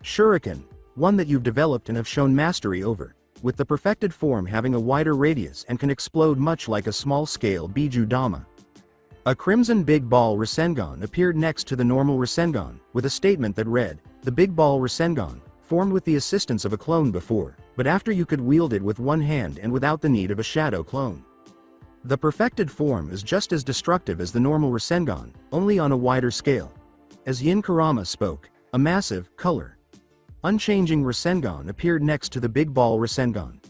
shuriken, one that you've developed and have shown mastery over, with the perfected form having a wider radius and can explode much like a small-scale Biju Dama. A crimson big ball Rasengan appeared next to the normal Rasengan, with a statement that read, the Big Ball Rasengan, formed with the assistance of a clone before, but after you could wield it with one hand and without the need of a shadow clone. The perfected form is just as destructive as the normal Rasengan, only on a wider scale. As Yin Kurama spoke, a massive, color unchanging Rasengan appeared next to the Big Ball Rasengan.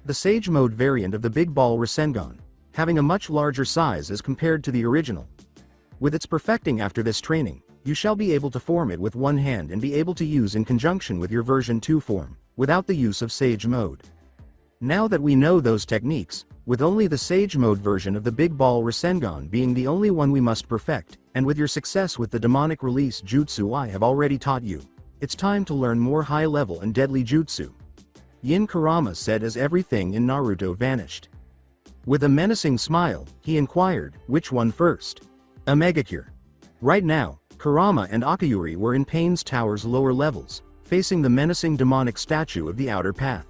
The Sage Mode variant of the Big Ball Rasengan, having a much larger size as compared to the original. With its perfecting after this training, you shall be able to form it with one hand and be able to use in conjunction with your version 2 form, without the use of Sage Mode. Now that we know those techniques, with only the Sage Mode version of the Big Ball Rasengan being the only one we must perfect, and with your success with the demonic release jutsu I have already taught you, it's time to learn more high-level and deadly jutsu. Yin Kurama said as everything in Naruto vanished. With a menacing smile, he inquired, which one first? A Megacure. Right now, Kurama and Akayuri were in Pain's Tower's lower levels, facing the menacing demonic statue of the outer path.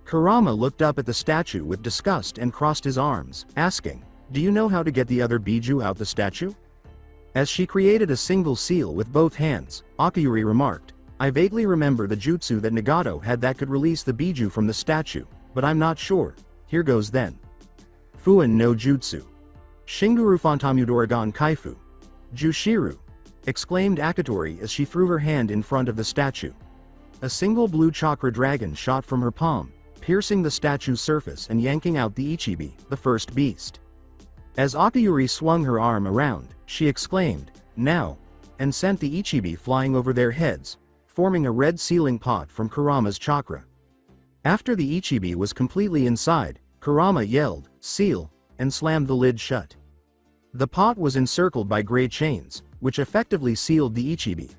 Kurama looked up at the statue with disgust and crossed his arms, asking, "Do you know how to get the other Biju out the statue?" As she created a single seal with both hands, Akayuri remarked, "I vaguely remember the jutsu that Nagato had that could release the Biju from the statue, but I'm not sure. Here goes then. Fuin no Jutsu. Shinguru Fantamudorigan Kaifu. Jushiru," exclaimed Akatori as she threw her hand in front of the statue. A single blue chakra dragon shot from her palm, piercing the statue's surface and yanking out the Ichibi, the first beast. As Akayuri swung her arm around, she exclaimed, "Now!" and sent the Ichibi flying over their heads, forming a red sealing pot from Kurama's chakra. After the Ichibi was completely inside, Kurama yelled, "Seal," and slammed the lid shut. The pot was encircled by gray chains, which effectively sealed the Ichibi.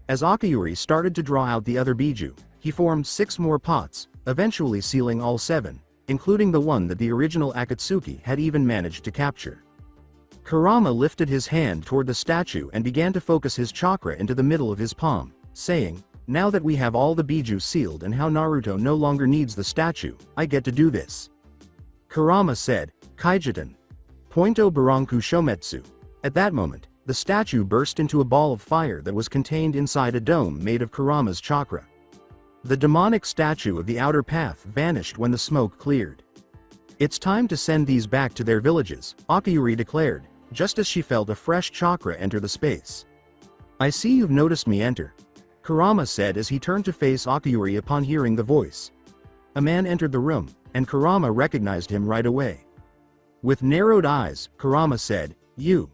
As Akayuri started to draw out the other Biju, he formed 6 more pots, eventually sealing all 7, including the one that the original Akatsuki had even managed to capture. Kurama lifted his hand toward the statue and began to focus his chakra into the middle of his palm, saying, "Now that we have all the Biju sealed and how Naruto no longer needs the statue, I get to do this." Kurama said, "Kaijiten. Pointo Baranku Shometsu." At that moment, the statue burst into a ball of fire that was contained inside a dome made of Kurama's chakra. The demonic statue of the outer path vanished when the smoke cleared. "It's time to send these back to their villages," Akayuri declared, just as she felt a fresh chakra enter the space. "I see you've noticed me enter," Kurama said as he turned to face Akayuri upon hearing the voice. A man entered the room, and Kurama recognized him right away. With narrowed eyes, Kurama said, You're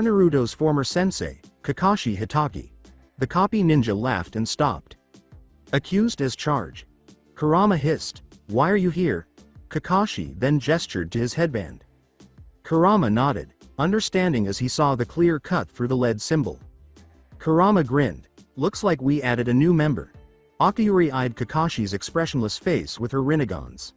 Naruto's former sensei, Kakashi Hitaki." The copy ninja laughed and stopped. "Accused as charged." Kurama hissed, "Why are you here?" Kakashi then gestured to his headband. Kurama nodded, understanding as he saw the clear cut through the lead symbol. Kurama grinned, "Looks like we added a new member." Akayuri eyed Kakashi's expressionless face with her Rinnegan's.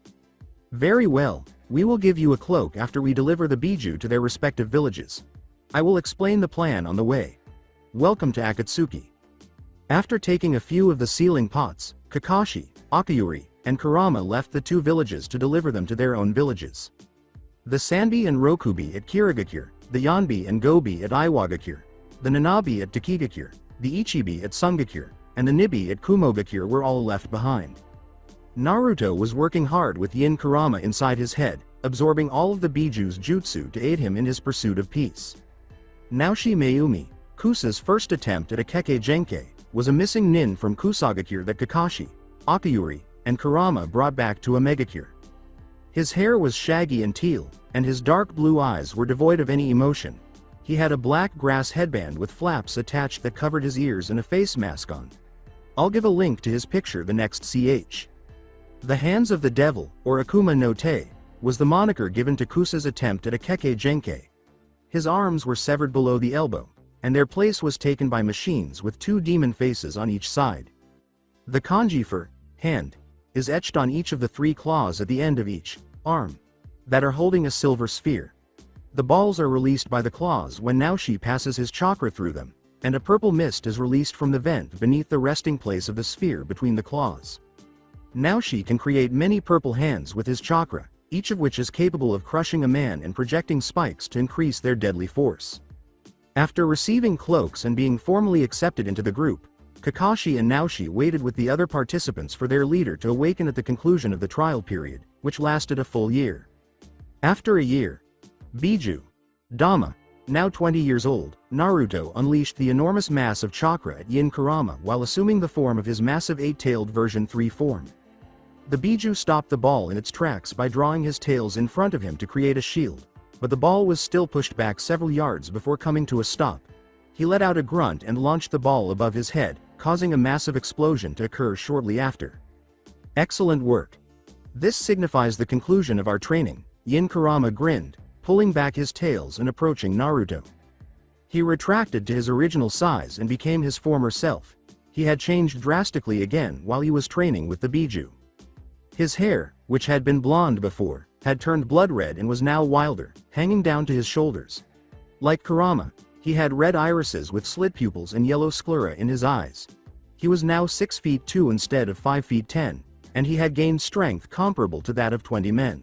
"Very well, we will give you a cloak after we deliver the Biju to their respective villages. I will explain the plan on the way. Welcome to Akatsuki." After taking a few of the sealing pots, Kakashi, Akayuri, and Kurama left the 2 villages to deliver them to their own villages. The Sanbi and Rokubi at Kirigakure, the Yanbi and Gobi at Iwagakure, the Nanabi at Takigakure, the Ichibi at Sungakure, and the Nibi at Kumogakure were all left behind. Naruto was working hard with Yin Kurama inside his head, absorbing all of the Biju's jutsu to aid him in his pursuit of peace. Naoshi Mayumi, Kusa's first attempt at a Keke Genkai, was a missing nin from Kusagakure that Kakashi, Akayuri, and Kurama brought back to a Megakure. His hair was shaggy and teal, and his dark blue eyes were devoid of any emotion. He had a black grass headband with flaps attached that covered his ears and a face mask on. I'll give a link to his picture the next ch. The Hands of the Devil, or Akuma no Te, was the moniker given to Kusa's attempt at a Keke Genkai. His arms were severed below the elbow, and their place was taken by machines with 2 demon faces on each side. The kanji for hand is etched on each of the 3 claws at the end of each arm that are holding a silver sphere. The balls are released by the claws when Naoshi passes his chakra through them, and a purple mist is released from the vent beneath the resting place of the sphere between the claws. Naoshi can create many purple hands with his chakra, each of which is capable of crushing a man and projecting spikes to increase their deadly force. After receiving cloaks and being formally accepted into the group, Kakashi and Naoshi waited with the other participants for their leader to awaken at the conclusion of the trial period, which lasted a full year. After a year, Biju, Dama, now 20 years old, Naruto unleashed the enormous mass of chakra at Yin Kurama while assuming the form of his massive 8-tailed version 3 form. The Biju stopped the ball in its tracks by drawing his tails in front of him to create a shield, but the ball was still pushed back several yards before coming to a stop. He let out a grunt and launched the ball above his head, causing a massive explosion to occur shortly after. Excellent work. This signifies the conclusion of our training, Yin Kurama grinned, pulling back his tails and approaching Naruto. He retracted to his original size and became his former self. He had changed drastically again while he was training with the Biju. His hair, which had been blonde before, had turned blood red and was now wilder, hanging down to his shoulders. Like Kurama, he had red irises with slit pupils and yellow sclera in his eyes. He was now 6 feet 2 instead of 5 feet 10, and he had gained strength comparable to that of 20 men.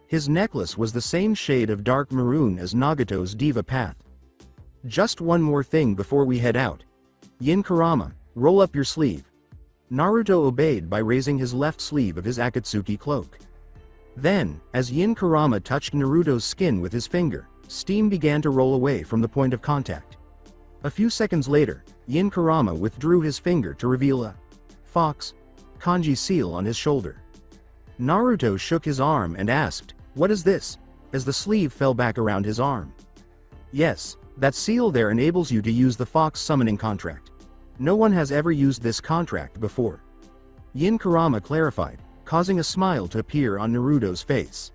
His necklace was the same shade of dark maroon as Nagato's Diva Path. Just one more thing before we head out. Yin Kurama, roll up your sleeve. Naruto obeyed by raising his left sleeve of his Akatsuki cloak. Then, as Yin Kurama touched Naruto's skin with his finger, steam began to roll away from the point of contact. A few seconds later, Yin Kurama withdrew his finger to reveal a fox kanji seal on his shoulder. Naruto shook his arm and asked, "What is this?" as the sleeve fell back around his arm. "Yes, that seal there enables you to use the fox summoning contract. No one has ever used this contract before." Yin Kurama clarified, causing a smile to appear on Naruto's face.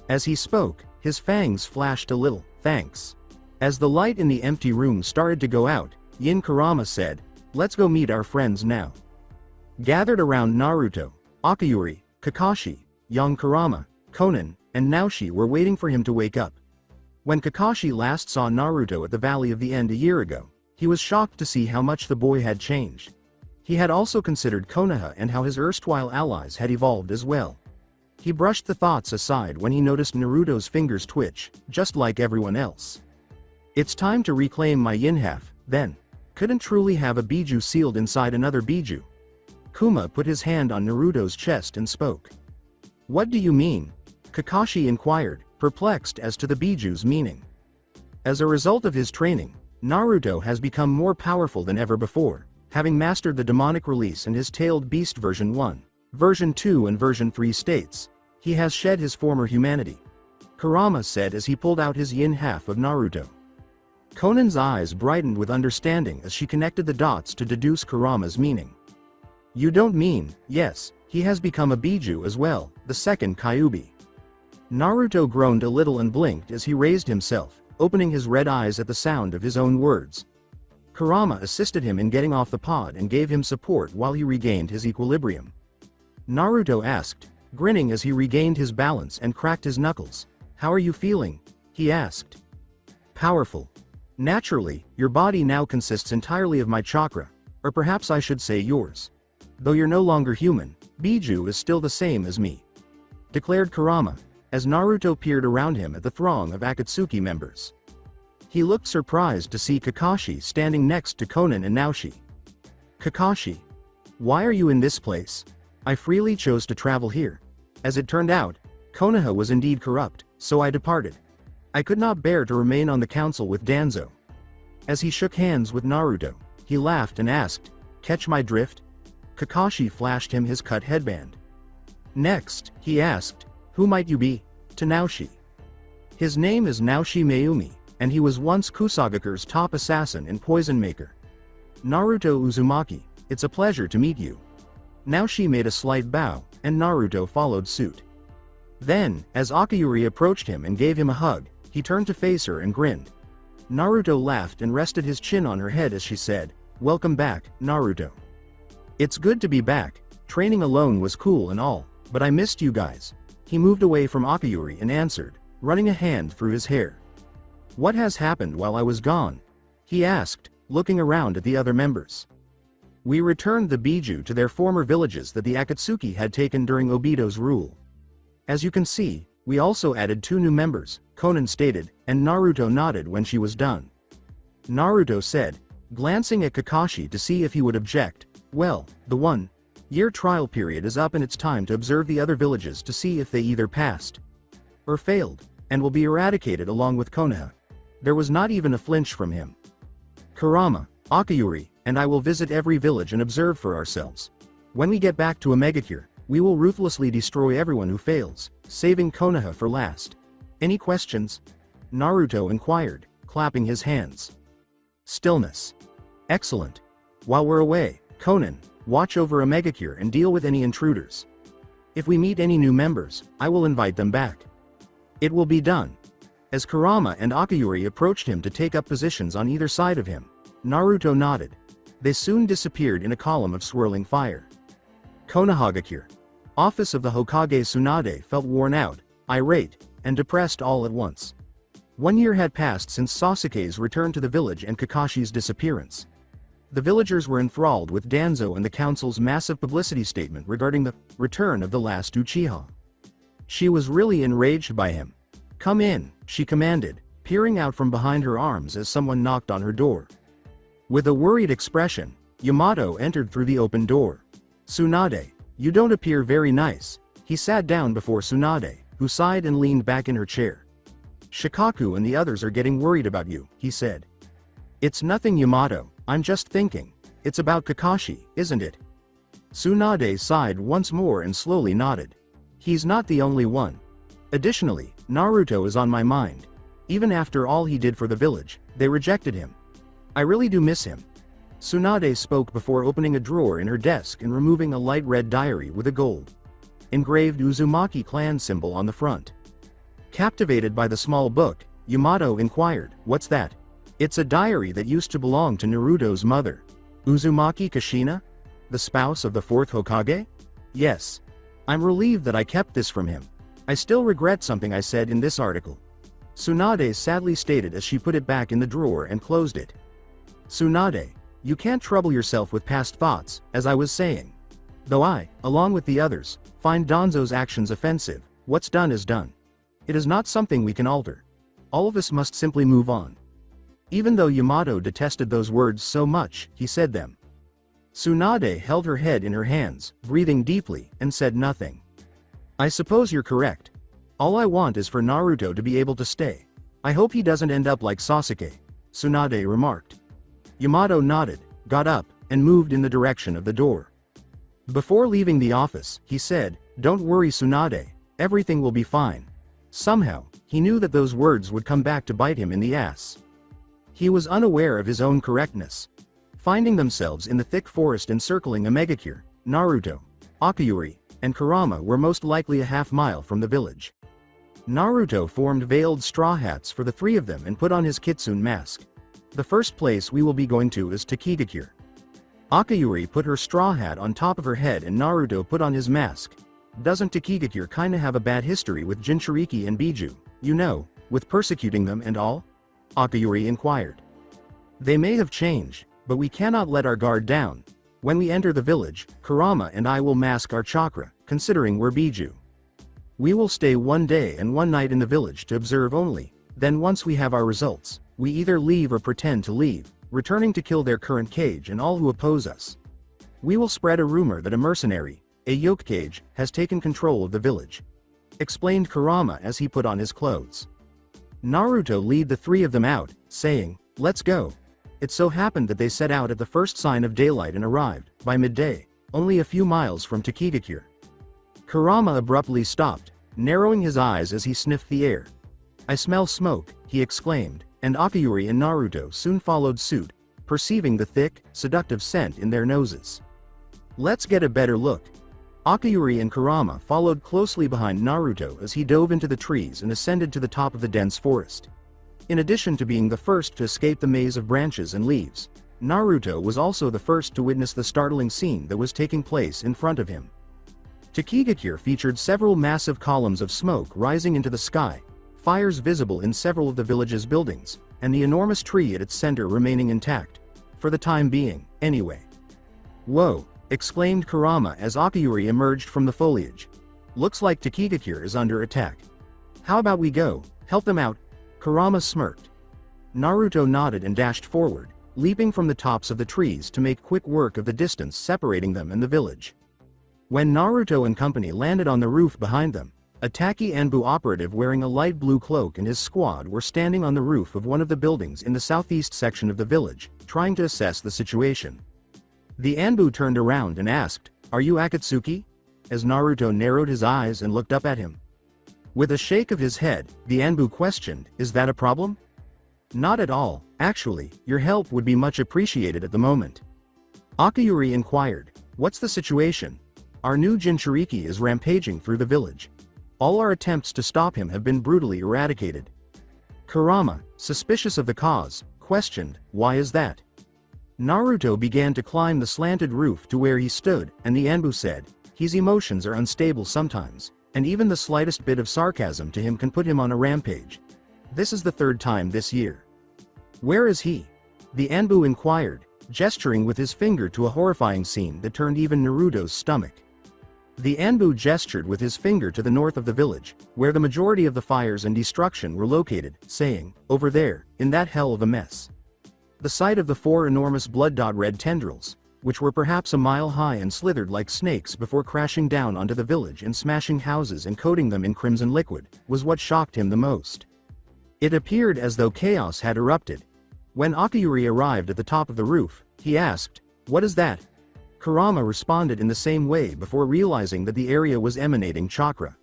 As he spoke, his fangs flashed a little, "Thanks." As the light in the empty room started to go out, Yin Kurama said, "Let's go meet our friends now." Gathered around Naruto, Akiyuri, Kakashi, young Kurama, Conan, and Naoshi were waiting for him to wake up. When Kakashi last saw Naruto at the Valley of the End a year ago, he was shocked to see how much the boy had changed. He had also considered Konoha and how his erstwhile allies had evolved as well. He brushed the thoughts aside when he noticed Naruto's fingers twitch, just like everyone else. "It's time to reclaim my yin half, then. Couldn't truly have a Biju sealed inside another Biju." Kuma put his hand on Naruto's chest and spoke. "What do you mean?" Kakashi inquired, perplexed as to the Biju's meaning. As a result of his training, Naruto has become more powerful than ever before, having mastered the demonic release and his tailed beast version 1, version 2 and version 3 states. He has shed his former humanity. Kurama said as he pulled out his yin half of Naruto. Conan's eyes brightened with understanding as she connected the dots to deduce Kurama's meaning. "You don't mean, yes, he has become a Biju as well, the second Kyuubi." Naruto groaned a little and blinked as he raised himself, opening his red eyes at the sound of his own words. Kurama assisted him in getting off the pod and gave him support while he regained his equilibrium. Naruto asked, grinning as he regained his balance and cracked his knuckles. "How are you feeling?" he asked. "Powerful. Naturally, your body now consists entirely of my chakra, or perhaps I should say yours. Though you're no longer human, Biju is still the same as me," declared Kurama, as Naruto peered around him at the throng of Akatsuki members. He looked surprised to see Kakashi standing next to Conan and Naoshi. "Kakashi, why are you in this place?" "I freely chose to travel here. As it turned out, Konoha was indeed corrupt, so I departed. I could not bear to remain on the council with Danzo." As he shook hands with Naruto, he laughed and asked, "Catch my drift?" Kakashi flashed him his cut headband. Next, he asked, "Who might you be?" to Naoshi. "His name is Naoshi Mayumi, and he was once Kusagakure's top assassin and poison maker. Naruto Uzumaki, it's a pleasure to meet you." Naoshi made a slight bow, and Naruto followed suit. Then, as Akiyuri approached him and gave him a hug, he turned to face her and grinned. Naruto laughed and rested his chin on her head as she said, "Welcome back, Naruto. It's good to be back. Training alone was cool and all, but I missed you guys." He moved away from Akiyuri and answered, running a hand through his hair. "What has happened while I was gone?" he asked, looking around at the other members. "We returned the Biju to their former villages that the Akatsuki had taken during Obito's rule. As you can see, we also added 2 new members," Conan stated, and Naruto nodded when she was done. Naruto said, Glancing at Kakashi to see if he would object, well, the 1-year trial period is up and it's time to observe the other villages to see if they either passed or failed, and will be eradicated along with Konoha. There was not even a flinch from him. Kurama, Akayuri, and I will visit every village and observe for ourselves. When we get back to Omegakure, we will ruthlessly destroy everyone who fails, saving Konoha for last. Any questions? Naruto inquired, clapping his hands. Stillness. Excellent. While we're away, Conan, watch over Omegakure and deal with any intruders. If we meet any new members, I will invite them back. It will be done. As Kurama and Akayuri approached him to take up positions on either side of him, Naruto nodded. They soon disappeared in a column of swirling fire. Konohagakure. Office of the Hokage Tsunade felt worn out, irate, and depressed all at once. 1 year had passed since Sasuke's return to the village and Kakashi's disappearance. The villagers were enthralled with Danzo and the council's massive publicity statement regarding the return of the last Uchiha. She was really enraged by him. "Come in," she commanded, peering out from behind her arms as someone knocked on her door. With a worried expression, Yamato entered through the open door. "Tsunade, you don't appear very nice." He sat down before Tsunade, who sighed and leaned back in her chair. "Shikaku and the others are getting worried about you," he said. "It's nothing, Yamato, I'm just thinking. It's about Kakashi, isn't it?" Tsunade sighed once more and slowly nodded. "He's not the only one. Additionally, Naruto is on my mind. Even after all he did for the village, they rejected him. I really do miss him." Tsunade spoke before opening a drawer in her desk and removing a light red diary with a gold engraved Uzumaki clan symbol on the front. Captivated by the small book, Yamato inquired, "What's that?" "It's a diary that used to belong to Naruto's mother. Uzumaki Kushina? The spouse of the 4th Hokage?" "Yes. I'm relieved that I kept this from him. I still regret something I said in this article." Tsunade sadly stated as she put it back in the drawer and closed it. "Tsunade, you can't trouble yourself with past thoughts, as I was saying. Though I, along with the others, find Danzo's actions offensive, what's done is done. It is not something we can alter. All of us must simply move on." Even though Yamato detested those words so much, he said them. Tsunade held her head in her hands, breathing deeply, and said nothing. "I suppose you're correct. All I want is for Naruto to be able to stay. I hope he doesn't end up like Sasuke," Tsunade remarked. Yamato nodded, got up, and moved in the direction of the door. Before leaving the office, he said, "Don't worry, Tsunade, everything will be fine." Somehow, he knew that those words would come back to bite him in the ass. He was unaware of his own correctness. Finding themselves in the thick forest encircling Omegakure, Naruto, Akayuri, and Kurama were most likely a half-mile from the village. Naruto formed veiled straw hats for the three of them and put on his kitsune mask. "The first place we will be going to is Takigakure." Akayuri put her straw hat on top of her head and Naruto put on his mask. "Doesn't Takigakure kinda have a bad history with Jinchuriki and Biju, you know, with persecuting them and all?" Akayuri inquired. "They may have changed, but we cannot let our guard down. When we enter the village, Kurama and I will mask our chakra, considering we're Biju. We will stay 1 day and 1 night in the village to observe only, then once we have our results, we either leave or pretend to leave, returning to kill their current Kage and all who oppose us. We will spread a rumor that a mercenary, a Hokage, has taken control of the village," explained Kurama as he put on his clothes. Naruto led the three of them out, saying, "Let's go." It so happened that they set out at the first sign of daylight and arrived, by midday, only a few miles from Takigakure. Kurama abruptly stopped, narrowing his eyes as he sniffed the air. "I smell smoke," he exclaimed, and Akayuri and Naruto soon followed suit, perceiving the thick, seductive scent in their noses. "Let's get a better look." Akayuri and Kurama followed closely behind Naruto as he dove into the trees and ascended to the top of the dense forest. In addition to being the first to escape the maze of branches and leaves, Naruto was also the first to witness the startling scene that was taking place in front of him. Takigakure featured several massive columns of smoke rising into the sky, fires visible in several of the village's buildings, and the enormous tree at its center remaining intact. For the time being, anyway. "Whoa," exclaimed Kurama as Akayuri emerged from the foliage. "Looks like Takigakure is under attack. How about we go, help them out?" Kurama smirked. Naruto nodded and dashed forward, leaping from the tops of the trees to make quick work of the distance separating them and the village. When Naruto and company landed on the roof behind them, a Taki Anbu operative wearing a light blue cloak and his squad were standing on the roof of one of the buildings in the southeast section of the village, trying to assess the situation. The Anbu turned around and asked, "Are you Akatsuki?" as Naruto narrowed his eyes and looked up at him. With a shake of his head, the Anbu questioned, "Is that a problem?" "Not at all, actually, your help would be much appreciated at the moment." Akayuri inquired, "What's the situation?" "Our new Jinchuriki is rampaging through the village. All our attempts to stop him have been brutally eradicated." Kurama, suspicious of the cause, questioned, "Why is that?" Naruto began to climb the slanted roof to where he stood, and the Anbu said, "His emotions are unstable sometimes, and even the slightest bit of sarcasm to him can put him on a rampage. This is the third time this year." "Where is he?" the Anbu inquired, gesturing with his finger to a horrifying scene that turned even Naruto's stomach. The Anbu gestured with his finger to the north of the village, where the majority of the fires and destruction were located, saying, "Over there, in that hell of a mess." The sight of the 4 enormous blood-red tendrils, which were perhaps a mile high and slithered like snakes before crashing down onto the village and smashing houses and coating them in crimson liquid, was what shocked him the most. It appeared as though chaos had erupted. When Akayuri arrived at the top of the roof, he asked, "What is that?" Kurama responded in the same way before realizing that the area was emanating chakra.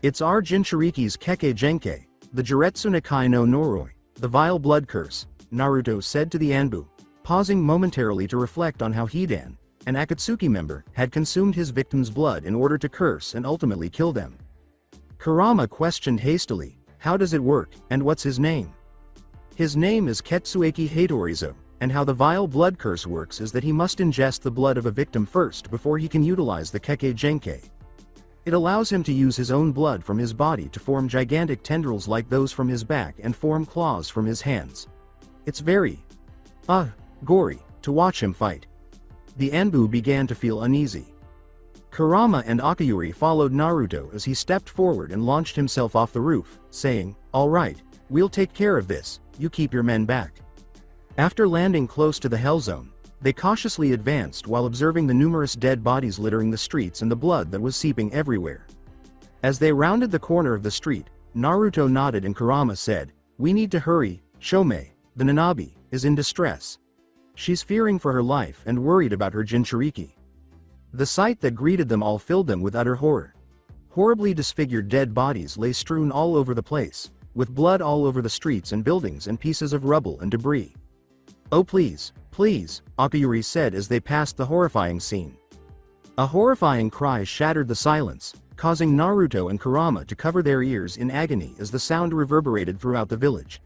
"It's our Jinchuriki's Keke Genkai, the Juretsu Nikai no Noroi, the vile blood curse," Naruto said to the Anbu, pausing momentarily to reflect on how Hidan, an Akatsuki member, had consumed his victim's blood in order to curse and ultimately kill them. Kurama questioned hastily, "How does it work, and what's his name?" "His name is Ketsueki Heitorizo, and how the vile blood curse works is that he must ingest the blood of a victim first before he can utilize the Keke Genkai. It allows him to use his own blood from his body to form gigantic tendrils like those from his back and form claws from his hands. It's very, gory, to watch him fight." The Anbu began to feel uneasy. Kurama and Akayuri followed Naruto as he stepped forward and launched himself off the roof, saying, "All right, we'll take care of this, you keep your men back." After landing close to the Hell Zone, they cautiously advanced while observing the numerous dead bodies littering the streets and the blood that was seeping everywhere. As they rounded the corner of the street, Naruto nodded and Kurama said, "We need to hurry, Shomei, the Nanabi, is in distress. She's fearing for her life and worried about her Jinchuriki." The sight that greeted them all filled them with utter horror. Horribly disfigured dead bodies lay strewn all over the place, with blood all over the streets and buildings and pieces of rubble and debris. "Oh please, please," Akayuri said as they passed the horrifying scene. A horrifying cry shattered the silence, causing Naruto and Kurama to cover their ears in agony as the sound reverberated throughout the village.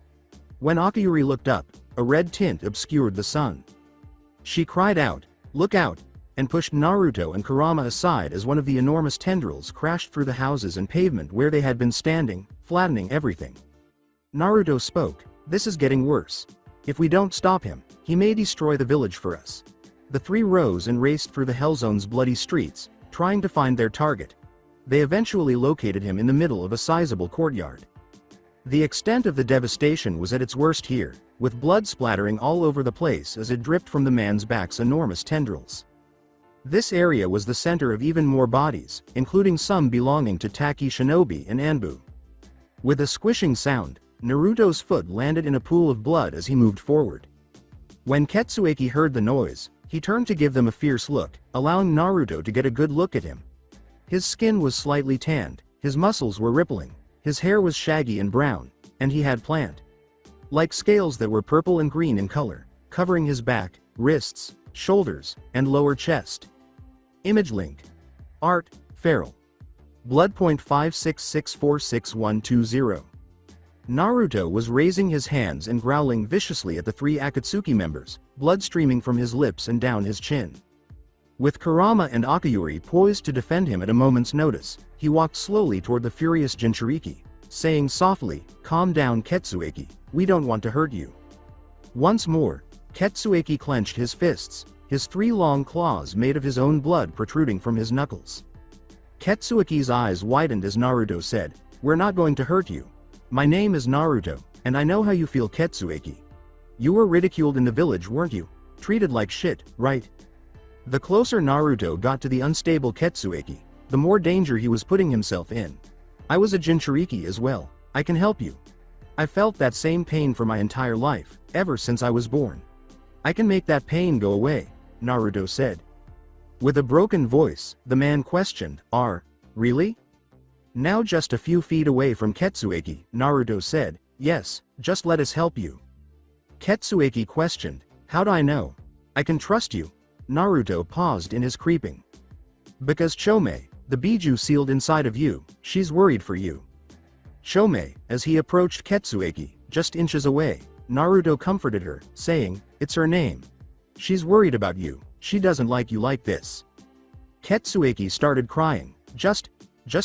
When Akayuri looked up, a red tint obscured the sun. She cried out, "Look out!" and pushed Naruto and Kurama aside as one of the enormous tendrils crashed through the houses and pavement where they had been standing, flattening everything. Naruto spoke, "This is getting worse. If we don't stop him, he may destroy the village for us." The three rose and raced through the Hellzone's bloody streets, trying to find their target. They eventually located him in the middle of a sizable courtyard. The extent of the devastation was at its worst here, with blood splattering all over the place as it dripped from the man's back's enormous tendrils. This area was the center of even more bodies, including some belonging to Taki Shinobi and Anbu. With a squishing sound, Naruto's foot landed in a pool of blood as he moved forward. When Ketsueki heard the noise, he turned to give them a fierce look, allowing Naruto to get a good look at him. His skin was slightly tanned, his muscles were rippling, his hair was shaggy and brown, and he had plant-like scales that were purple and green in color, covering his back, wrists, shoulders, and lower chest. Image link. Art, Feral. Bloodpoint 566466120. Naruto was raising his hands and growling viciously at the three Akatsuki members, blood streaming from his lips and down his chin. With Kurama and Akayuri poised to defend him at a moment's notice, he walked slowly toward the furious Jinchuriki, saying softly, "Calm down Ketsueki, we don't want to hurt you." Once more, Ketsueki clenched his fists, his three long claws made of his own blood protruding from his knuckles. Ketsueki's eyes widened as Naruto said, "We're not going to hurt you. My name is Naruto, and I know how you feel Ketsueki." You were ridiculed in the village, weren't you? Treated like shit, right? The closer Naruto got to the unstable Ketsueki, the more danger he was putting himself in. I was a Jinchuriki as well. I can help you. I felt that same pain for my entire life, ever since I was born. I can make that pain go away, Naruto said. With a broken voice, the man questioned, really? Now just a few feet away from Ketsueki, Naruto said, yes, just let us help you. Ketsueki questioned, how do I know? I can trust you. Naruto paused in his creeping. Because Chome, the Biju sealed inside of you, she's worried for you. Chome, as he approached Ketsueki, just inches away, Naruto comforted her, saying, it's her name. She's worried about you, she doesn't like you like this. Ketsueki started crying, just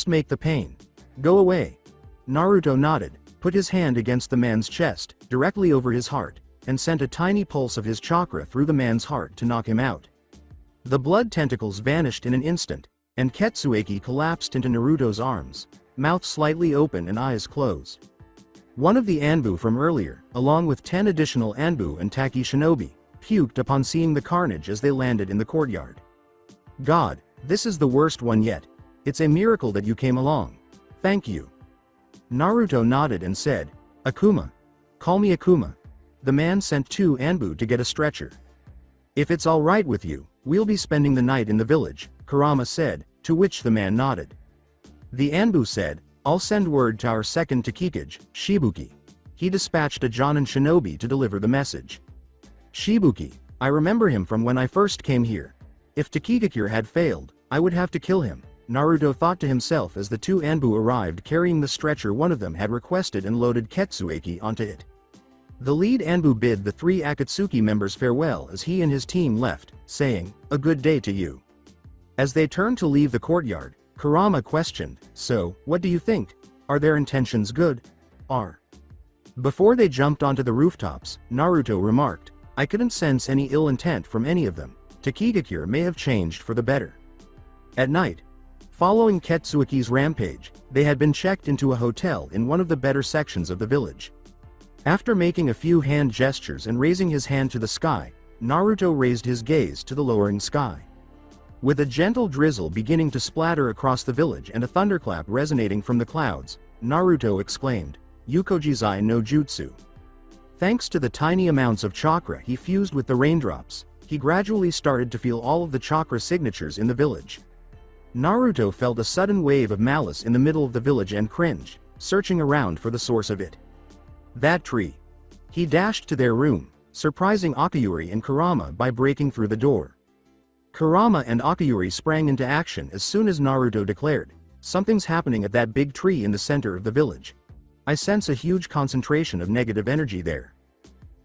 make the pain go away. Naruto nodded, put his hand against the man's chest, directly over his heart, and sent a tiny pulse of his chakra through the man's heart to knock him out. The blood tentacles vanished in an instant, and Ketsueki collapsed into Naruto's arms, mouth slightly open and eyes closed. One of the Anbu from earlier, along with 10 additional Anbu and Taki Shinobi, puked upon seeing the carnage as they landed in the courtyard. God, this is the worst one yet. It's a miracle that you came along. Thank you. Naruto nodded and said, Akuma. Call me Akuma. The man sent 2 Anbu to get a stretcher. If it's all right with you, we'll be spending the night in the village, Kurama said, to which the man nodded. The Anbu said, I'll send word to our second Takigakure, Shibuki. He dispatched a Jonin shinobi to deliver the message. Shibuki, I remember him from when I first came here. If Takigakure had failed, I would have to kill him, Naruto thought to himself as the 2 Anbu arrived carrying the stretcher one of them had requested and loaded Ketsueki onto it. The lead Anbu bid the 3 Akatsuki members farewell as he and his team left, saying, a good day to you. As they turned to leave the courtyard, Kurama questioned, so, what do you think? Are their intentions good? Before they jumped onto the rooftops, Naruto remarked, I couldn't sense any ill intent from any of them. Takigakure may have changed for the better. At night, following Ketsueki's rampage, they had been checked into a hotel in one of the better sections of the village. After making a few hand gestures and raising his hand to the sky, Naruto raised his gaze to the lowering sky. With a gentle drizzle beginning to splatter across the village and a thunderclap resonating from the clouds, Naruto exclaimed, Ukojizai no Jutsu. Thanks to the tiny amounts of chakra he fused with the raindrops, he gradually started to feel all of the chakra signatures in the village. Naruto felt a sudden wave of malice in the middle of the village and cringed, searching around for the source of it. That tree. He dashed to their room, surprising Akayuri and Kurama by breaking through the door. Kurama and Akayuri sprang into action as soon as Naruto declared, something's happening at that big tree in the center of the village. I sense a huge concentration of negative energy there.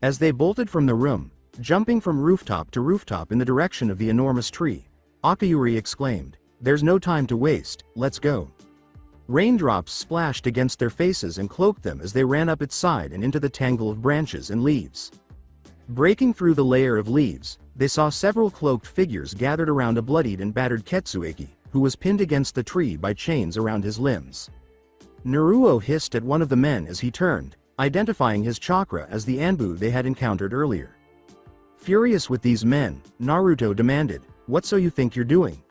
As they bolted from the room, jumping from rooftop to rooftop in the direction of the enormous tree, Akayuri exclaimed, there's no time to waste, let's go. Raindrops splashed against their faces and cloaked them as they ran up its side and into the tangle of branches and leaves. Breaking through the layer of leaves, they saw several cloaked figures gathered around a bloodied and battered Ketsueki, who was pinned against the tree by chains around his limbs. Naruto hissed at one of the men as he turned, identifying his chakra as the Anbu they had encountered earlier. Furious with these men, Naruto demanded, what so you think you're doing?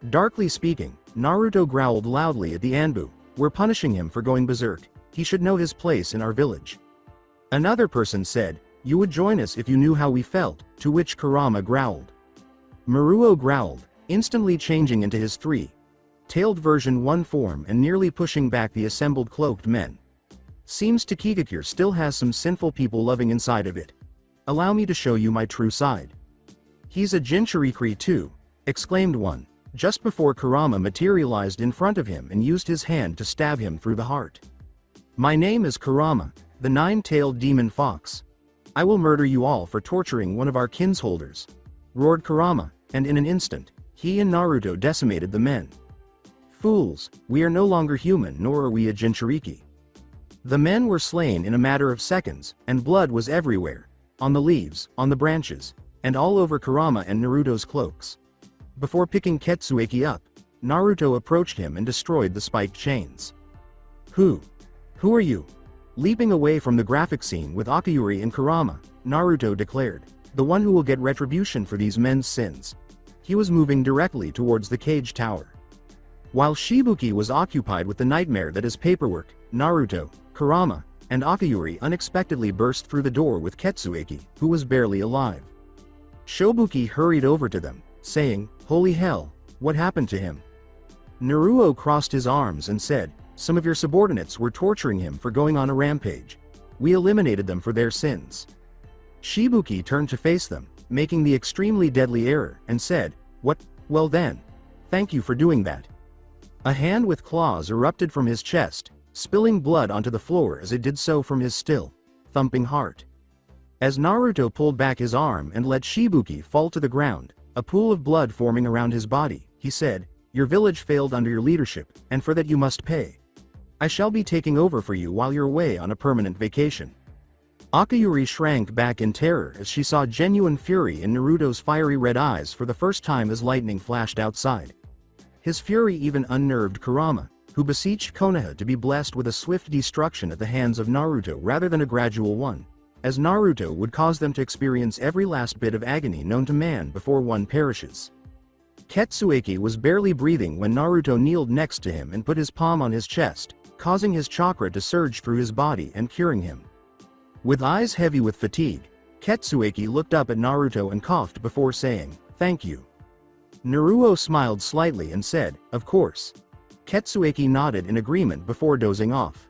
Darkly speaking, Naruto growled loudly at the Anbu, we're punishing him for going berserk, he should know his place in our village. Another person said, you would join us if you knew how we felt, to which Kurama growled. Maruo growled, instantly changing into his 3-tailed version 1 form and nearly pushing back the assembled cloaked men. Seems Takigakure still has some sinful people loving inside of it. Allow me to show you my true side. He's a Jinchuriki too, exclaimed one, just before Kurama materialized in front of him and used his hand to stab him through the heart. My name is Kurama, the 9-tailed demon fox. I will murder you all for torturing one of our kinsholders, roared Kurama, and in an instant, he and Naruto decimated the men. Fools, we are no longer human nor are we a Jinchuriki. The men were slain in a matter of seconds, and blood was everywhere, on the leaves, on the branches, and all over Kurama and Naruto's cloaks. Before picking Ketsueki up, Naruto approached him and destroyed the spiked chains. Who are you? Leaping away from the graphic scene with Akayuri and Kurama, Naruto declared. The one who will get retribution for these men's sins. He was moving directly towards the cage tower. While Shibuki was occupied with the nightmare that is paperwork, Naruto, Kurama, and Akayuri unexpectedly burst through the door with Ketsueki, who was barely alive. Shobuki hurried over to them, saying, "Holy hell, what happened to him?" Naruto crossed his arms and said, "Some of your subordinates were torturing him for going on a rampage. We eliminated them for their sins." Shibuki turned to face them, making the extremely deadly error, and said, "What? Well then. Thank you for doing that." A hand with claws erupted from his chest, spilling blood onto the floor as it did so from his still, thumping heart. As Naruto pulled back his arm and let Shibuki fall to the ground, a pool of blood forming around his body, he said, "Your village failed under your leadership, and for that you must pay. I shall be taking over for you while you're away on a permanent vacation." Akayuri shrank back in terror as she saw genuine fury in Naruto's fiery red eyes for the first time as lightning flashed outside. His fury even unnerved Kurama, who beseeched Konoha to be blessed with a swift destruction at the hands of Naruto rather than a gradual one, as Naruto would cause them to experience every last bit of agony known to man before one perishes. Ketsueki was barely breathing when Naruto kneeled next to him and put his palm on his chest, causing his chakra to surge through his body and curing him. With eyes heavy with fatigue, Ketsueki looked up at Naruto and coughed before saying, "Thank you." Naruto smiled slightly and said, "Of course." Ketsueki nodded in agreement before dozing off.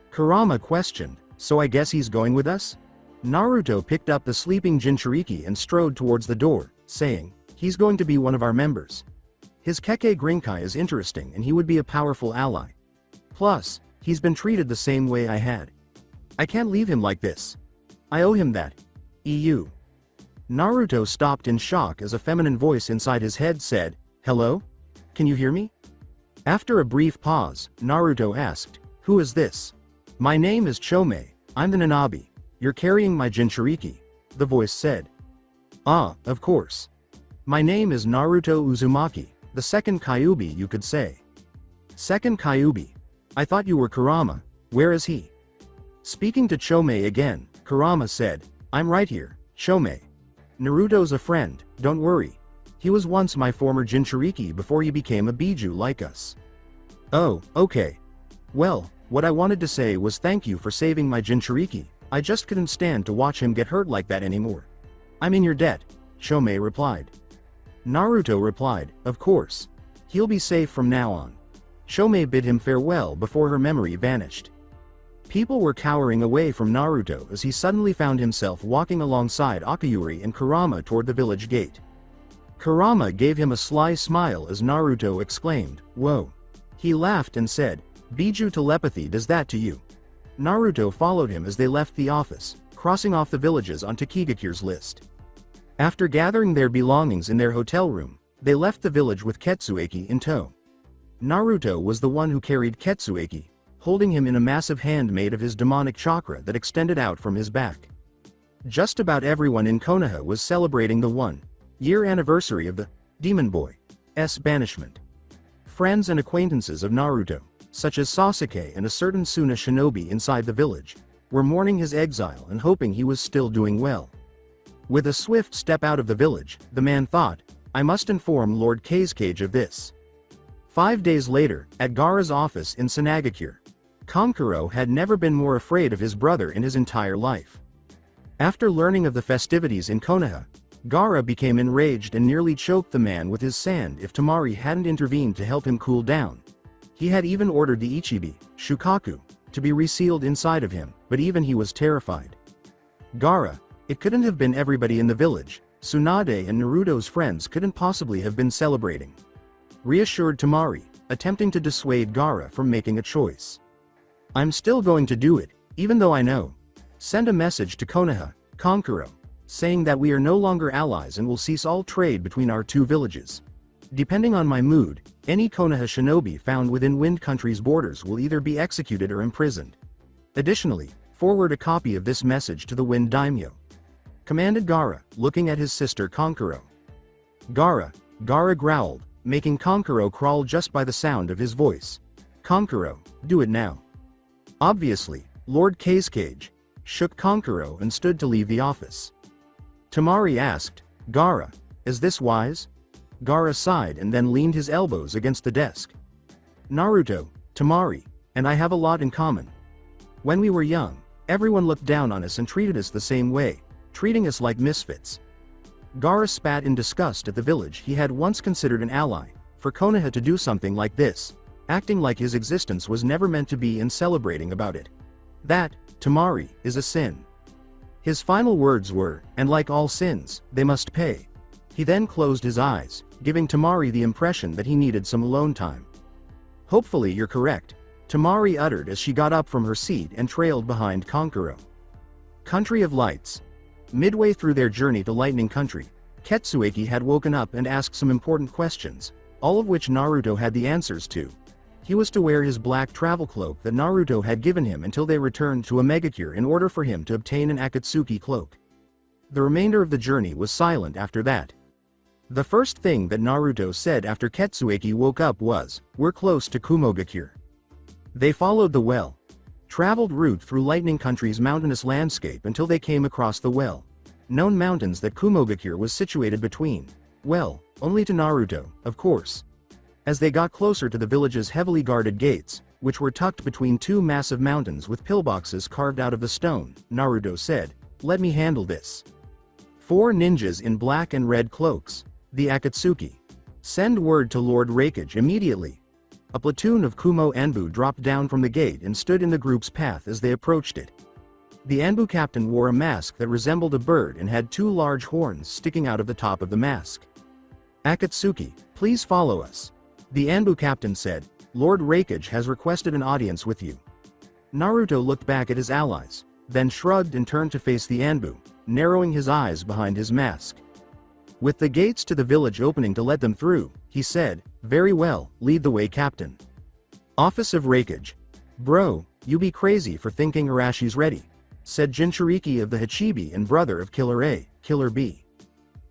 Kurama questioned, "So I guess he's going with us?" Naruto picked up the sleeping Jinchuriki and strode towards the door, saying, "He's going to be one of our members. His Keke Grinkai is interesting and he would be a powerful ally. Plus, he's been treated the same way I had. I can't leave him like this. I owe him that. EU." Naruto stopped in shock as a feminine voice inside his head said, "Hello? Can you hear me?" After a brief pause, Naruto asked, "Who is this?" "My name is Chome, I'm the Nanabi. You're carrying my Jinchuriki," the voice said. "Ah, of course. My name is Naruto Uzumaki, the second Kyuubi you could say." "Second Kyuubi? I thought you were Kurama, where is he?" Speaking to Chome again, Kurama said, "I'm right here, Chome. Naruto's a friend, don't worry. He was once my former Jinchuriki before he became a Biju like us." "Oh, okay. Well, what I wanted to say was thank you for saving my Jinchuriki. I just couldn't stand to watch him get hurt like that anymore. I'm in your debt," Chome replied. Naruto replied, "Of course. He'll be safe from now on." Chome bid him farewell before her memory vanished. People were cowering away from Naruto as he suddenly found himself walking alongside Akayuri and Kurama toward the village gate. Kurama gave him a sly smile as Naruto exclaimed, "Whoa." He laughed and said, "Biju telepathy does that to you." Naruto followed him as they left the office, crossing off the villages on Takigakure's list. After gathering their belongings in their hotel room, they left the village with Ketsueki in tow. Naruto was the one who carried Ketsueki, holding him in a massive hand made of his demonic chakra that extended out from his back. Just about everyone in Konoha was celebrating the 1-year anniversary of the Demon Boy's banishment. Friends and acquaintances of Naruto, such as Sasuke and a certain Suna shinobi inside the village, were mourning his exile and hoping he was still doing well. With a swift step out of the village, the man thought, "I must inform Lord Kage of this." 5 days later, at Gaara's office in Tsunade, Kankuro had never been more afraid of his brother in his entire life. After learning of the festivities in Konoha, Gaara became enraged and nearly choked the man with his sand if Temari hadn't intervened to help him cool down. He had even ordered the Ichibi, Shukaku, to be resealed inside of him, but even he was terrified. Gaara, it couldn't have been everybody in the village. Tsunade and Naruto's friends couldn't possibly have been celebrating. Reassured Temari, attempting to dissuade Gaara from making a choice. "I'm still going to do it, even though I know. Send a message to Konoha, Kankuro, saying that we are no longer allies and will cease all trade between our two villages. Depending on my mood, any Konoha shinobi found within Wind Country's borders will either be executed or imprisoned. Additionally, forward a copy of this message to the Wind Daimyo," commanded Gaara, looking at his sister Kankuro. Gaara growled, making Kankuro crawl just by the sound of his voice. "Kankuro, do it now." Obviously, Lord Kage, shook Konkuro and stood to leave the office. Tamari asked, Gaara, is this wise? Gaara sighed and then leaned his elbows against the desk. Naruto, Tamari, and I have a lot in common. When we were young, everyone looked down on us and treated us the same way, treating us like misfits. Gaara spat in disgust at the village he had once considered an ally, for Konoha to do something like this, acting like his existence was never meant to be and celebrating about it. That, Tamari, is a sin. His final words were, and like all sins, they must pay. He then closed his eyes, giving Tamari the impression that he needed some alone time. Hopefully you're correct, Tamari uttered as she got up from her seat and trailed behind Konkuro. Country of Lights. Midway through their journey to Lightning Country, Ketsueki had woken up and asked some important questions, all of which Naruto had the answers to. He was to wear his black travel cloak that Naruto had given him until they returned to a Megacure in order for him to obtain an Akatsuki cloak. The remainder of the journey was silent after that. The first thing that Naruto said after Ketsueki woke up was, "We're close to Kumogakure." They followed the well-traveled route through Lightning Country's mountainous landscape until they came across the well-known mountains that Kumogakure was situated between. Well, only to Naruto, of course. As they got closer to the village's heavily guarded gates, which were tucked between two massive mountains with pillboxes carved out of the stone, Naruto said, "Let me handle this." 4 ninjas in black and red cloaks. The Akatsuki. Send word to Lord Raikage immediately. A platoon of Kumo Anbu dropped down from the gate and stood in the group's path as they approached it. The Anbu captain wore a mask that resembled a bird and had 2 large horns sticking out of the top of the mask. Akatsuki, please follow us. The Anbu captain said, Lord Raikage has requested an audience with you. Naruto looked back at his allies, then shrugged and turned to face the Anbu, narrowing his eyes behind his mask. With the gates to the village opening to let them through, he said, "Very well, lead the way, Captain." Office of Raikage. Bro, you be crazy for thinking Arashi's ready, said Jinchuriki of the Hachibi and brother of Killer A, Killer B.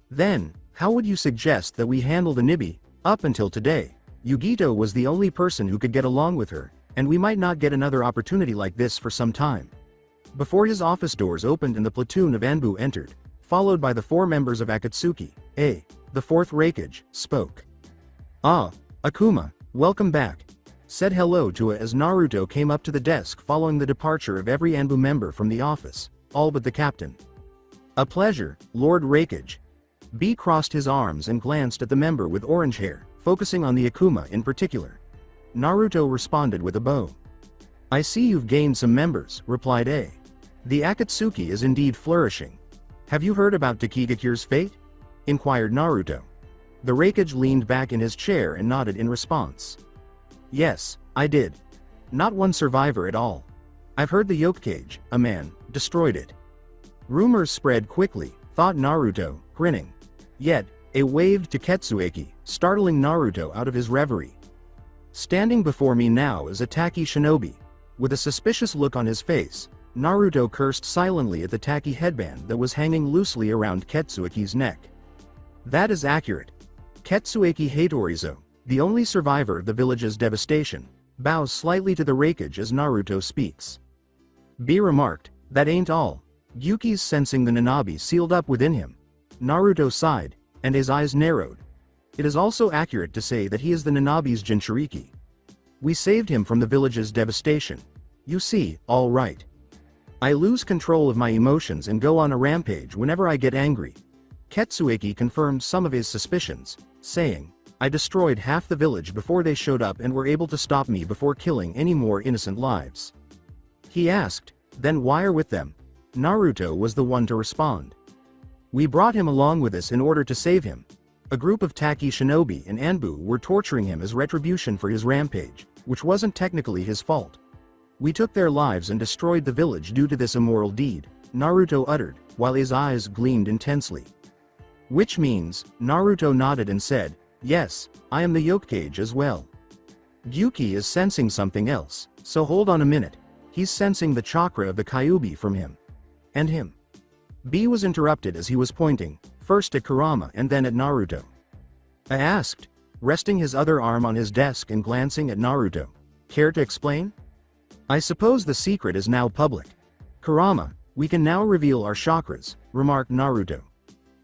Then, how would you suggest that we handle the Nibi? Up until today, Yugito was the only person who could get along with her, and we might not get another opportunity like this for some time. Before his office doors opened and the platoon of Anbu entered, followed by the 4 members of Akatsuki, the 4th Raikage, spoke. Ah, Akuma, welcome back. Said hello to as Naruto came up to the desk following the departure of every Anbu member from the office, all but the captain. A pleasure, Lord Raikage. B crossed his arms and glanced at the member with orange hair, focusing on the Akuma in particular. Naruto responded with a bow. I see you've gained some members, replied A. The Akatsuki is indeed flourishing. Have you heard about Takigakure's fate? Inquired Naruto. The Raikage leaned back in his chair and nodded in response. Yes, I did. Not one survivor at all. I've heard the Hokage, a man, destroyed it. Rumors spread quickly, thought Naruto, grinning. Yet, A waved to Ketsueki, startling Naruto out of his reverie. Standing before me now is a Taki Shinobi. With a suspicious look on his face, Naruto cursed silently at the Taki headband that was hanging loosely around Ketsueki's neck. That is accurate. Ketsueki Heitorizo, the only survivor of the village's devastation, bows slightly to the Raikage as Naruto speaks. B remarked, that ain't all. Gyuki's sensing the Nanabi sealed up within him. Naruto sighed, and his eyes narrowed. It is also accurate to say that he is the Nanabi's Jinchuriki. We saved him from the village's devastation. You see, all right. I lose control of my emotions and go on a rampage whenever I get angry. Ketsueki confirmed some of his suspicions, saying, I destroyed half the village before they showed up and were able to stop me before killing any more innocent lives. He asked, then why are with them? Naruto was the one to respond. We brought him along with us in order to save him. A group of Taki Shinobi and Anbu were torturing him as retribution for his rampage, which wasn't technically his fault. We took their lives and destroyed the village due to this immoral deed, Naruto uttered, while his eyes gleamed intensely. Which means, Naruto nodded and said, yes, I am the Hokage as well. Gyuki is sensing something else, so hold on a minute. He's sensing the chakra of the Kyuubi from him. And him. B was interrupted as he was pointing, first at Kurama and then at Naruto. I asked, resting his other arm on his desk and glancing at Naruto. Care to explain? I suppose the secret is now public. Kurama, We can now reveal our chakras, remarked Naruto.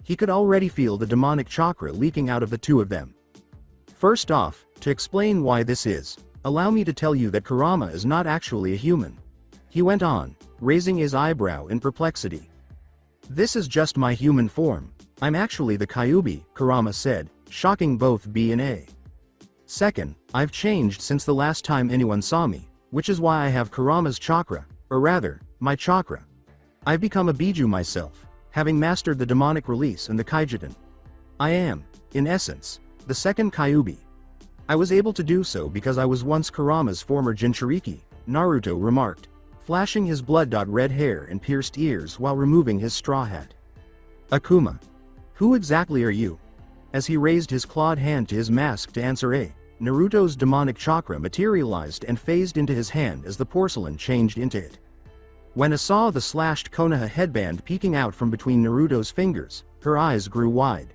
He could already feel the demonic chakra leaking out of the two of them. First off, to explain why this is, allow me to tell you that Kurama is not actually a human. He went on, raising his eyebrow in perplexity. This is just my human form. I'm actually the Kyuubi, Kurama said, shocking both B and A. Second, I've changed since the last time anyone saw me, which is why I have Kurama's chakra, or rather, my chakra. I've become a Biju myself, having mastered the demonic release and the Kaijiten. I am, in essence, the second Kyuubi. I was able to do so because I was once Kurama's former Jinchuriki, Naruto remarked, flashing his blood-red hair and pierced ears while removing his straw hat. Akuma. Who exactly are you? As he raised his clawed hand to his mask to answer A, Naruto's demonic chakra materialized and phased into his hand as the porcelain changed into it. When A saw the slashed Konoha headband peeking out from between Naruto's fingers, her eyes grew wide.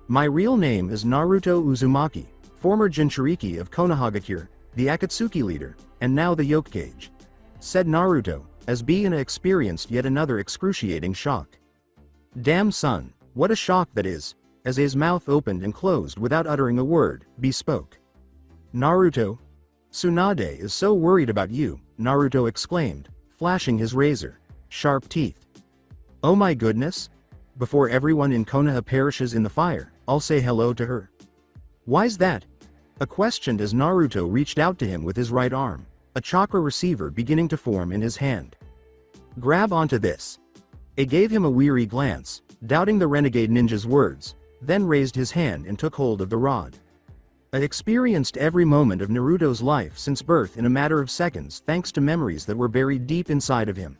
My real name is Naruto Uzumaki, former Jinchuriki of Konohagakure, the Akatsuki leader, and now the Hokage, said Naruto, as Bina experienced yet another excruciating shock. Damn son, what a shock that is, as his mouth opened and closed without uttering a word, B spoke. Naruto? Tsunade is so worried about you, Naruto exclaimed, flashing his razor-sharp teeth. Oh my goodness? Before everyone in Konoha perishes in the fire, I'll say hello to her. Why's that? A questioned as Naruto reached out to him with his right arm, a chakra receiver beginning to form in his hand. Grab onto this. A gave him a weary glance, doubting the renegade ninja's words, then raised his hand and took hold of the rod. A experienced every moment of Naruto's life since birth in a matter of seconds thanks to memories that were buried deep inside of him.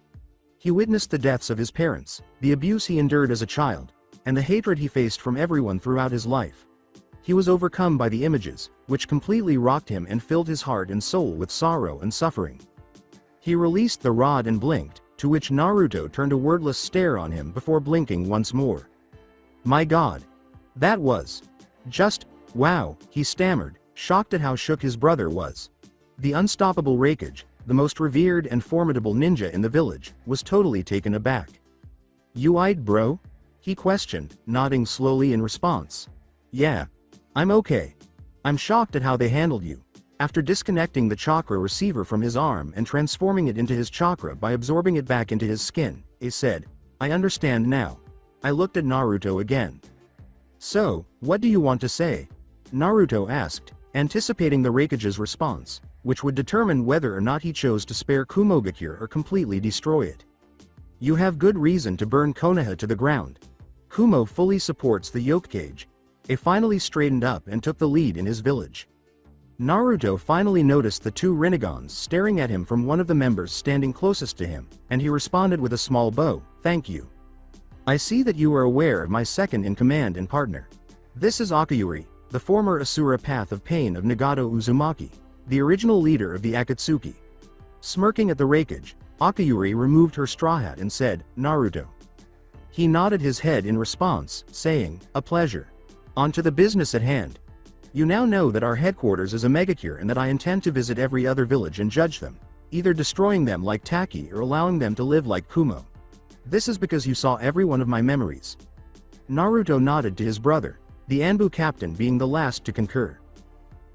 He witnessed the deaths of his parents, the abuse he endured as a child, and the hatred he faced from everyone throughout his life. He was overcome by the images, which completely rocked him and filled his heart and soul with sorrow and suffering. He released the rod and blinked, to which Naruto turned a wordless stare on him before blinking once more. My god. That was just, wow, he stammered, shocked at how shook his brother was. The unstoppable Raikage, the most revered and formidable ninja in the village, was totally taken aback. You aight bro? He questioned, nodding slowly in response. Yeah. I'm okay. I'm shocked at how they handled you. After disconnecting the chakra receiver from his arm and transforming it into his chakra by absorbing it back into his skin, he said, I understand now. I looked at Naruto again. So, what do you want to say? Naruto asked, anticipating the Raikage's response, which would determine whether or not he chose to spare Kumogakure or completely destroy it. You have good reason to burn Konoha to the ground. Kumo fully supports the Hokage. A finally straightened up and took the lead in his village. Naruto finally noticed the two renegades staring at him from one of the members standing closest to him, and he responded with a small bow, thank you. I see that you are aware of my second-in-command and partner. This is Akuyuri, the former Asura Path of Pain of Nagato Uzumaki, the original leader of the Akatsuki. Smirking at the Raikage, Akuyuri removed her straw hat and said, Naruto. He nodded his head in response, saying, a pleasure. On to the business at hand. You now know that our headquarters is a megacure and that I intend to visit every other village and judge them, either destroying them like Taki or allowing them to live like Kumo. This is because you saw every one of my memories. Naruto nodded to his brother, the Anbu captain being the last to concur.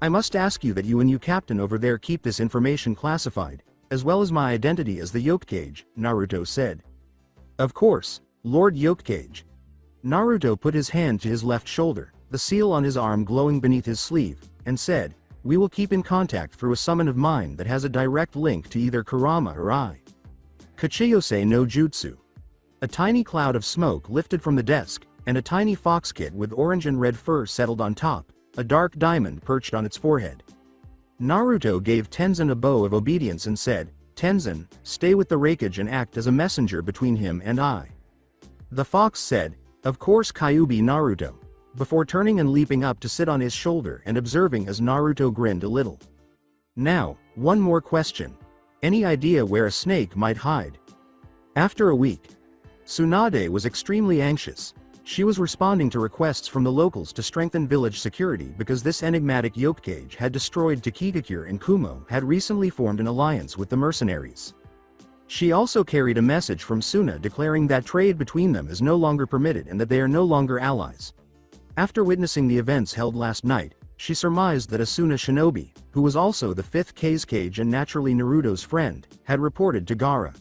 I must ask you that you and you captain over there keep this information classified, as well as my identity as the Hokage, Naruto said. Of course, Lord Hokage. Naruto put his hand to his left shoulder, the seal on his arm glowing beneath his sleeve, and said, we will keep in contact through a summon of mine that has a direct link to either Kurama or I. Kachiyose no Jutsu. A tiny cloud of smoke lifted from the desk, and a tiny fox kid with orange and red fur settled on top, a dark diamond perched on its forehead. Naruto gave Tenzin a bow of obedience and said, Tenzin, stay with the Raikage and act as a messenger between him and I. The fox said, of course Kyuubi Naruto, before turning and leaping up to sit on his shoulder and observing as Naruto grinned a little. Now, one more question. Any idea where a snake might hide? After a week, Tsunade was extremely anxious. She was responding to requests from the locals to strengthen village security because this enigmatic Hokage had destroyed Takigakure and Kumo had recently formed an alliance with the mercenaries. She also carried a message from Suna declaring that trade between them is no longer permitted and that they are no longer allies. After witnessing the events held last night, she surmised that Asuna Shinobi, who was also the 5th Kage and naturally Naruto's friend, had reported to Gaara.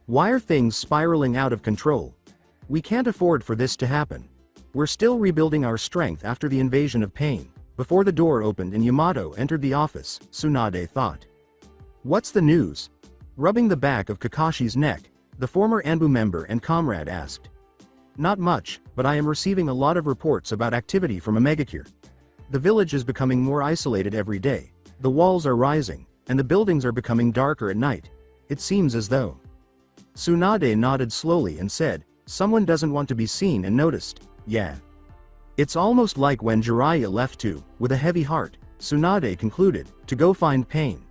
Why are things spiraling out of control? We can't afford for this to happen. We're still rebuilding our strength after the invasion of Pain. Before the door opened and Yamato entered the office, Tsunade thought. What's the news? Rubbing the back of Kakashi's neck, the former Anbu member and comrade asked. Not much, but I am receiving a lot of reports about activity from Omegakure. The village is becoming more isolated every day, the walls are rising, and the buildings are becoming darker at night. It seems as though. Tsunade nodded slowly and said, someone doesn't want to be seen and noticed. Yeah. It's almost like when Jiraiya left too, with a heavy heart, Tsunade concluded, to go find Pain.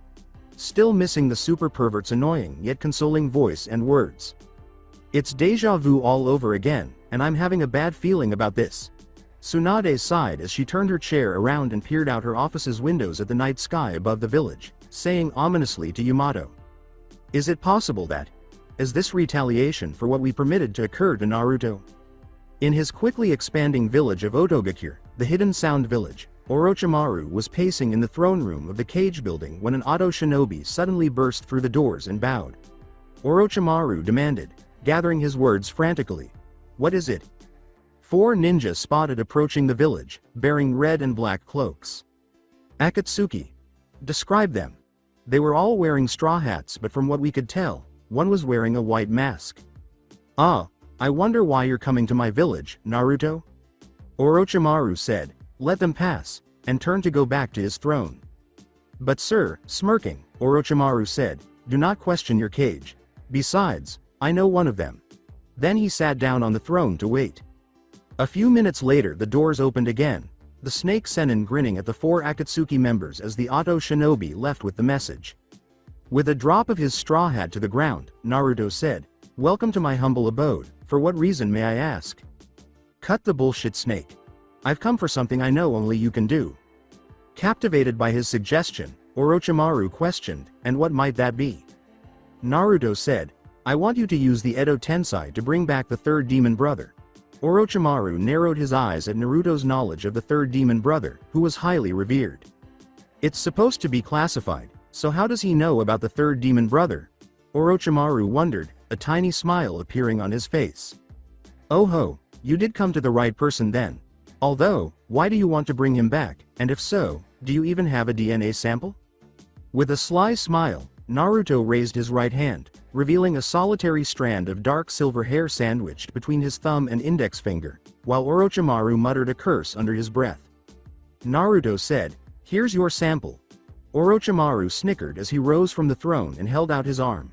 Still missing the super pervert's annoying yet consoling voice and words. It's deja vu all over again, and I'm having a bad feeling about this. Tsunade sighed as she turned her chair around and peered out her office's windows at the night sky above the village, saying ominously to Yamato. Is it possible that, is this retaliation for what we permitted to occur to Naruto? In his quickly expanding village of Otogakure, the hidden sound village, Orochimaru was pacing in the throne room of the cage building when an Auto Shinobi suddenly burst through the doors and bowed. Orochimaru demanded, gathering his words frantically. What is it? 4 ninjas spotted approaching the village, bearing red and black cloaks. Akatsuki. Describe them. They were all wearing straw hats, but from what we could tell, one was wearing a white mask. Ah, I wonder why you're coming to my village, Naruto? Orochimaru said, let them pass, and turned to go back to his throne. But sir, smirking, Orochimaru said, do not question your Kage. Besides, I know one of them. Then he sat down on the throne to wait. A few minutes later the doors opened again, the snake Sennin grinning at the 4 Akatsuki members as the Auto Shinobi left with the message. With a drop of his straw hat to the ground, Naruto said, welcome to my humble abode, for what reason may I ask? Cut the bullshit, snake. I've come for something I know only you can do. Captivated by his suggestion, Orochimaru questioned, and what might that be? Naruto said, I want you to use the Edo Tensei to bring back the 3rd demon brother. Orochimaru narrowed his eyes at Naruto's knowledge of the 3rd demon brother, who was highly revered. It's supposed to be classified, so how does he know about the 3rd demon brother? Orochimaru wondered, a tiny smile appearing on his face. Oh ho, you did come to the right person then. Although, why do you want to bring him back, and if so, do you even have a DNA sample? With a sly smile, Naruto raised his right hand, revealing a solitary strand of dark silver hair sandwiched between his thumb and index finger, while Orochimaru muttered a curse under his breath. Naruto said, here's your sample. Orochimaru snickered as he rose from the throne and held out his arm.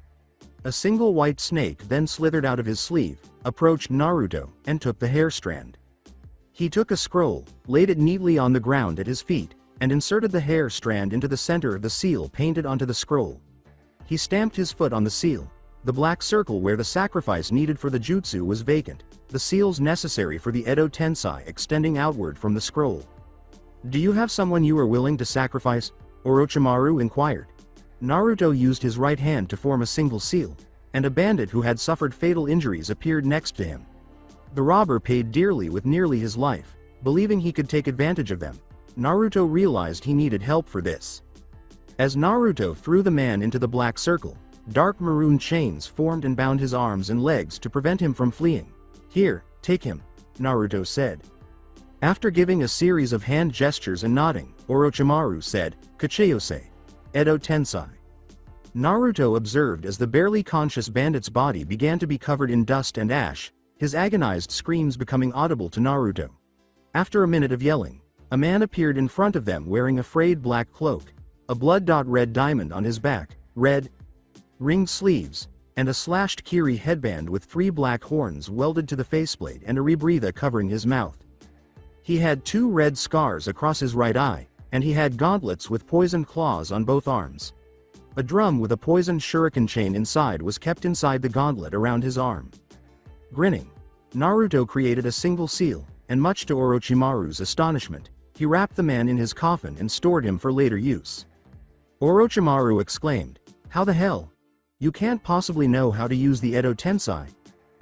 A single white snake then slithered out of his sleeve, approached Naruto, and took the hair strand. He took a scroll, laid it neatly on the ground at his feet, and inserted the hair strand into the center of the seal painted onto the scroll. He stamped his foot on the seal. The black circle where the sacrifice needed for the jutsu was vacant, the seals necessary for the Edo Tensei extending outward from the scroll. Do you have someone you are willing to sacrifice? Orochimaru inquired. Naruto used his right hand to form a single seal, and a bandit who had suffered fatal injuries appeared next to him. The robber paid dearly with nearly his life, believing he could take advantage of them. Naruto realized he needed help for this. As Naruto threw the man into the black circle, dark maroon chains formed and bound his arms and legs to prevent him from fleeing. Here, take him, Naruto said. After giving a series of hand gestures and nodding, Orochimaru said, Kachiyose, Edo Tensei. Naruto observed as the barely conscious bandit's body began to be covered in dust and ash, his agonized screams becoming audible to Naruto. After a minute of yelling, a man appeared in front of them wearing a frayed black cloak, a blood-red diamond on his back, red ringed sleeves, and a slashed kiri headband with 3 black horns welded to the faceplate and a rebreather covering his mouth. He had 2 red scars across his right eye, and he had gauntlets with poisoned claws on both arms. A drum with a poisoned shuriken chain inside was kept inside the gauntlet around his arm. Grinning, Naruto created a single seal, and much to Orochimaru's astonishment, he wrapped the man in his coffin and stored him for later use. Orochimaru exclaimed, "How the hell? You can't possibly know how to use the Edo Tensei.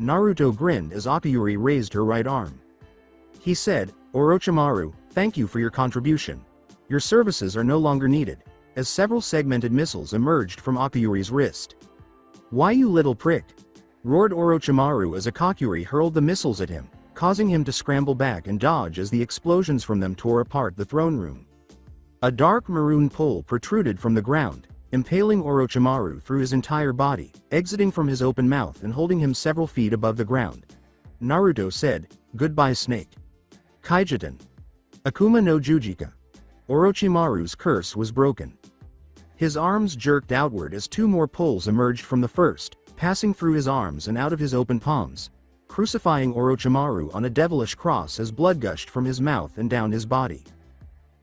Naruto grinned as Akuyuri raised her right arm. He said, Orochimaru, thank you for your contribution. Your services are no longer needed, as several segmented missiles emerged from Akuyuri's wrist. Why you little prick? Roared Orochimaru as Akakuri hurled the missiles at him, causing him to scramble back and dodge as the explosions from them tore apart the throne room. A dark maroon pole protruded from the ground, impaling Orochimaru through his entire body, exiting from his open mouth and holding him several feet above the ground. Naruto said, Goodbye snake. Kaijiten. Akuma no Jujika. Orochimaru's curse was broken. His arms jerked outward as two more poles emerged from the first, passing through his arms and out of his open palms, crucifying Orochimaru on a devilish cross as blood gushed from his mouth and down his body.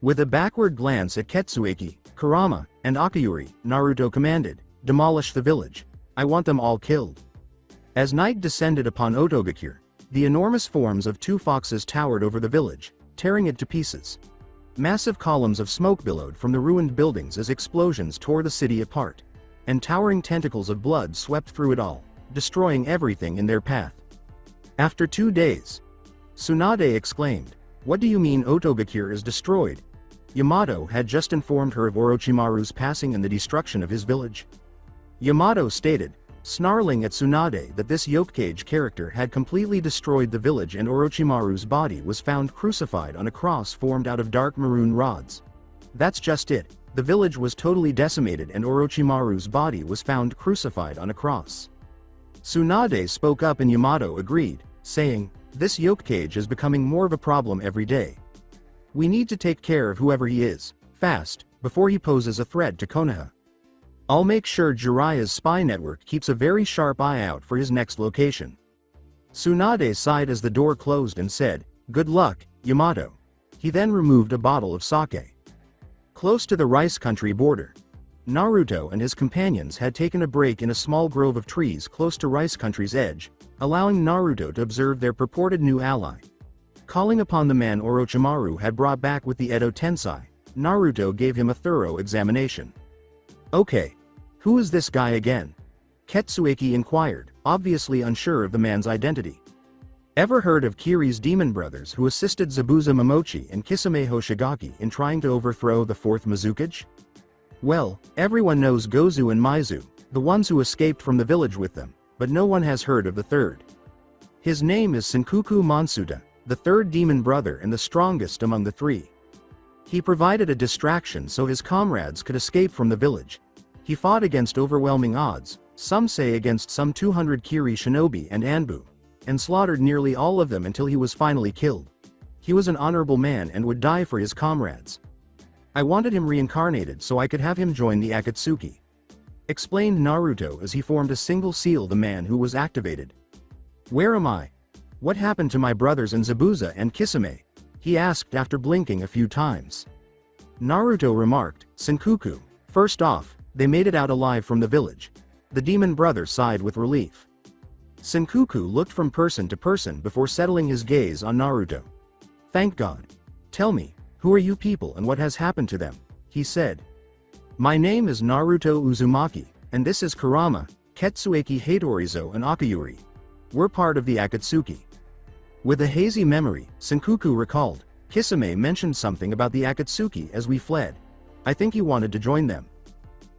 With a backward glance at Ketsueki, Kurama, and Akuyuri, Naruto commanded, Demolish the village. I want them all killed. As night descended upon Otogakure, the enormous forms of two foxes towered over the village, tearing it to pieces. Massive columns of smoke billowed from the ruined buildings as explosions tore the city apart, and towering tentacles of blood swept through it all, destroying everything in their path. After 2 days, Tsunade exclaimed, What do you mean Otogakure is destroyed? Yamato had just informed her of Orochimaru's passing and the destruction of his village. Yamato stated, snarling at Tsunade, that this Hokage character had completely destroyed the village and Orochimaru's body was found crucified on a cross formed out of dark maroon rods. That's just it, the village was totally decimated and Orochimaru's body was found crucified on a cross. Tsunade spoke up and Yamato agreed, saying, This Hokage is becoming more of a problem every day. We need to take care of whoever he is, fast, before he poses a threat to Konoha. I'll make sure Jiraiya's spy network keeps a very sharp eye out for his next location. Tsunade sighed as the door closed and said, Good luck, Yamato. He then removed a bottle of sake. Close to the rice country border, Naruto and his companions had taken a break in a small grove of trees close to rice country's edge, allowing Naruto to observe their purported new ally. Calling upon the man Orochimaru had brought back with the Edo Tensei, Naruto gave him a thorough examination. Okay. Who is this guy again? Ketsueki inquired, obviously unsure of the man's identity. Ever heard of Kiri's demon brothers who assisted Zabuza Momochi and Kisame Hoshigaki in trying to overthrow the fourth Mizukage? Well, everyone knows Gozu and Maizu, the ones who escaped from the village with them, but no one has heard of the third. His name is Senkuku Mansuda, the third demon brother and the strongest among the three. He provided a distraction so his comrades could escape from the village. He fought against overwhelming odds, some say against some 200 Kiri shinobi and Anbu, and slaughtered nearly all of them until he was finally killed. He was an honorable man and would die for his comrades. I wanted him reincarnated so I could have him join the Akatsuki. Explained Naruto as he formed a single seal the man who was activated. Where am I? What happened to my brothers and Zabuza and Kisame? He asked after blinking a few times. Naruto remarked, Senkuku, first off, they made it out alive from the village. The demon brother sighed with relief. Senkuku looked from person to person before settling his gaze on Naruto. Thank God. Tell me, who are you people and what has happened to them? He said. My name is Naruto Uzumaki, and this is Kurama, Ketsueki Heitorizo and Akuyuri. We're part of the Akatsuki. With a hazy memory, Senkuku recalled, Kisame mentioned something about the Akatsuki as we fled. I think he wanted to join them.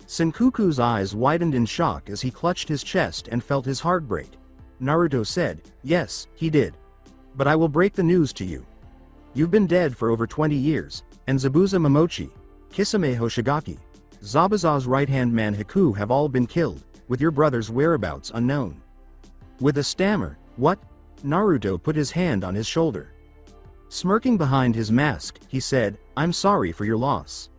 Senkuku's eyes widened in shock as he clutched his chest and felt his heart break. Naruto said, Yes, he did. But I will break the news to you. You've been dead for over 20 years, and Zabuza Momochi, Kisame Hoshigaki, Zabuza's right-hand man Haku have all been killed, with your brother's whereabouts unknown. With a stammer, what? Naruto put his hand on his shoulder. Smirking behind his mask, he said, I'm sorry for your loss.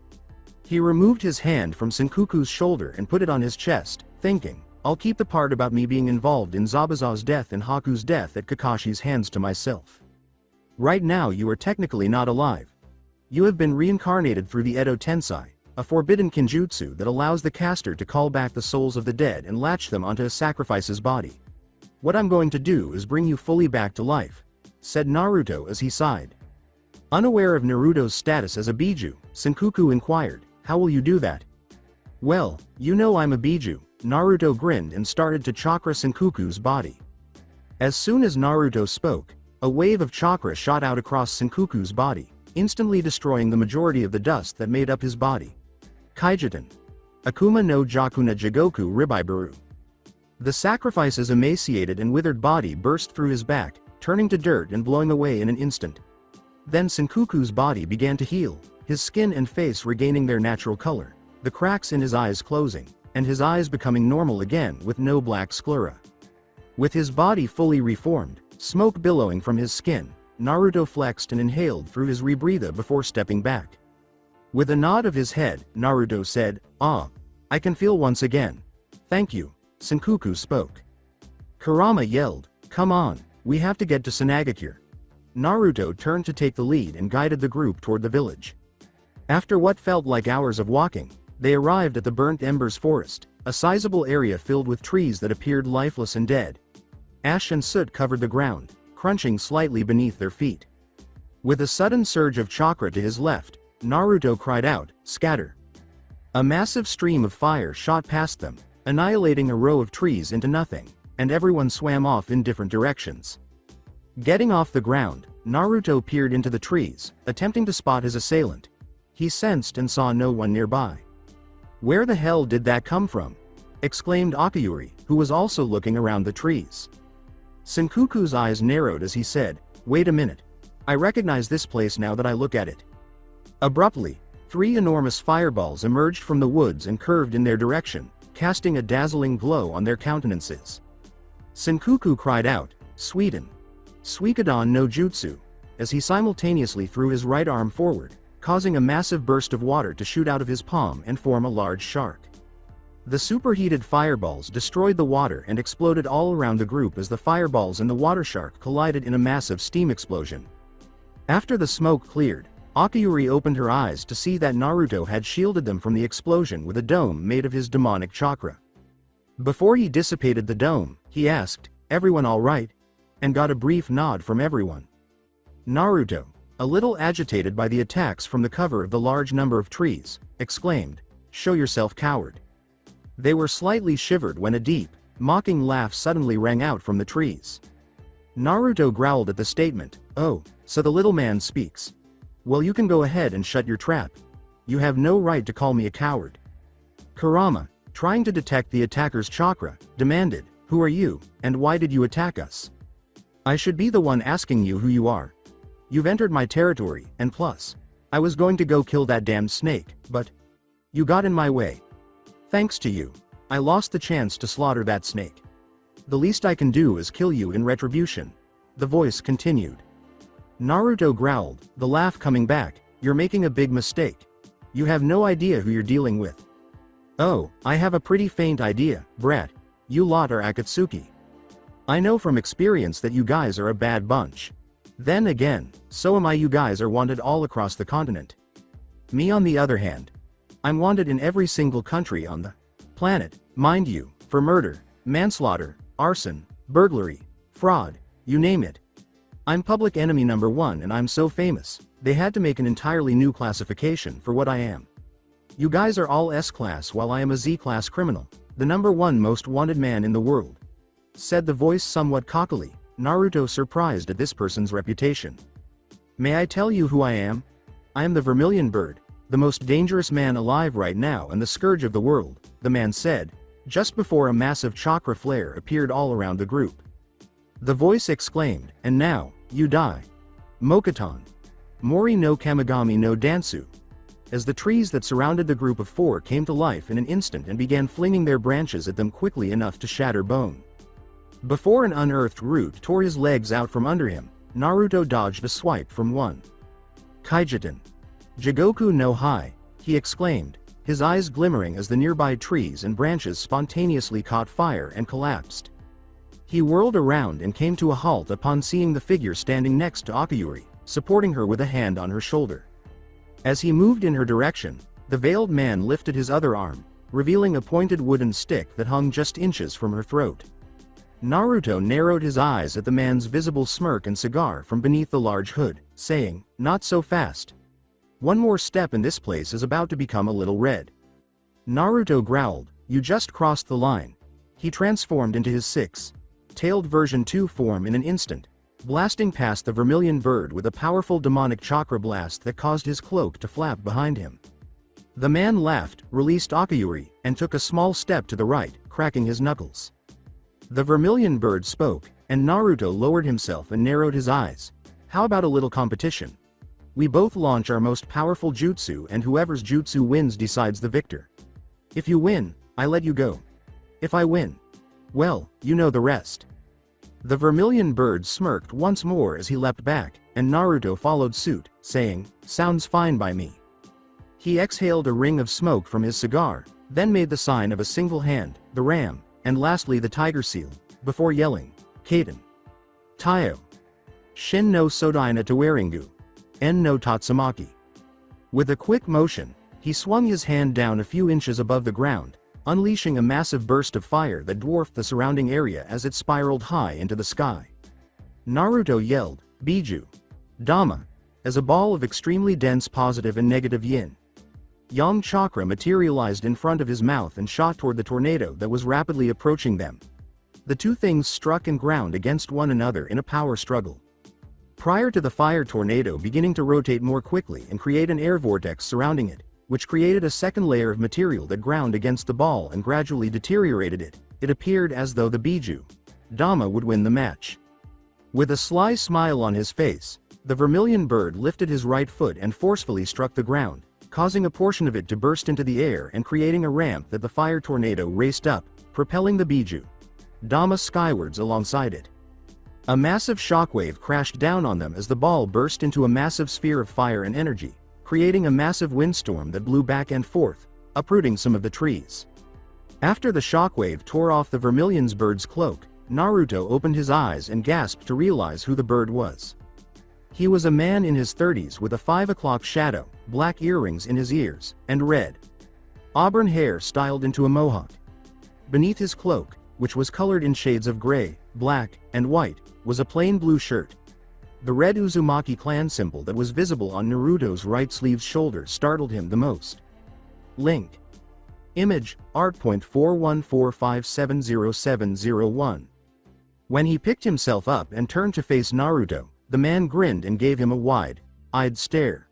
He removed his hand from Senkuku's shoulder and put it on his chest, thinking, I'll keep the part about me being involved in Zabuza's death and Haku's death at Kakashi's hands to myself. Right now you are technically not alive. You have been reincarnated through the Edo Tensei, a forbidden kenjutsu that allows the caster to call back the souls of the dead and latch them onto a sacrifice's body. What I'm going to do is bring you fully back to life, said Naruto as he sighed. Unaware of Naruto's status as a Biju, Senkuku inquired, how will you do that? Well, you know I'm a Biju, Naruto grinned and started to chakra Senkuku's body. As soon as Naruto spoke, a wave of chakra shot out across Senkuku's body, instantly destroying the majority of the dust that made up his body. Kaijiten. Akuma no Jakuna Jigoku Ribaibaru. The sacrifice's emaciated and withered body burst through his back, turning to dirt and blowing away in an instant. Then Senkuku's body began to heal, his skin and face regaining their natural color, the cracks in his eyes closing, and his eyes becoming normal again with no black sclera. With his body fully reformed, smoke billowing from his skin, Naruto flexed and inhaled through his rebreather before stepping back. With a nod of his head, Naruto said, "Ah, I can feel once again. Thank you," Senkuku spoke. Kurama yelled, "Come on, we have to get to Tsunade." Naruto turned to take the lead and guided the group toward the village. After what felt like hours of walking, they arrived at the Burnt Embers Forest, a sizable area filled with trees that appeared lifeless and dead. Ash and soot covered the ground, crunching slightly beneath their feet. With a sudden surge of chakra to his left, Naruto cried out, "Scatter!" A massive stream of fire shot past them, annihilating a row of trees into nothing, and everyone swam off in different directions. Getting off the ground, Naruto peered into the trees, attempting to spot his assailant. He sensed and saw no one nearby. "Where the hell did that come from?" exclaimed Akiyuri, who was also looking around the trees. Senkuku's eyes narrowed as he said, "Wait a minute. I recognize this place now that I look at it." Abruptly, 3 enormous fireballs emerged from the woods and curved in their direction, casting a dazzling glow on their countenances. Senkuku cried out, "Suiden! Suikoden no Jutsu," as he simultaneously threw his right arm forward, causing a massive burst of water to shoot out of his palm and form a large shark. The superheated fireballs destroyed the water and exploded all around the group as the fireballs and the water shark collided in a massive steam explosion. After the smoke cleared, Akiyuri opened her eyes to see that Naruto had shielded them from the explosion with a dome made of his demonic chakra. Before he dissipated the dome, he asked, "Everyone all right?" and got a brief nod from everyone. Naruto, a little agitated by the attacks from the cover of the large number of trees, exclaimed, "Show yourself, coward." They were slightly shivered when a deep, mocking laugh suddenly rang out from the trees. Naruto growled at the statement, "Oh, so the little man speaks. Well, you can go ahead and shut your trap. You have no right to call me a coward." Kurama, trying to detect the attacker's chakra, demanded, "Who are you, and why did you attack us?" "I should be the one asking you who you are. You've entered my territory, and plus, I was going to go kill that damned snake, but you got in my way. Thanks to you, I lost the chance to slaughter that snake. The least I can do is kill you in retribution," the voice continued. Naruto growled, the laugh coming back, "You're making a big mistake. You have no idea who you're dealing with." "Oh, I have a pretty faint idea, brat. You lot are Akatsuki. I know from experience that you guys are a bad bunch. Then again, so am I. You guys are wanted all across the continent. Me on the other hand, I'm wanted in every single country on the planet, mind you, for murder, manslaughter, arson, burglary, fraud, you name it. I'm public enemy number 1 and I'm so famous, they had to make an entirely new classification for what I am. You guys are all S-class while I am a Z-class criminal, the number 1 most wanted man in the world," said the voice somewhat cockily, Naruto surprised at this person's reputation. "May I tell you who I am? I am the Vermilion Bird, the most dangerous man alive right now and the scourge of the world," the man said, just before a massive chakra flare appeared all around the group. The voice exclaimed, "And now, you die. Mokuton. Mori no Kamigami no Dansu," as the trees that surrounded the group of 4 came to life in an instant and began flinging their branches at them quickly enough to shatter bone. Before an unearthed root tore his legs out from under him, Naruto dodged a swipe from one. "Kaijiten. Jigoku no Hai," he exclaimed, his eyes glimmering as the nearby trees and branches spontaneously caught fire and collapsed. He whirled around and came to a halt upon seeing the figure standing next to Akiyuri, supporting her with a hand on her shoulder. As he moved in her direction, the veiled man lifted his other arm, revealing a pointed wooden stick that hung just inches from her throat. Naruto narrowed his eyes at the man's visible smirk and cigar from beneath the large hood, saying, "Not so fast. One more step and this place is about to become a little red." Naruto growled, You just crossed the line. He transformed into his six-tailed version 2 form in an instant, blasting past the Vermilion Bird with a powerful demonic chakra blast that caused his cloak to flap behind him. The man laughed, released Akayuri, and took a small step to the right, cracking his knuckles. The Vermilion Bird spoke, and Naruto lowered himself and narrowed his eyes. How about a little competition? We both launch our most powerful jutsu and whoever's jutsu wins decides the victor. If you win, I let you go. If I win, well, you know the rest. The Vermilion Bird smirked once more as he leapt back, and Naruto followed suit, saying, "Sounds fine by me." He exhaled a ring of smoke from his cigar, then made the sign of a single hand, the ram, and lastly the tiger seal, before yelling, "Kaden. Taio. Shin no Sodai na Taweringu. En no Tatsumaki." With a quick motion, he swung his hand down a few inches above the ground, unleashing a massive burst of fire that dwarfed the surrounding area as it spiraled high into the sky. Naruto yelled, "Biju. Dama," as a ball of extremely dense positive and negative yin yang chakra materialized in front of his mouth and shot toward the tornado that was rapidly approaching them. The two things struck and ground against one another in a power struggle. Prior to the fire tornado beginning to rotate more quickly and create an air vortex surrounding it, which created a second layer of material that ground against the ball and gradually deteriorated it, it appeared as though the Biju Dama would win the match. With a sly smile on his face, the Vermilion Bird lifted his right foot and forcefully struck the ground, causing a portion of it to burst into the air and creating a ramp that the fire tornado raced up, propelling the Biju Dama skywards alongside it. A massive shockwave crashed down on them as the ball burst into a massive sphere of fire and energy, creating a massive windstorm that blew back and forth, uprooting some of the trees. After the shockwave tore off the Vermilion Bird's cloak, Naruto opened his eyes and gasped to realize who the bird was. He was a man in his 30s with a 5 o'clock shadow, black earrings in his ears, and red auburn hair styled into a mohawk. Beneath his cloak, which was colored in shades of gray, black, and white, was a plain blue shirt. The red Uzumaki clan symbol that was visible on Naruto's right sleeve's shoulder startled him the most. Link. Image, art.4145700701. When he picked himself up and turned to face Naruto, the man grinned and gave him a wide-eyed stare.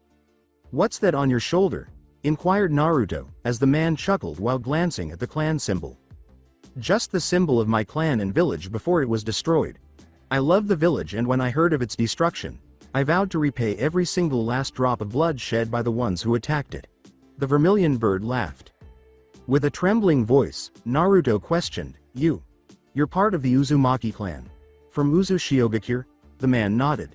"What's that on your shoulder?" inquired Naruto, as the man chuckled while glancing at the clan symbol. "Just the symbol of my clan and village before it was destroyed. I love the village, and when I heard of its destruction, I vowed to repay every single last drop of blood shed by the ones who attacked it." The Vermilion Bird laughed. With a trembling voice, Naruto questioned, You're part of the Uzumaki clan? From Uchiha?" The man nodded.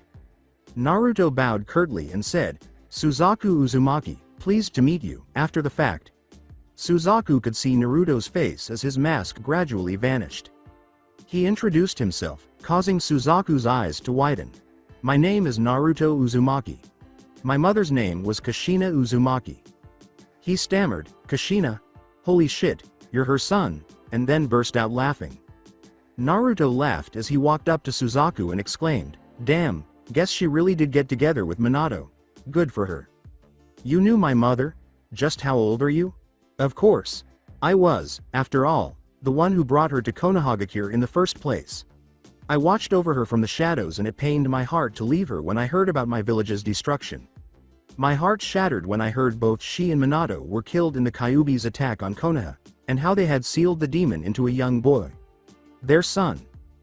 Naruto bowed curtly and said, "Suzaku Uzumaki, pleased to meet you." After the fact, Suzaku could see Naruto's face as his mask gradually vanished. He introduced himself, causing Suzaku's eyes to widen. "My name is Naruto Uzumaki. My mother's name was Kushina Uzumaki." He stammered, "Kushina? Holy shit, you're her son," and then burst out laughing. Naruto laughed as he walked up to Suzaku and exclaimed, "Damn, guess she really did get together with Minato. Good for her." "You knew my mother? Just how old are you?" "Of course. I was, after all, the one who brought her to Konohagakure in the first place. I watched over her from the shadows, and it pained my heart to leave her when I heard about my village's destruction. My heart shattered when I heard both she and Minato were killed in the Kyuubi's attack on Konoha, and how they had sealed the demon into a young boy, their son.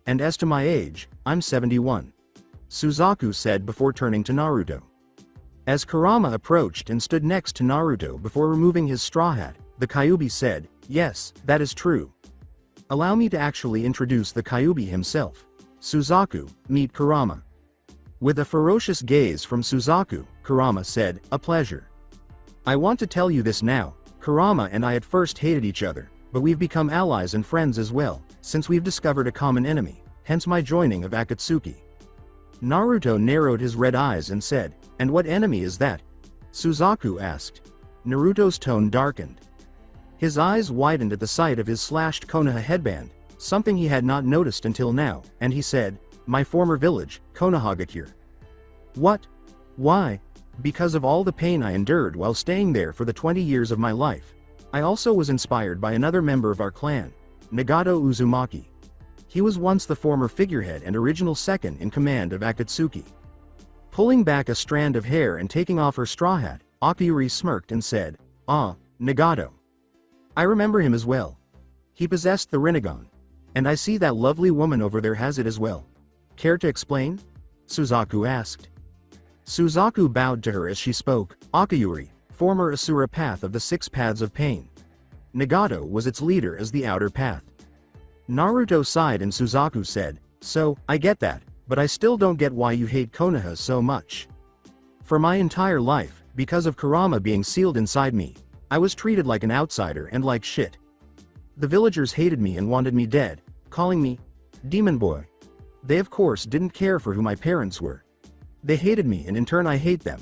And as to my age, I'm 71. Suzaku said before turning to Naruto. As Kurama approached and stood next to Naruto before removing his straw hat, the Kyuubi said, "Yes, that is true. Allow me to actually introduce the Kyuubi himself. Suzaku, meet Kurama." With a ferocious gaze from Suzaku, Kurama said, "A pleasure. I want to tell you this now, Kurama and I at first hated each other, but we've become allies and friends as well, since we've discovered a common enemy, hence my joining of Akatsuki." Naruto narrowed his red eyes and said, "And what enemy is that?" Suzaku asked. Naruto's tone darkened. His eyes widened at the sight of his slashed Konoha headband, something he had not noticed until now, and he said, "My former village, Konohagakure." "What? Why?" "Because of all the pain I endured while staying there for the 20 years of my life. I also was inspired by another member of our clan, Nagato Uzumaki. He was once the former figurehead and original second in command of Akatsuki. Pulling back a strand of hair and taking off her straw hat, Akiyuri smirked and said, "Ah, Nagato. I remember him as well. He possessed the Rinnegan. And I see that lovely woman over there has it as well. Care to explain?" Suzaku asked. Suzaku bowed to her as she spoke. Akiyuri, former Asura path of the 6 paths of pain. Nagato was its leader as the outer path. Naruto sighed and Suzaku said, "So, I get that, but I still don't get why you hate Konoha so much. For my entire life, because of Kurama being sealed inside me, I was treated like an outsider and like shit. The villagers hated me and wanted me dead, calling me Demon Boy. They of course didn't care for who my parents were. They hated me and in turn I hate them.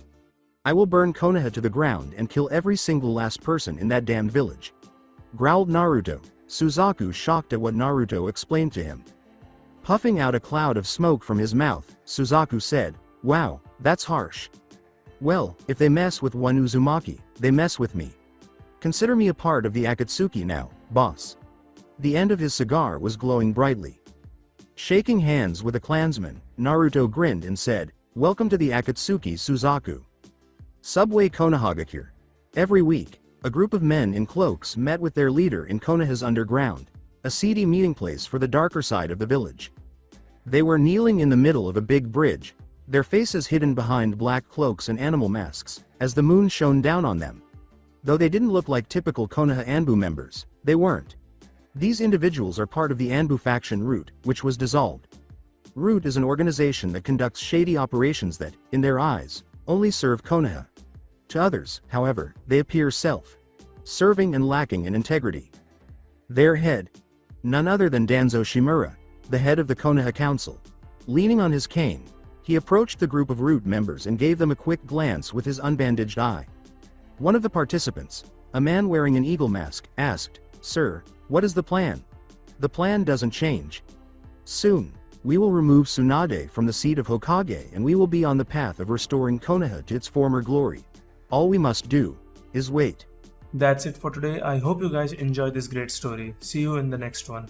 I will burn Konoha to the ground and kill every single last person in that damned village," growled Naruto, Suzaku shocked at what Naruto explained to him. Puffing out a cloud of smoke from his mouth, Suzaku said, "Wow, that's harsh. Well, if they mess with one Uzumaki, they mess with me. Consider me a part of the Akatsuki now, boss." The end of his cigar was glowing brightly. Shaking hands with a clansman, Naruto grinned and said, "Welcome to the Akatsuki, Suzaku." Subway Konohagakure. Every week, a group of men in cloaks met with their leader in Konoha's underground, a seedy meeting place for the darker side of the village. They were kneeling in the middle of a big bridge, their faces hidden behind black cloaks and animal masks, as the moon shone down on them. Though they didn't look like typical Konoha Anbu members, they weren't. These individuals are part of the Anbu faction Root, which was dissolved. Root is an organization that conducts shady operations that, in their eyes, only serve Konoha. To others, however, they appear self-serving and lacking in integrity. Their head, none other than Danzo Shimura, the head of the Konoha Council. Leaning on his cane, he approached the group of Root members and gave them a quick glance with his unbandaged eye. One of the participants, a man wearing an eagle mask, asked, "Sir, what is the plan?" "The plan doesn't change. Soon, we will remove Tsunade from the seat of Hokage and we will be on the path of restoring Konoha to its former glory. All we must do is wait." That's it for today. I hope you guys enjoyed this great story. See you in the next one.